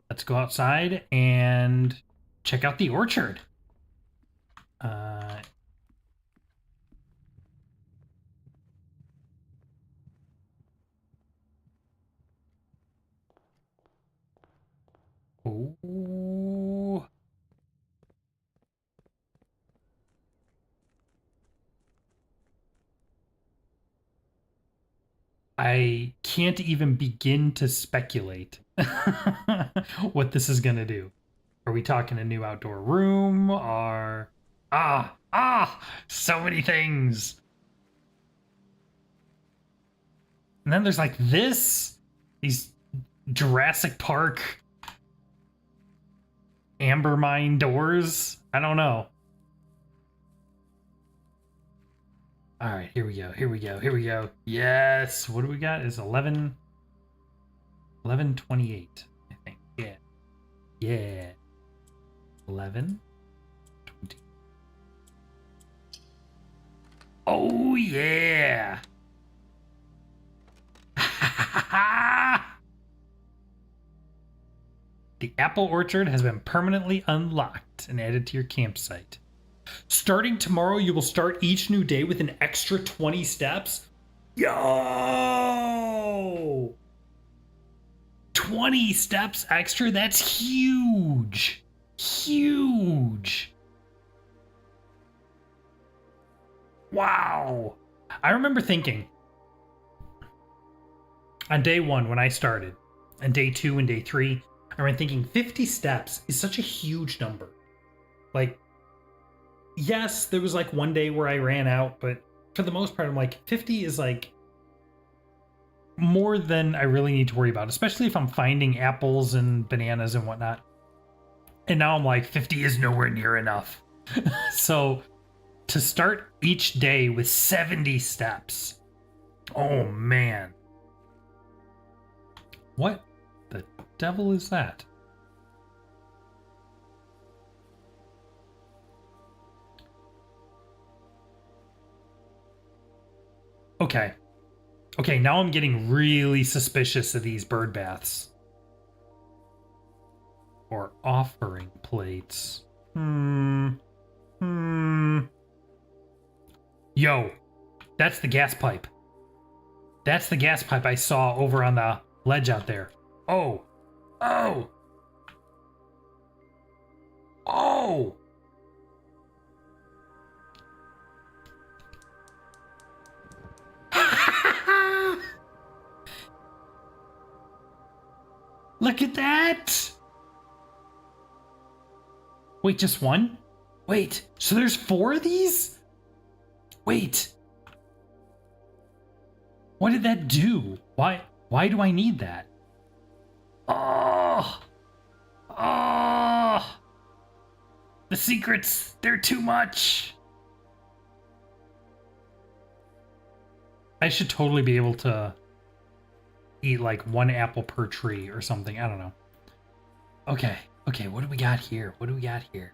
Let's go outside and check out the orchard. Oh. I can't even begin to speculate what this is going to do. Are we talking a new outdoor room or so many things. And then there's like these Jurassic Park amber mine doors. I don't know. All right, here we go. Here we go. Here we go. Yes. What do we got? Is 1128, I think. Yeah. Yeah. 11 20. Oh yeah. The apple orchard has been permanently unlocked and added to your campsite. Starting tomorrow, you will start each new day with an extra 20 steps. Yo! 20 steps extra? That's huge. Huge. Wow. I remember thinking on day 1 when I started, and day 2 and day 3, I remember thinking 50 steps is such a huge number. Like, yes, there was like one day where I ran out, but for the most part, I'm like, 50 is like more than I really need to worry about, especially if I'm finding apples and bananas and whatnot. And now I'm like, 50 is nowhere near enough. So to start each day with 70 steps, oh man. What the devil is that? Okay. Okay, now I'm getting really suspicious of these bird baths. Or offering plates. Yo, that's the gas pipe. That's the gas pipe I saw over on the ledge out there. Oh. Oh. Oh. Look at that. Wait, just one? Wait, so there's 4 of these? Wait. What did that do? Why do I need that? Oh. Oh. The secrets, they're too much. I should totally be able to eat like 1 apple per tree or something. I don't know. Okay. Okay, what do we got here? What do we got here?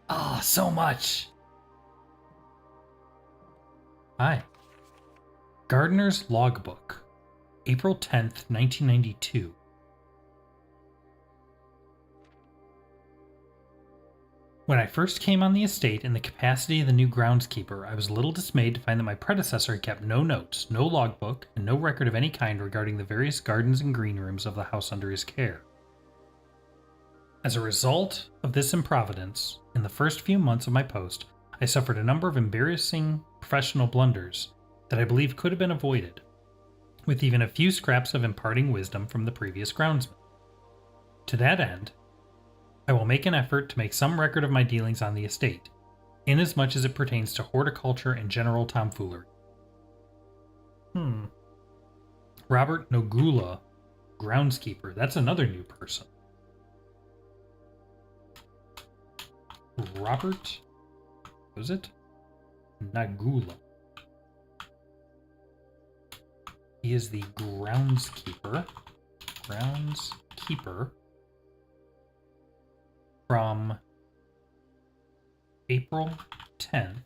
Oh, so much. Hi. Gardener's Logbook. April 10th, 1992. When I first came on the estate in the capacity of the new groundskeeper, I was a little dismayed to find that my predecessor had kept no notes, no logbook, and no record of any kind regarding the various gardens and green rooms of the house under his care. As a result of this improvidence, in the first few months of my post, I suffered a number of embarrassing professional blunders that I believe could have been avoided, with even a few scraps of imparting wisdom from the previous groundsman. To that end, I will make an effort to make some record of my dealings on the estate, inasmuch as it pertains to horticulture and general tomfoolery. Robert Nogula, groundskeeper. That's another new person. Robert, was it? Nagula. He is the groundskeeper. Groundskeeper from April 10th,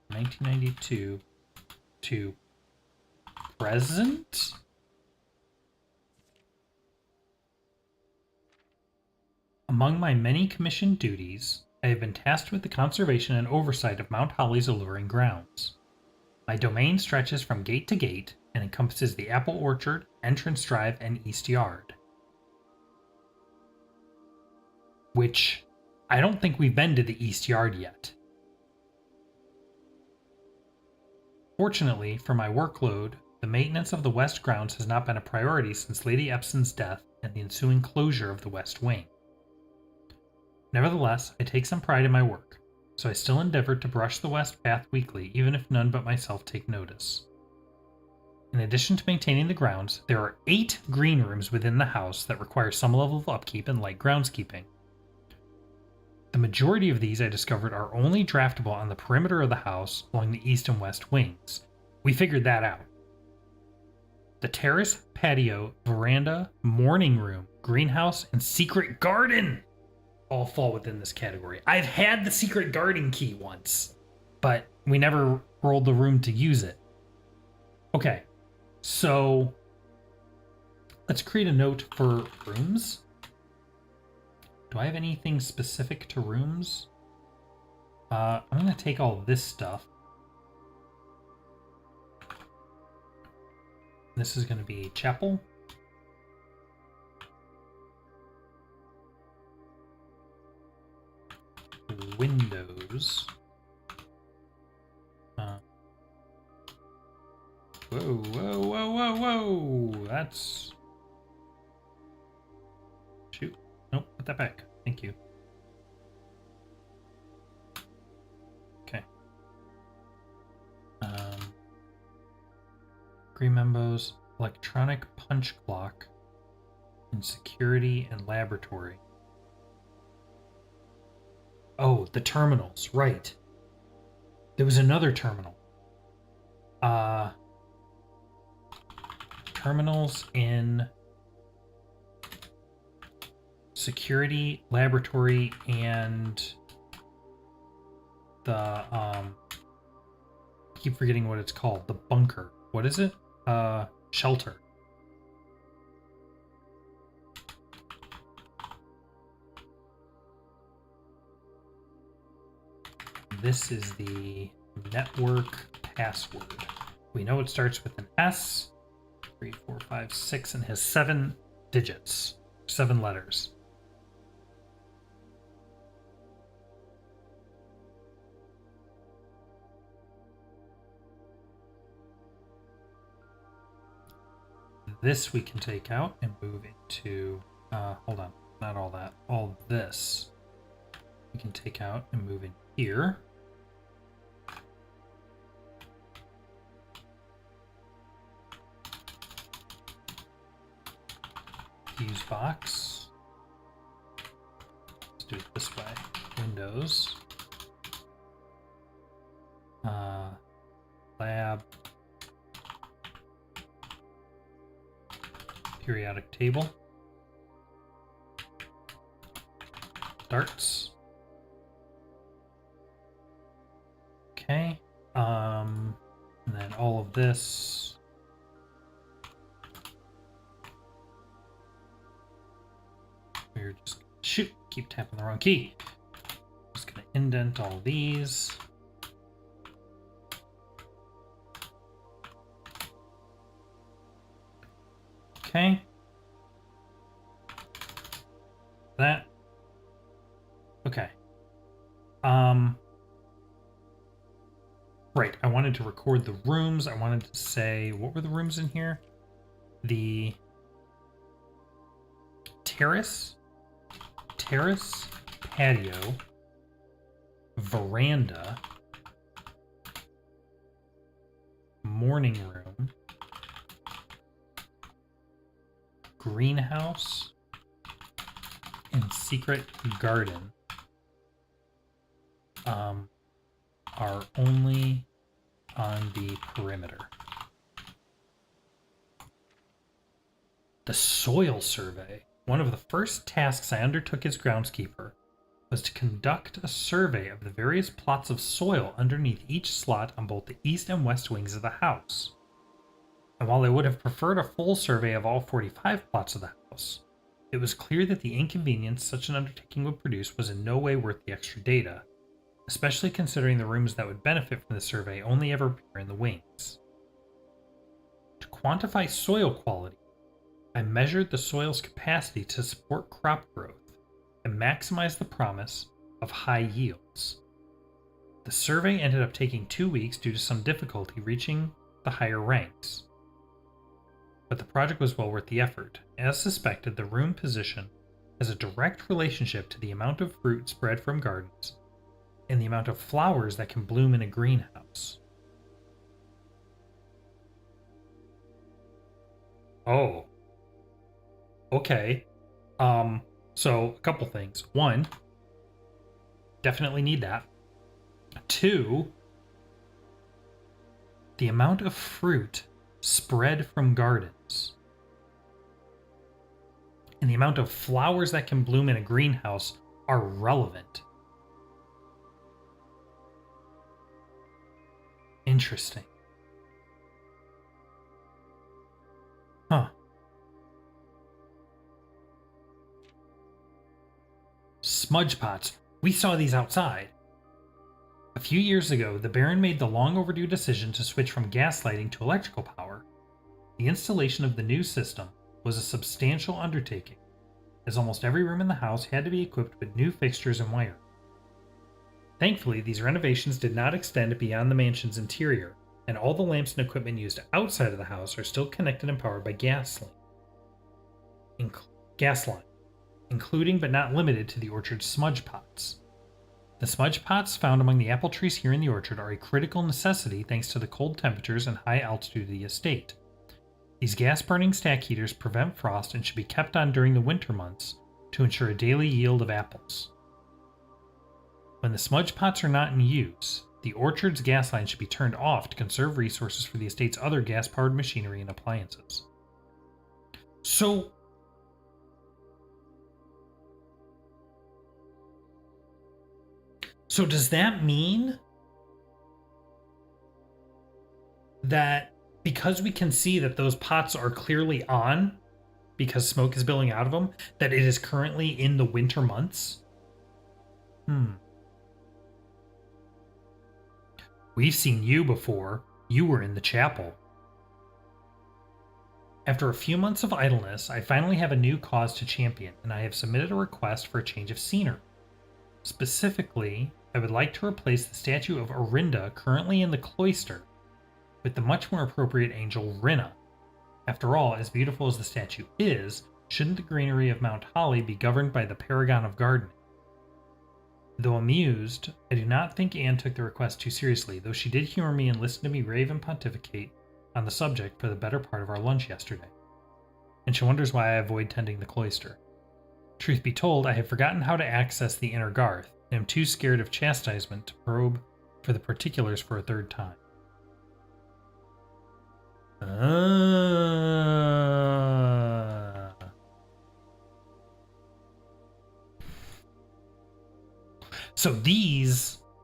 1992 to present? Among my many commissioned duties, I have been tasked with the conservation and oversight of Mount Holly's alluring grounds. My domain stretches from gate to gate and encompasses the apple orchard, entrance drive, and east yard. Which I don't think we've been to the east yard yet. Fortunately for my workload, the maintenance of the west grounds has not been a priority since Lady Epson's death and the ensuing closure of the west wing. Nevertheless, I take some pride in my work, so I still endeavor to brush the west path weekly, even if none but myself take notice. In addition to maintaining the grounds, there are 8 green rooms within the house that require some level of upkeep and light groundskeeping. The majority of these I discovered are only draftable on the perimeter of the house along the east and west wings. We figured that out. The terrace, patio, veranda, morning room, greenhouse, and secret garden all fall within this category. I've had the secret garden key once, but we never rolled the room to use it. Okay, so let's create a note for rooms. Do I have anything specific to rooms? I'm going to take all this stuff. This is going to be chapel. Windows. Whoa. That's... Shoot. Nope, put that back. Thank you. Okay. Green Membos, electronic punch clock, and security and laboratory. Oh, the terminals, right. There was another terminal. Terminals in security, laboratory, and the keep forgetting what it's called. The bunker. What is it? Shelter. This is the network password. We know it starts with an S, 3, 4, 5, 6, and has 7 digits, 7 letters. This we can take out and move into, hold on, not all that, all this we can take out and move in here. Fuse box. Let's do it this way. Windows. Lab. Periodic table. Darts. Okay. And then all of this. We're just shoot, keep tapping the wrong key. Just gonna indent all these. Okay. That. Okay. Right, I wanted to record the rooms. I wanted to say, what were the rooms in here? The terrace, patio, veranda, morning room, greenhouse, and secret garden are only on the perimeter. The soil survey. One of the first tasks I undertook as groundskeeper was to conduct a survey of the various plots of soil underneath each slot on both the east and west wings of the house. And while I would have preferred a full survey of all 45 plots of the house, it was clear that the inconvenience such an undertaking would produce was in no way worth the extra data, especially considering the rooms that would benefit from the survey only ever appear in the wings. To quantify soil quality, I measured the soil's capacity to support crop growth and maximize the promise of high yields. The survey ended up taking 2 weeks due to some difficulty reaching the higher ranks. But the project was well worth the effort. As suspected, the room position has a direct relationship to the amount of fruit spread from gardens and the amount of flowers that can bloom in a greenhouse. Oh. Okay. So a couple things. One, definitely need that. Two, the amount of fruit spread from gardens and the amount of flowers that can bloom in a greenhouse are relevant. Interesting. Huh. Smudge pots. We saw these outside. A few years ago, the Baron made the long overdue decision to switch from gas lighting to electrical power. The installation of the new system was a substantial undertaking, as almost every room in the house had to be equipped with new fixtures and wiring. Thankfully, these renovations did not extend beyond the mansion's interior, and all the lamps and equipment used outside of the house are still connected and powered by gas line, including but not limited to the orchard's smudge pots. The smudge pots found among the apple trees here in the orchard are a critical necessity thanks to the cold temperatures and high altitude of the estate. These gas-burning stack heaters prevent frost and should be kept on during the winter months to ensure a daily yield of apples. When the smudge pots are not in use, the orchard's gas line should be turned off to conserve resources for the estate's other gas-powered machinery and appliances. So does that mean that because we can see that those pots are clearly on because smoke is billowing out of them, that it is currently in the winter months? We've seen you before. You were in the chapel. After a few months of idleness, I finally have a new cause to champion, and I have submitted a request for a change of scenery. Specifically, I would like to replace the statue of Orinda currently in the cloister with the much more appropriate angel Rinna. After all, as beautiful as the statue is, shouldn't the greenery of Mount Holly be governed by the paragon of gardening? Though amused, I do not think Anne took the request too seriously, though she did humor me and listen to me rave and pontificate on the subject for the better part of our lunch yesterday. And she wonders why I avoid tending the cloister. Truth be told, I have forgotten how to access the inner garth, and am too scared of chastisement to probe for the particulars for a third time.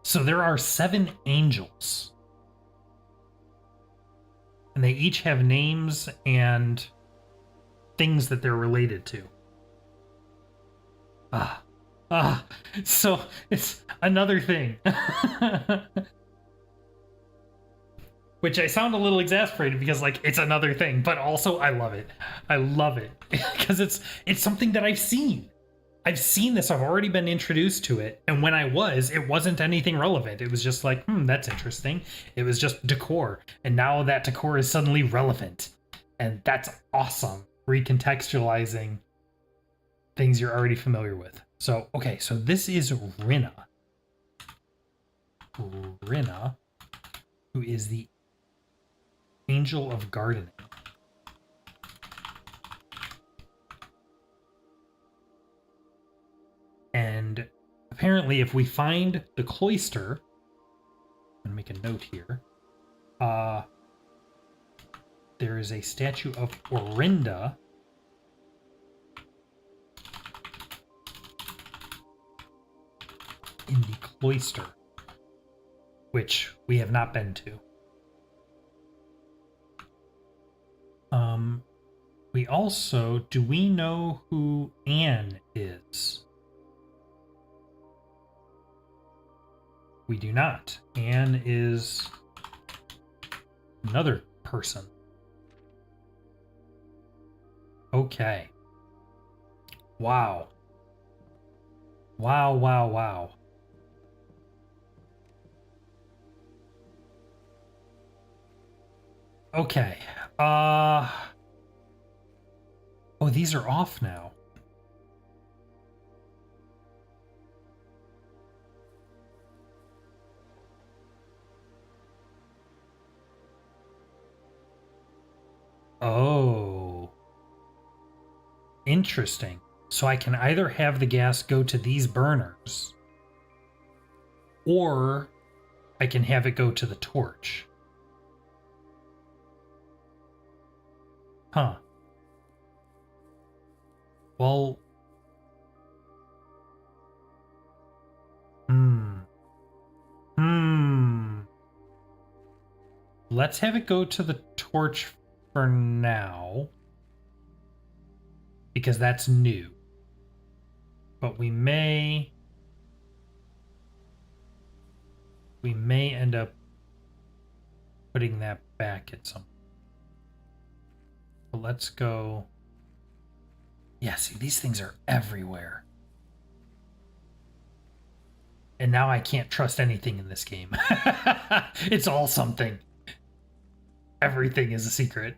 So there are 7 angels. And they each have names and things that they're related to. So it's another thing. Which I sound a little exasperated because, like, it's another thing, but also I love it. I love it because it's something that I've seen. I've seen this. I've already been introduced to it, and when it wasn't anything relevant. It was just like, that's interesting. It was just decor, and now that decor is suddenly relevant, and that's awesome. Recontextualizing things you're already familiar with. So, okay, so this is Rinna. Rinna, who is the angel of gardening. And apparently if we find the cloister, I'm gonna make a note here, there is a statue of Orinda in the cloister, which we have not been to. We also, do we know who Anne is? We do not. Anne is another person. Okay. Wow. Wow, wow, wow. Okay. Oh, these are off now. Oh. Interesting. So I can either have the gas go to these burners, or I can have it go to the torch. Huh. Well... Let's have it go to the torch for now, because that's new. But we may end up putting that back at some. But let's go. Yeah, see, these things are everywhere. And now I can't trust anything in this game. It's all something. Everything is a secret.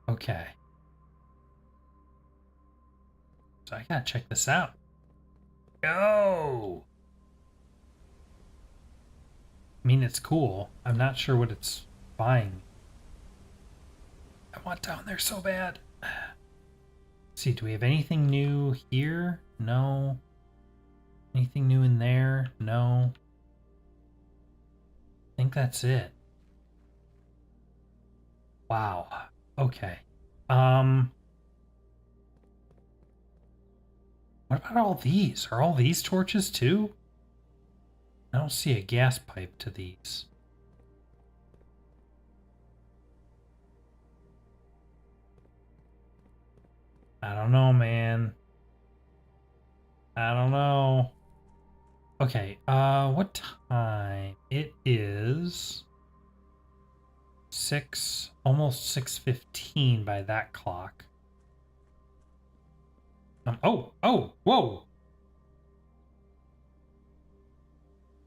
Okay. So I gotta check this out. Go! I mean, it's cool. I'm not sure what it's buying. I want down there so bad. Let's see, do we have anything new here? No. Anything new in there? No. I think that's it. Wow. Okay. What about all these? Are all these torches too? I don't see a gas pipe to these. I don't know, man. I don't know. Okay, what time? It is 6, almost 6:15 by that clock. Whoa!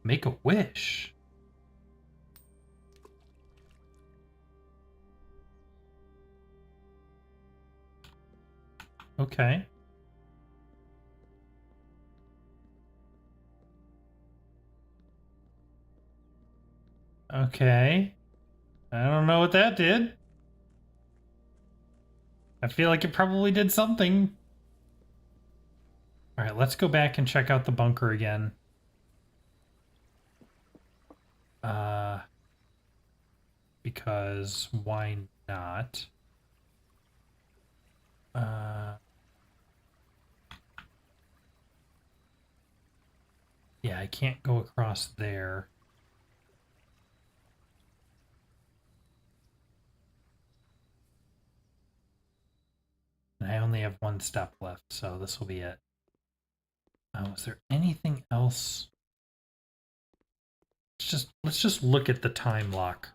Make a wish. Okay. Okay. I don't know what that did. I feel like it probably did something. All right, let's go back and check out the bunker again. Because why not? Yeah, I can't go across there. And I only have one step left, so this will be it. Is there anything else? Let's just look at the time lock.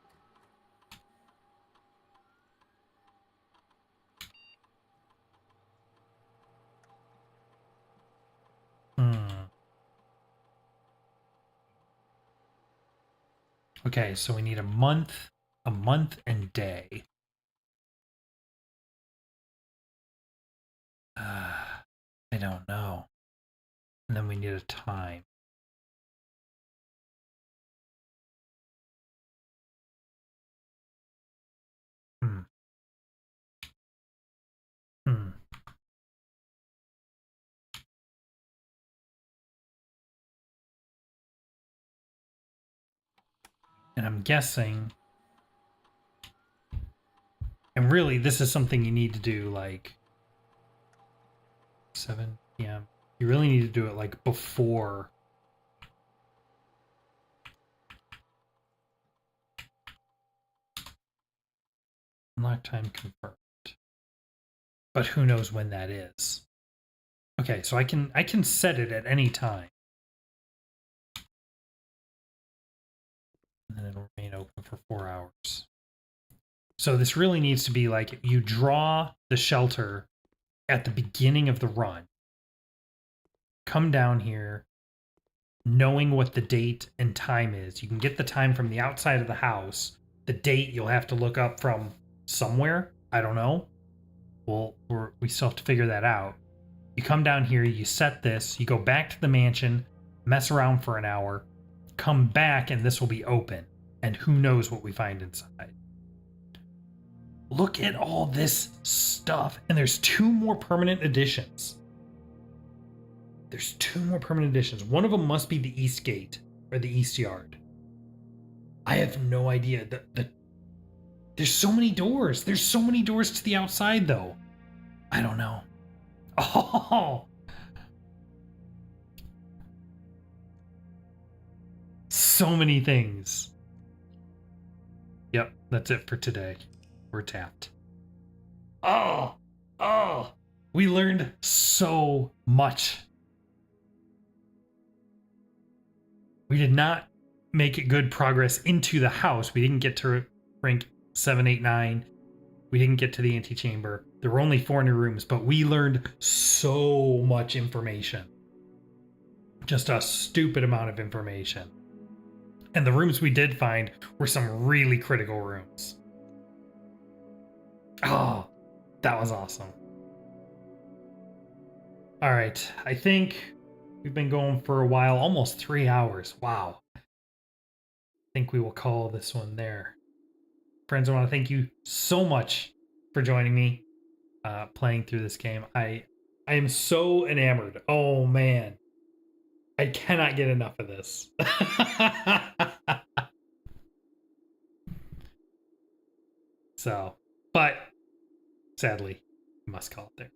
Okay, so we need a month and day. I don't know. And then we need a time. Hmm. Hmm. And I'm guessing, and really this is something you need to do like 7 p.m. You really need to do it like before. Unlock time confirmed. But who knows when that is. Okay, so I can set it at any time. And then it'll remain open for 4 hours. So this really needs to be like you draw the shelter at the beginning of the run. Come down here knowing what the date and time is. You can get the time from the outside of the house. The date you'll have to look up from somewhere. I don't know. Well, we still have to figure that out. You come down here, you set this, you go back to the mansion, mess around for an hour, come back, and this will be open. And who knows what we find inside. Look at all this stuff. And there's 2 more permanent additions. There's 2 more permanent additions. One of them must be the East Gate or the East Yard. I have no idea. There's so many doors. There's so many doors to the outside, though. I don't know. Oh! So many things. Yep, that's it for today. We're tapped. Oh! Oh! We learned so much. We did not make good progress into the house. We didn't get to rank 7, 8, 9. We didn't get to the antechamber. There were only 4 new rooms, but we learned so much information. Just a stupid amount of information. And the rooms we did find were some really critical rooms. Oh, that was awesome. All right, I think we've been going for a while, almost 3 hours. Wow. I think we will call this one there. Friends, I want to thank you so much for joining me playing through this game. I am so enamored. Oh man, I cannot get enough of this. So, but sadly, I must call it there.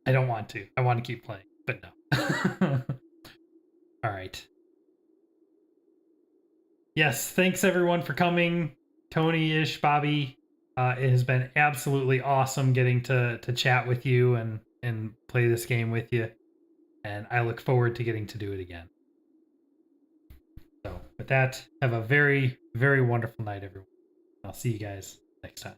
I don't want to. I want to keep playing, but no. All right. Yes, thanks everyone for coming. Tony, Ish, Bobby. It has been absolutely awesome getting to chat with you and play this game with you. And I look forward to getting to do it again. So with that, have a very, very wonderful night, everyone. I'll see you guys next time.